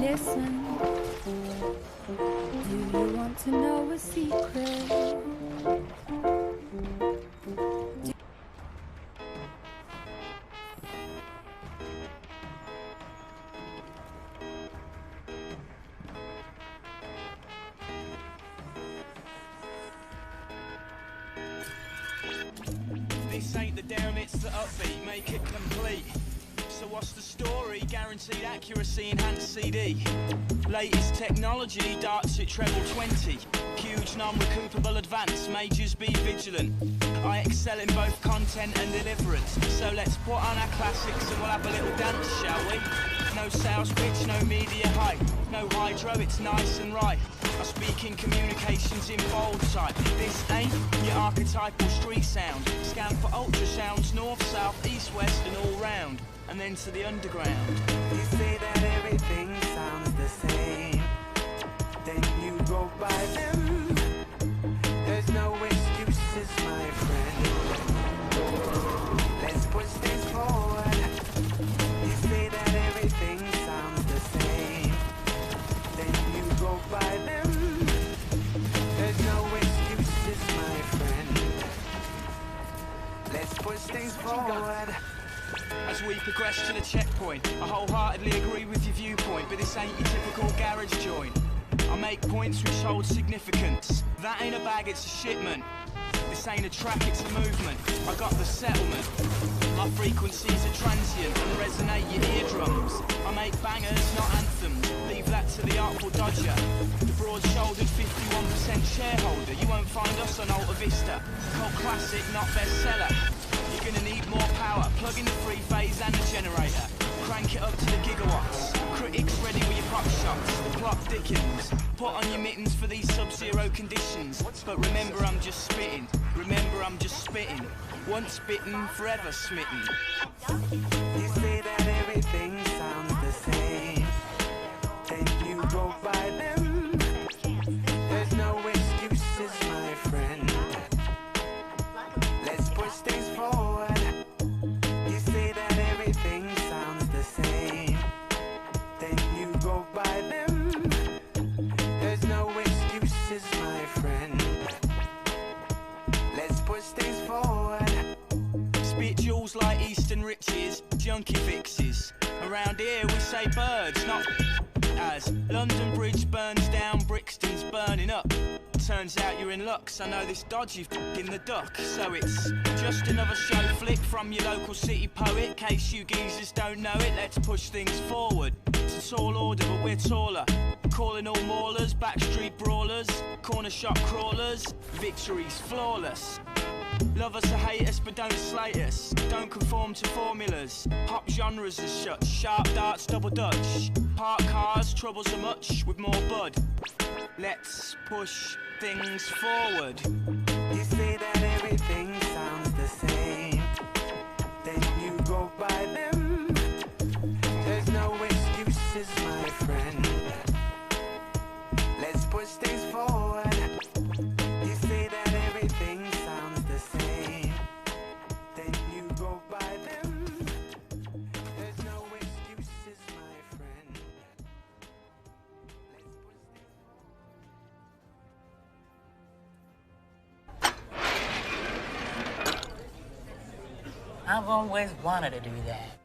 Listen, do you want to know a secret? This ain't the down, it's the upbeat, make it complete. So what's the story? Guaranteed accuracy, enhanced CD. Latest technology, darts at treble 20. Huge non-recoupable advance, majors be vigilant. I excel in both content and deliverance. So let's put on our classics and we'll have a little dance, shall we? No sales pitch, no media hype. No hydro, it's nice and right. I speak in communications in bold type. This ain't your archetypal street sound. Scan for ultrasounds, north, south, east, west and all round. And then to the underground. You say that everything sounds the same, then you go by them. There's no excuses, my friend. Let's push things forward. You say that everything sounds the same, then you go by them. There's no excuses, my friend. Let's push things forward. As we progress to the checkpoint, I wholeheartedly agree with your viewpoint, but this ain't your typical garage joint. I make points which hold significance. That ain't a bag, it's a shipment. This ain't a track, it's a movement. I got the settlement. My frequencies are transient and resonate your eardrums. I make bangers, not anthems. Leave that to the Artful Dodger. The broad-shouldered 51% shareholder. You won't find us on Alta Vista. Cult classic, not bestseller. You're gonna need more power. Plug in the three-phase and the generator. Crank it up to the gigawatts. Critics ready with your pop shots. Plot Dickens. Put on your mittens for these sub-zero conditions. But remember, I'm just spitting. Remember, I'm just spitting. Once bitten, forever smitten. You say that everything sounds the same, then you go by them. There's no excuses, my friend. Let's push things forward. You say that everything sounds the same, then you go by them. There's no excuses, my friend. Let's push things forward. Spit jewels like Eastern riches, junkie fixes. Around here we say birds, not as London Bridge burns down, Brixton's burning up. Turns out you're in luck, so I know this dodgy in the duck. So it's just another show flick from your local city poet. Case you geezers don't know it, let's push things forward. It's a tall order, but we're taller. Calling all maulers, backstreet brawlers, corner shop crawlers. Victory's flawless. Love us or hate us, but don't slate us. Don't conform to formulas. Pop genres are shut. Sharp darts, double dutch. Park cars, troubles are much with more bud. Let's push things forward. You say that everything sounds the same, then you go by them. There's no excuses, my friend. Let's push things forward. You say that everything sounds the same, then you go by them. There's no excuses, my friend. I've always wanted to do that.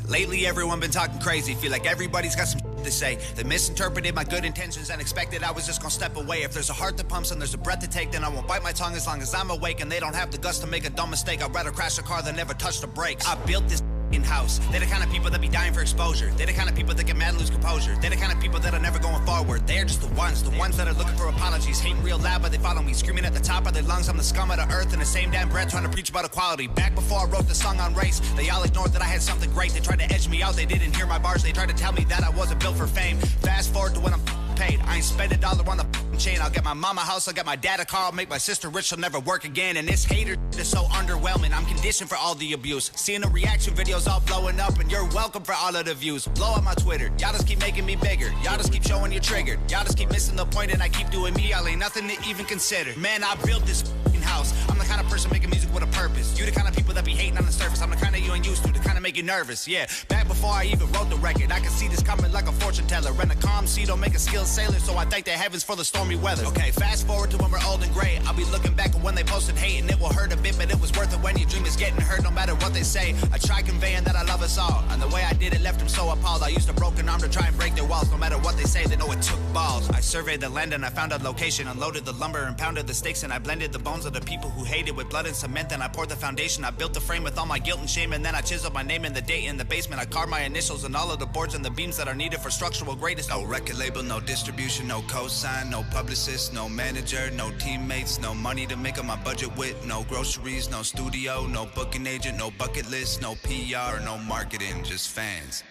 Lately, everyone been talking crazy. Feel like everybody's got some to say. They misinterpreted my good intentions and expected I was just gonna step away. If there's a heart that pumps and there's a breath to take, then I won't bite my tongue as long as I'm awake. And they don't have the guts to make a dumb mistake. I'd rather crash a car than never touch the brakes. I built this in-house. They're the kind of people that be dying for exposure. They're the kind of people that get mad and lose composure. They're the kind of people that are never going forward. They're just the ones that are looking for apologies. Hating real loud, but they follow me. Screaming at the top of their lungs, I'm the scum of the earth. In the same damn breath, trying to preach about equality. Back before I wrote the song on race, they all ignored that I had something great. They tried to edge me out, they didn't hear my bars. They tried to tell me that I wasn't built for fame. Fast forward to when I'm paid. I ain't spend $1 on the chain. I'll get my mama a house, I'll get my dad a car, I'll make my sister rich, she'll never work again. And this hater is so underwhelming. I'm conditioned for all the abuse. Seeing the reaction videos all blowing up, and you're welcome for all of the views. Blow up my Twitter, y'all just keep making me bigger. Y'all just keep showing you're triggered. Y'all just keep missing the point, and I keep doing me. Y'all ain't nothing to even consider. Man, I built this house. I'm the kind of person making music with a purpose. You the kind of people that be hating on the surface. I'm the kind of you ain't used to, the kind of make you nervous. Yeah, back before I even wrote the record, I can see this coming like a fortune teller. And a calm sea don't make a skilled sailor, so I thank the heavens for the stormy weather. Okay, fast forward to when we're old and gray. I'll be looking back at when they posted hate, and it will hurt a bit, but it was worth it when your dream is getting hurt no matter what they say. I try conveying that I love us all, and the way I did it left them so appalled. I used a broken arm to try and break their walls. No matter what they say, they know it took balls. I surveyed the land and I found a location, unloaded the lumber and pounded the stakes, and I blended the bones of the people who hated with blood and cement. Then I poured the foundation. I built the frame with all my guilt and shame, and then I chiseled my name and the date in the basement. I carved my initials and all of the boards and the beams that are needed for structural greatness. No record label, no distribution, no cosign, no publicist, no manager, no teammates, no money to make up my budget with, no groceries, no studio, no booking agent, no bucket list, no PR, no marketing, just fans.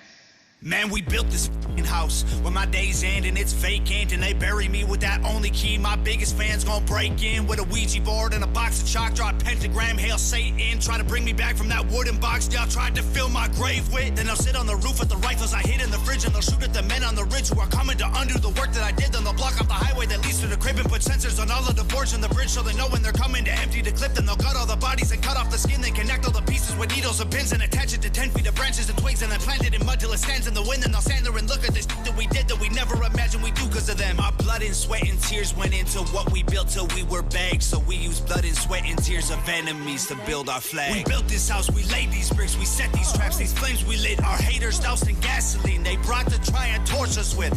Man, we built this f***ing house when my days end and it's vacant, and they bury me with that only key. My biggest fans gon' break in with a Ouija board and a box of chalk, draw a pentagram, hail Satan, try to bring me back from that wooden box y'all tried to fill my grave with. Then they'll sit on the roof with the rifles I hid in the fridge, and they'll shoot at the men on the ridge who are coming to undo the work that I did. Then they'll block off the highway that leads to the crib and put sensors on all of the boards in the bridge, so they know when they're coming to empty the clip. Then they'll gut all the bodies and cut off the skin, then connect all the pieces with needles and pins and attach it to 10 feet of branches and twigs, and then plant it in mud till it stands in the wind. And they'll stand there and look at this that we did that we never imagined we do cause of them. Our blood and sweat and tears went into what we built till we were bags, so we used blood and sweat and tears of enemies to build our flag. We built this house, we laid these bricks, we set these traps, these flames we lit. Our haters doused in gasoline they brought to try and torch us with.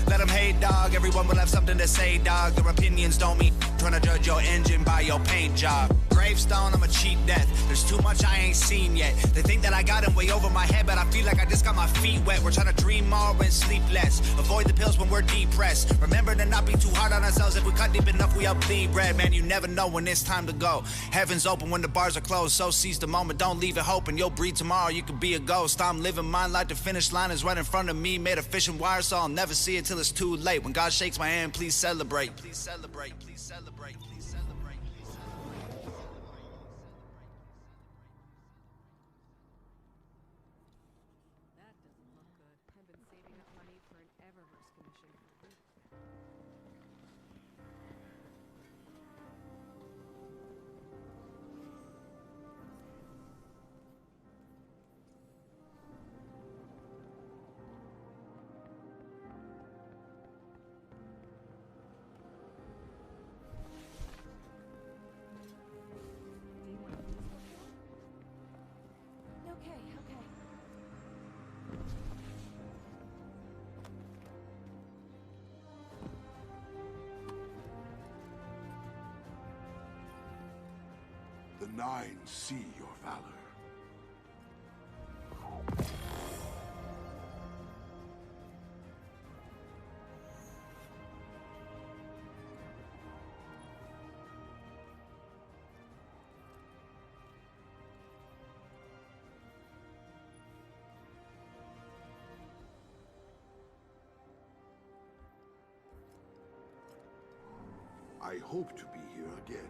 Let them hate, dog, everyone will have something to say, dog. Their opinions don't mean trying to judge your engine by your paint job. Gravestone, I'm a cheap death. There's too much I ain't seen yet. They think that I got them way over my head, but I feel like I just got my feet wet. We're trying to dream more and sleep less. Avoid the pills when we're depressed. Remember to not be too hard on ourselves. If we cut deep enough, we up bleed red. Man, you never know when it's time to go. Heaven's open when the bars are closed, so seize the moment. Don't leave it hoping you'll breathe tomorrow. You could be a ghost. I'm living mine like the finish line is right in front of me. Made of fishing wire, so I'll never see it till it's too late. When God shakes my hand, please celebrate. Please celebrate. Please celebrate. Please celebrate. The Nine see your valor. I hope to be here again.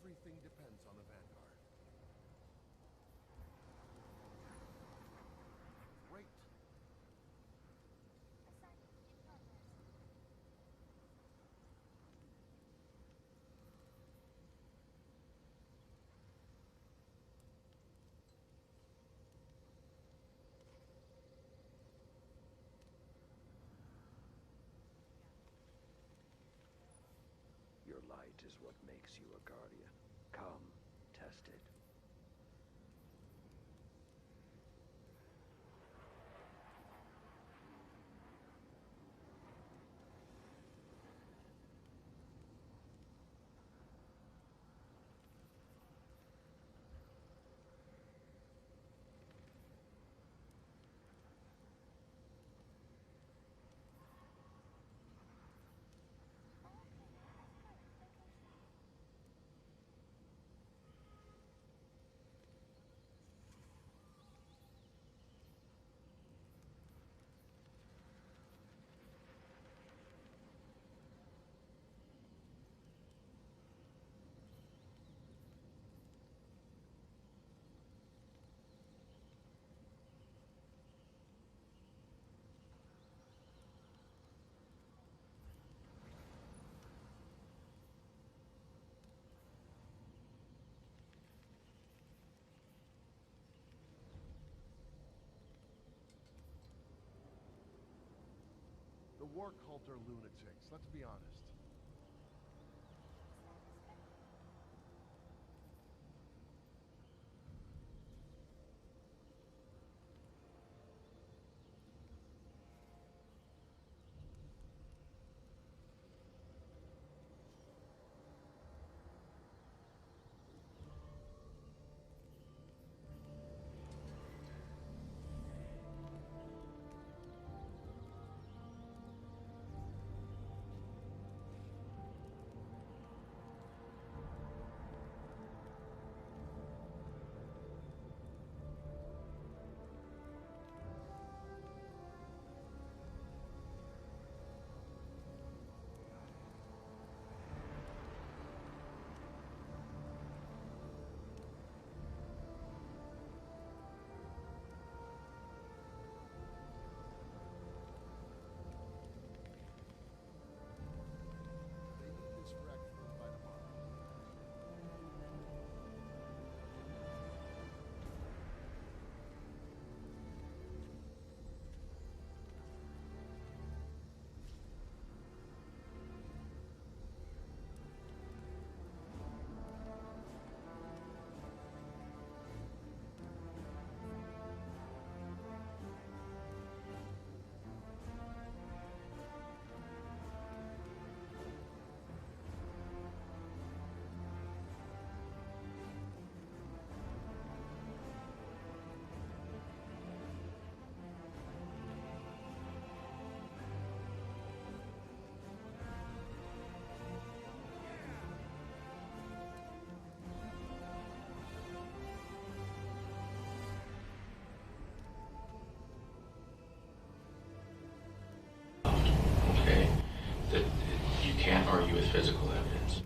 Everything depends on the Vanguard. Great. Your light is what makes you a guardian. Come, test it. war cult are lunatics, let's be honest. That you can't argue with physical evidence.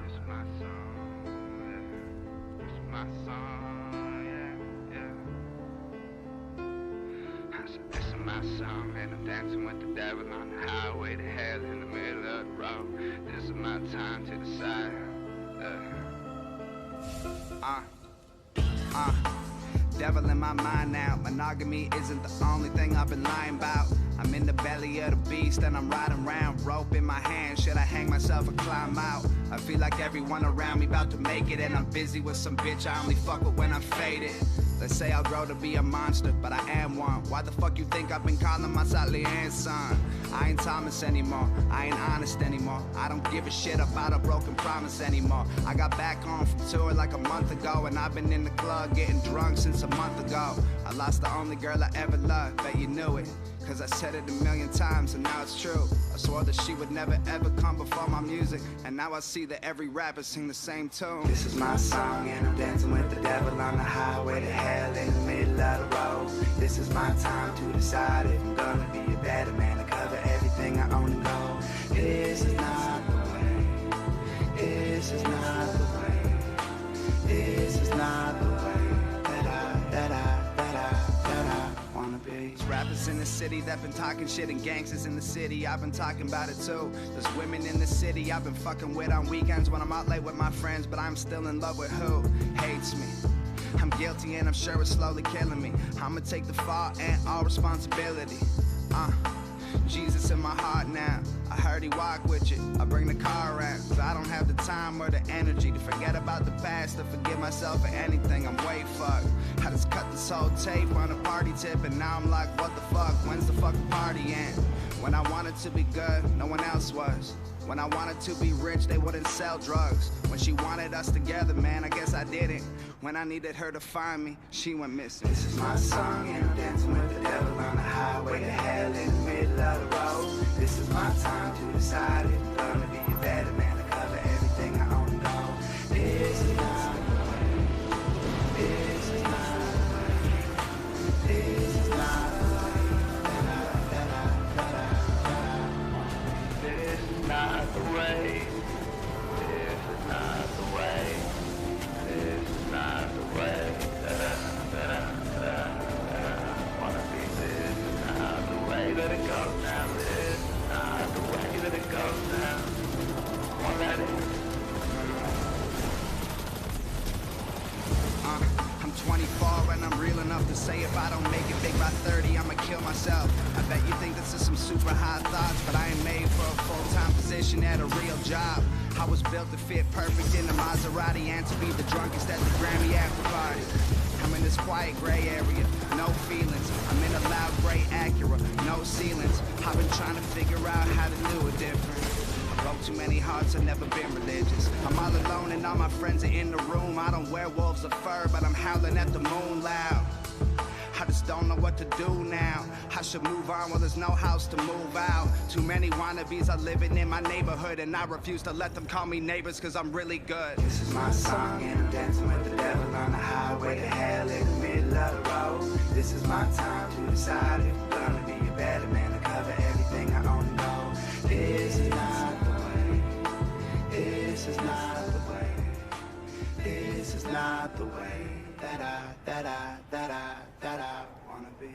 It's my song, yeah. It's my song, yeah, yeah. I said, this is my song, and I'm dancing with the devil on the highway to hell in the middle of the road. This is my time to decide. Devil in my mind now. Monogamy isn't the only thing I've been lying about. I'm in the belly of the beast and I'm riding around, rope in my hand. Should I hang myself or climb out? I feel like everyone around me about to make it, and I'm busy with some bitch I only fuck with when I'm faded. They say I'll grow to be a monster, but I am one. Why the fuck you think I've been calling myself Leanne's son? I ain't Thomas anymore, I ain't honest anymore. I don't give a shit about a broken promise anymore. I got back home from tour like a month ago, and I've been in the club getting drunk since a month ago. I lost the only girl I ever loved, bet you knew it, cause I said it a million times and now it's true. I swore that she would never ever come before my music, and now I see that every rapper sing the same tune. This is my song, and I'm dancing with the devil on the highway to hell in the middle of the road. This is my time to decide if I'm gonna be a better man to cover everything I own and go. This is not the way. This is not the way. This is not the way that I wanna be. There's rappers in the city that been talking shit, and gangsters in the city, I've been talking about it too. There's women in the city I've been fucking with on weekends when I'm out late with my friends, but I'm still in love with who hates me. I'm guilty and I'm sure it's slowly killing me. I'ma take the fall and all responsibility. Jesus in my heart now, I heard he walk with you. I bring the car around, cause I don't have the time or the energy to forget about the past, to forgive myself for anything. I'm way fucked. I just cut this whole tape on a party tip, and now I'm like, what the fuck, when's the fucking party end? When I wanted to be good, no one else was. When I wanted to be rich, they wouldn't sell drugs. When she wanted us together, man, I guess I didn't. When I needed her to find me, she went missing. This is my song, and I'm dancing with the devil on the highway to hell in the middle of the road. This is my time to decide if I'm gonna be a better man to cover everything I own and go. This is not the way. This is not the way. This is not the way that I. This is not the way. This is not the way. This is not the way that I wanna be. This is not the way that it goes now. This is not the way that it goes now. I'm real enough to say if I don't make it big by 30, I'ma kill myself. I bet you think this is some super high thoughts, but I ain't made for a full-time position at a real job. I was built to fit perfect in the Maserati and to be the drunkest at the Grammy after party. I'm in this quiet gray area, no feelings. I'm in a loud gray Acura, no ceilings. I've been trying to figure out how to do it different. I broke too many hearts, I've never been religious. I'm all alone and all my friends are in the room. I don't wear wolves of fur, but I'm howling at the moon loud. I just don't know what to do now. I should move on, well there's no house to move out. Too many wannabes are living in my neighborhood, and I refuse to let them call me neighbors cause I'm really good. This is my song and I'm dancing with the devil on the highway to hell in the middle of the road. This is my time to decide if I'm gonna be a better man to cover everything I own and know. This is not the way. This is not the way. This is not the way that I wanna be.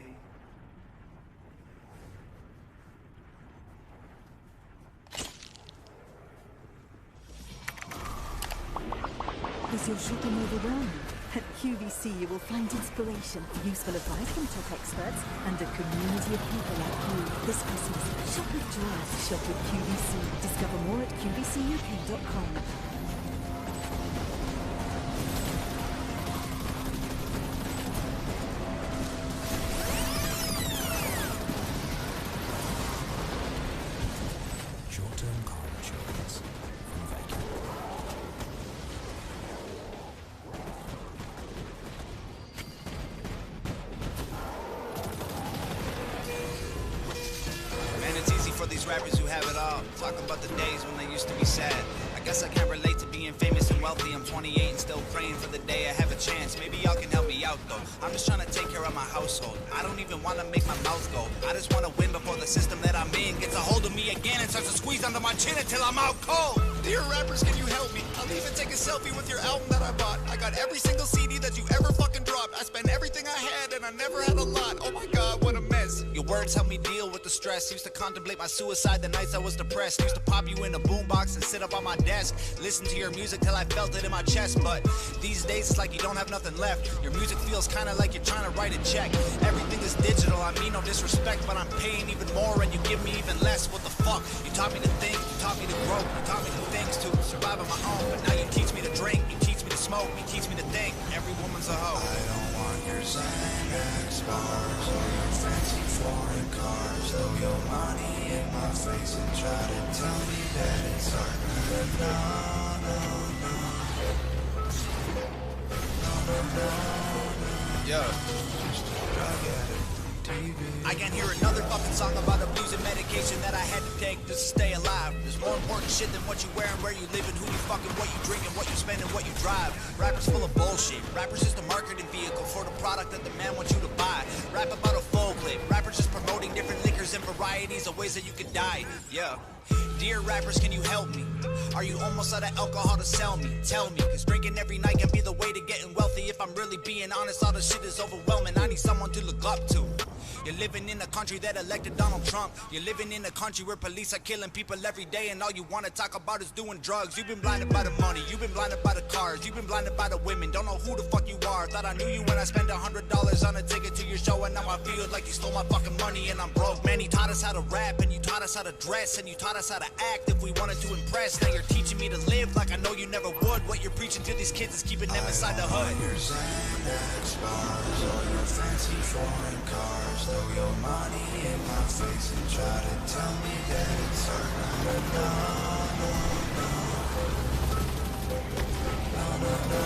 Is your shopping overwhelming? At QVC you will find inspiration, useful advice from top experts, and a community of people like you. This Christmas, shop with joy, shop with QVC. Discover more at qvcuk.com. Rappers who have it all, talk about the days when they used to be sad. I guess I can't relate to being famous and wealthy. I'm 28 and still praying for the day I have a chance. Maybe y'all can help me out though. I'm just trying to take care of my household. I don't even want to make my mouth go. I just want to win before the system that I'm in gets a hold of me again and starts to squeeze under my chin until I'm out cold. Dear rappers, can you help me? I'll even take a selfie with your album that I bought. I got every single CD that you ever fucking dropped. I spent everything I had and I never had a lot. Oh my god, what a mess. Your words help me deal with the stress. Used to contemplate my suicide the nights I was depressed. Used to pop you in a boombox and sit up on my desk. Listen to your music till I felt it in my chest. But these days it's like you don't have nothing left. Your music feels kinda like you're trying to write a check. Everything is digital, I mean no disrespect, but I'm paying even more and you give me even less. What the fuck? You taught me to think, you taught me to grow, you taught me new things to survive on my own. But now you teach me to drink, you teach me to smoke, you teach me to think. Every woman's a hoe. I don't want your Xanax bars or your fancy foreign cars. Throw your money in my face and try to tell me that it's art. No, no, no. No, no, no, no. Yo. Just a drug addict. I can't hear another fucking song about abusing medication that I had to take just to stay alive. There's more important shit than what you wear and where you live and who you fucking, what you drink and what you spend and what you drive. Rappers full of bullshit. Rappers just a marketing vehicle for the product that the man wants you to buy. Rap about a full clip. Rappers just promoting different liquors and varieties of ways that you could die. Yeah. Dear rappers, can you help me? Are you almost out of alcohol to sell me? Tell me, cause drinking every night can be the way to getting wealthy. If I'm really being honest, all this shit is overwhelming. I need someone to look up to. You're living in a country that elected Donald Trump. You're living in a country where police are killing people every day and all you want to talk about is doing drugs. You've been blinded by the money, you've been blinded by the cars, you've been blinded by the women. Don't know who the fuck you are. Thought I knew you when I spent $100 on a ticket to your show, and now I feel like you stole my fucking money and I'm broke. Man, you taught us how to rap and you taught us how to dress and you taught us how to act if we wanted to impress. Now you're teaching me to live like I know you never would. What you're preaching to these kids is keeping them inside the hood. Your Xanax bars or your fancy foreign cars. Throw your money in my face and try to tell me that it's art. No, no, no, no. No, no, no.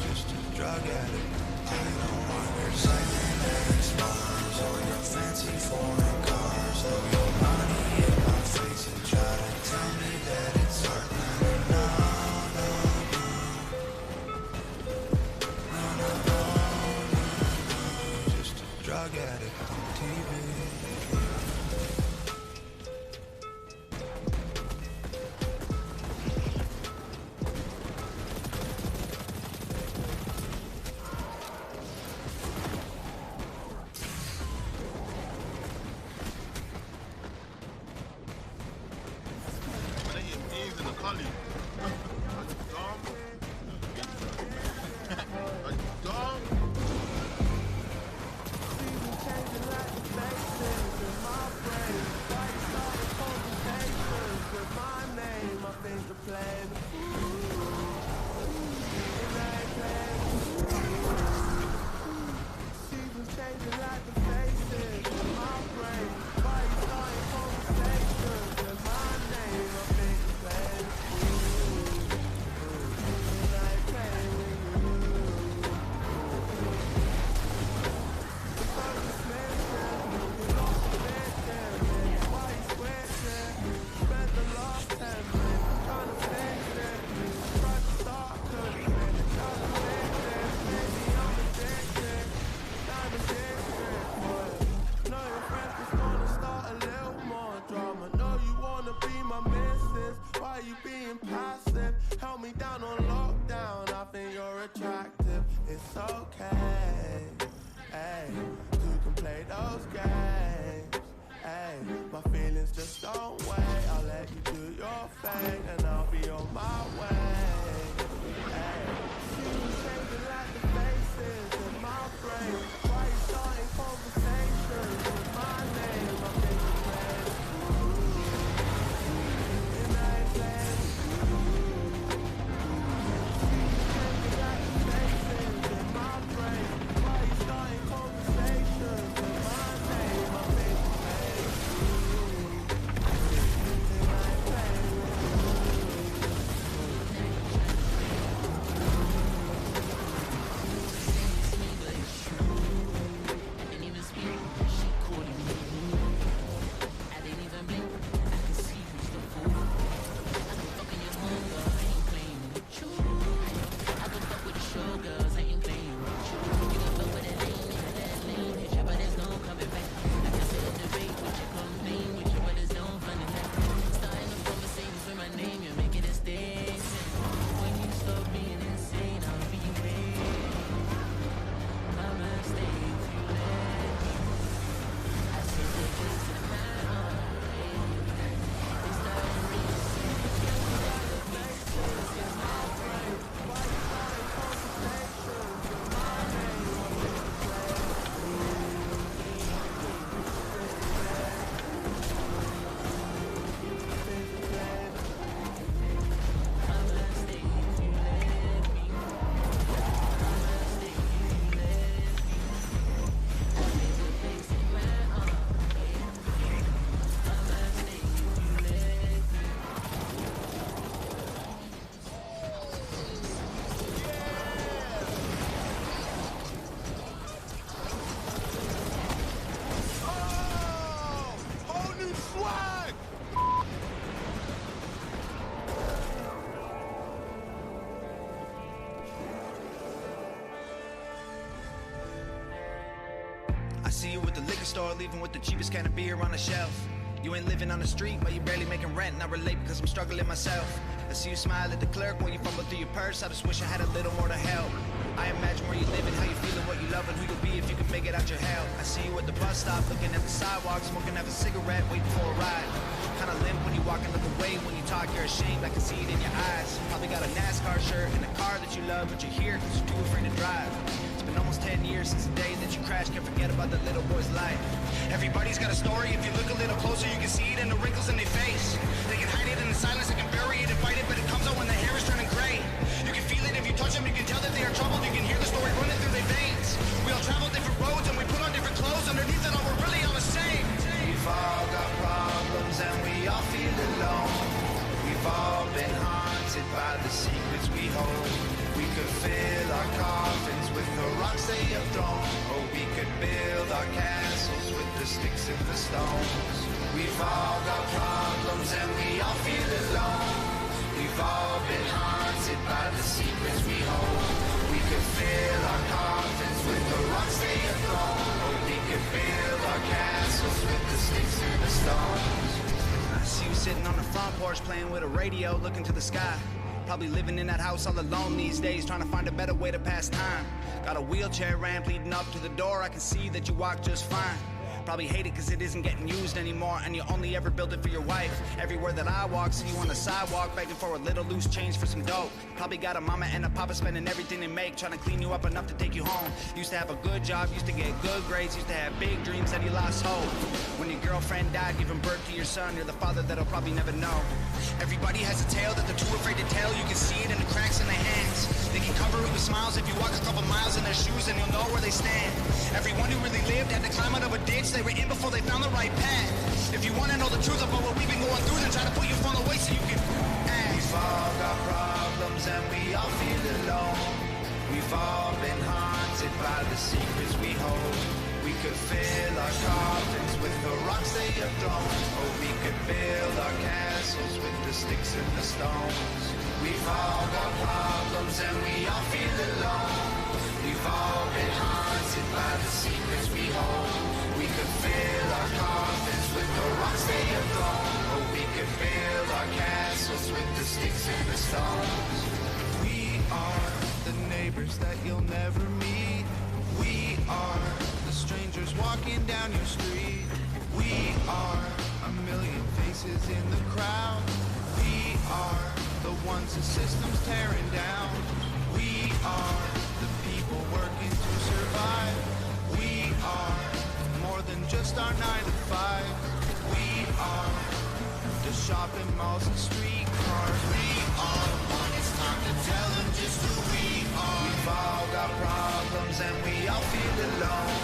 Just a drug addict. I don't want your Xanax bars or your fancy foreign cars. Throw your money in my face and try to tell me that it's art. No, no, no. No, no, no. Drug addict on TV. Dog. to playing the fool. And I ain't playing the fool. Seasons changing like the faces in my brain. Why you starting conversations in my name? I think you're playing the fool. And I ain't playing with you. The focus missing, you lost the vision. Why you switching? Spent the last 10 minutes trying to fix it. Tried to start, couldn't finish. Trying to fix it. Maybe I'm addicted. Time is different for you. Know your friends just wanna start a little more drama. Know you wanna be my missus. Why you being passive? Held me down on lockdown. I think you're attractive. It's okay. Hey, you can play those games. Hey, my feelings just don't wait. I'll let you do your thing and I'll be on my way. Hey, seasons changing like the faces in my brain. Why you starting conversations with my name? I think you're playing the fool. And I ain't playing the fool. Seasons changing like the faces in my brain. Why you starting conversations with my name? I think you're playing the fool. And I ain't playing with see you at the liquor store, leaving with the cheapest can of beer on the shelf. You ain't living on the street, but you barely making rent. And I relate because I'm struggling myself. I see you smile at the clerk when you fumble through your purse. I just wish I had a little more to help. I imagine where you living, how you feeling, what you loving, who you'll be if you can make it out your hell. I see you at the bus stop, looking at the sidewalk, smoking up a cigarette, waiting for a ride. Kinda limp when you walk and look away. When you talk, you're ashamed, I can see it in your eyes. Probably got a NASCAR shirt and a car that you love, but you're here because you're too afraid to drive. It's been almost 10 years since the day that you crashed. Can't forget about that little boy's life. Everybody's got a story. If you look a little closer, you can see it in the wrinkles in their face. They can hide it in the silence, they can bury it and fight it, but it comes out when the hair is turning gray. You can feel it if you touch them, you can tell that they are troubled. You can hear the story running through their veins. We all travel different roads and we put on different clothes. Underneath it all, we're really all the same. We've all got problems and we all feel alone. We've all been haunted by the secrets we hold. We could fill our coffins with the rocks they have thrown, or we could build our castles with the sticks and the stones. We've all got problems and we all feel alone. We've all been haunted by the secrets we hold. We could fill our coffins with the rocks they have thrown, or we could build our castles with the sticks and the stones. I see you sitting on the front porch playing with a radio, looking to the sky. Probably living in that house all alone these days, trying to find a better way to pass time. Got a wheelchair ramp leading up to the door, I can see that you walk just fine. Probably hate it cause it isn't getting used anymore, and you only ever build it for your wife. Everywhere that I walk, see you on the sidewalk, begging for a little loose change for some dough. Probably got a mama and a papa spending everything they make, trying to clean you up enough to take you home. Used to have a good job, used to get good grades, used to have big dreams, that he lost hope. When your girlfriend died, giving birth to your son, you're the father that'll probably never know. Everybody has a tale that they're too afraid to tell. You can see it in the cracks in their hands. They can cover it with smiles if you walk a couple miles in their shoes, and you'll know where they stand. Everyone who really lived had to climb out of a ditch they were in before they found the right path. If you want to know the truth about what we've been going through, then try to put your phone away so you can ask. We've all got problems and we all feel alone. We've all been haunted by the secrets we hold. We could fill our coffins with the rocks they have thrown, or we could build our castles with the sticks and the stones. We've all got problems and we all feel alone. We've all been haunted by the secrets we hold. We could fill our coffins with the rocks they have thrown, or we could build our castles with the sticks and the stones. We are the neighbors that you'll never meet. We are the strangers walking down your street. We are a million faces in the crowd. We are the ones the system's tearing down. We are the people working to survive. We are more than just our 9 to 5. We are the shopping malls and streetcars. We are one. It's time to tell them just who we are. We've all got problems and we all feel alone.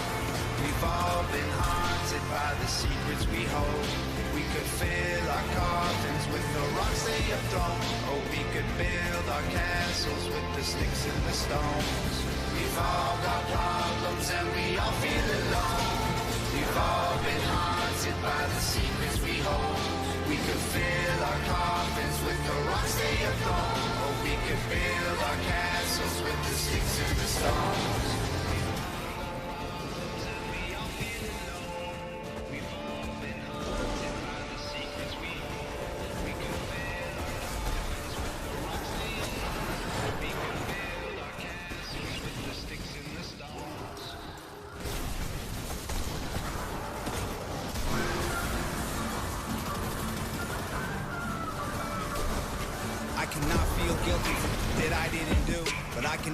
We've all been haunted by the secrets we hold. We could fill our coffins with the rocks they have thrown, or we could build our castles with the sticks and the stones. We've all got problems and we all feel alone. We've all been haunted by the secrets we hold. We could fill our coffins with the rocks they have thrown, or we could build our castles with the sticks and the stones.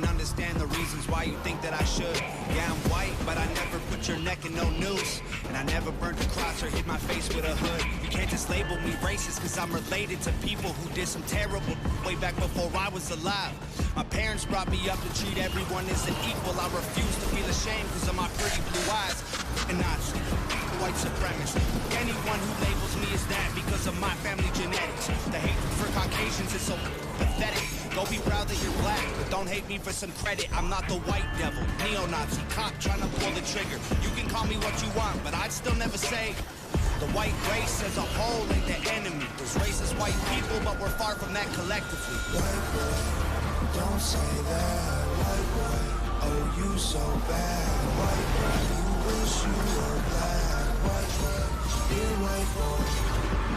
Understand the reasons why you think that I should. Yeah, I'm white, but I never put your neck in no noose. And I never burnt a cross or hit my face with a hood. You can't just label me racist, cause I'm related to people who did some terrible way back before I was alive. My parents brought me up to treat everyone as an equal. I refuse to feel ashamed cause of my pretty blue eyes. And Nazi, white supremacist. Anyone who labels me as that because of my family genetics. The hatred for Caucasians is so pathetic. Go be proud that you're black, but don't hate me for some credit. I'm not the white devil, neo-Nazi, cop trying to pull the trigger. You can call me what you want, but I'd still never say the white race as a whole ain't the enemy. There's racist white people, but we're far from that collectively. White boy, don't say that. White boy, oh you so bad. White boy, you wish you were black. White boy, dear white boy.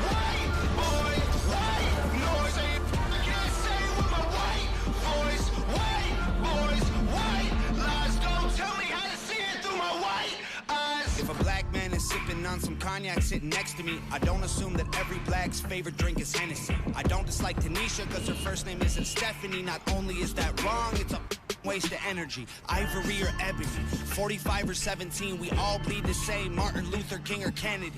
White boy, white noise ain't can't say with my white voice. White boys, white lies. Don't tell me how to see it through my white eyes. If a black man is sipping on some cognac sitting next to me, I don't assume that every black's favorite drink is Hennessy. I don't dislike Tanisha cause her first name isn't Stephanie. Not only is that wrong, it's a waste of energy. Ivory or ebony, 45 or 17, we all bleed the same. Martin Luther King or Kennedy.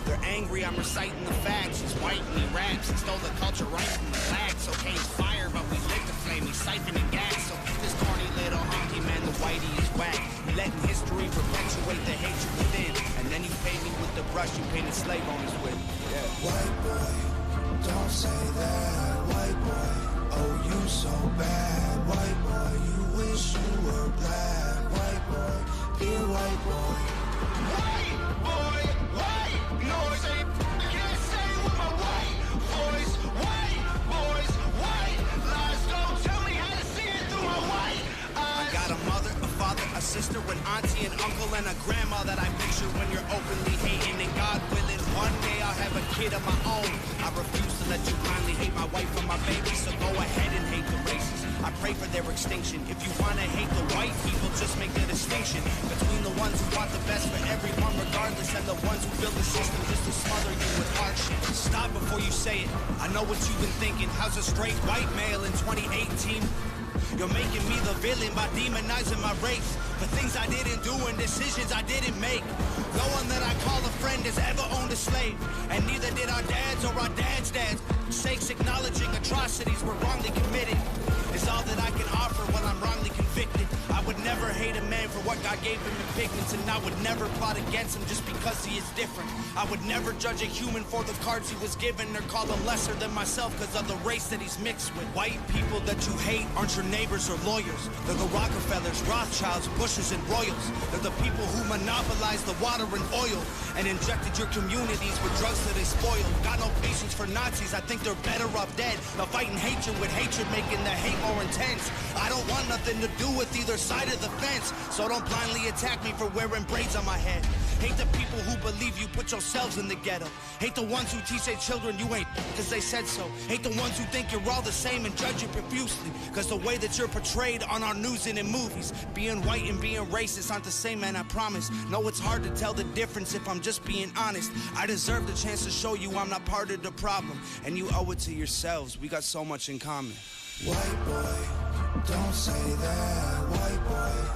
They're angry, I'm reciting the facts. He's white and he raps, he stole the culture right from the blacks. Okay, he's fire, but we lit the flame, he's siphoning gas. So this corny little honky man, the whitey is whack. He letting history perpetuate the hatred within, and then you paint me with the brush you painted slave owners with. Yeah. White boy, don't say that. White boy, oh you so bad. White boy, you wish you were black. White boy, dear white boy. White boy, white noise ain't can't say with my white voice. White boys, white lies. Don't tell me how to see it through my white eyes. I got a mother, a father, a sister, an auntie, an uncle, and a grandma that I picture when you're openly hating. And God willing, one day I'll have a kid of my own. I refuse to let you kindly hate my wife or my baby, so go ahead and hate the races. I pray for their extinction. If you wanna hate the white people, just make the distinction between the ones who want the best for everyone regardless and the ones who build the system just to smother you with hardship. Stop before you say it. I know what you've been thinking. How's a straight white male in 2018? You're making me the villain by demonizing my race for things I didn't do and decisions I didn't make. No one that I call a friend has ever owned a slave, and neither did our dads or our dads' dads. Sakes acknowledging atrocities were wrongly committed is all that I can offer when I'm wrongly convicted. I would never hate a man for what God gave him in pigments, and I would never plot against him just because he is different. I would never judge a human for the cards he was given or call him lesser than myself because of the race that he's mixed with. White people that you hate aren't your neighbors or lawyers. They're the Rockefellers, Rothschilds, Bushes, and Royals. They're the people who monopolized the water and oil and injected your communities with drugs that they spoiled. Got no patience for Nazis. I think they're better off dead. Now fighting hatred with hatred, making the hate more intense. I don't want nothing to do with either side of the fence, so don't blindly attack me for wearing braids on my head. Hate the people who believe you put yourselves in the ghetto. Hate the ones who teach their children you ain't because they said so. Hate the ones who think you're all the same and judge you profusely because the way that you're portrayed on our news and in movies. Being white and being racist aren't the same, man, I promise. No, it's hard to tell the difference if I'm just being honest. I deserve the chance to show you I'm not part of the problem, and you owe it to yourselves. We got so much in common. White boy, don't say that, white boy.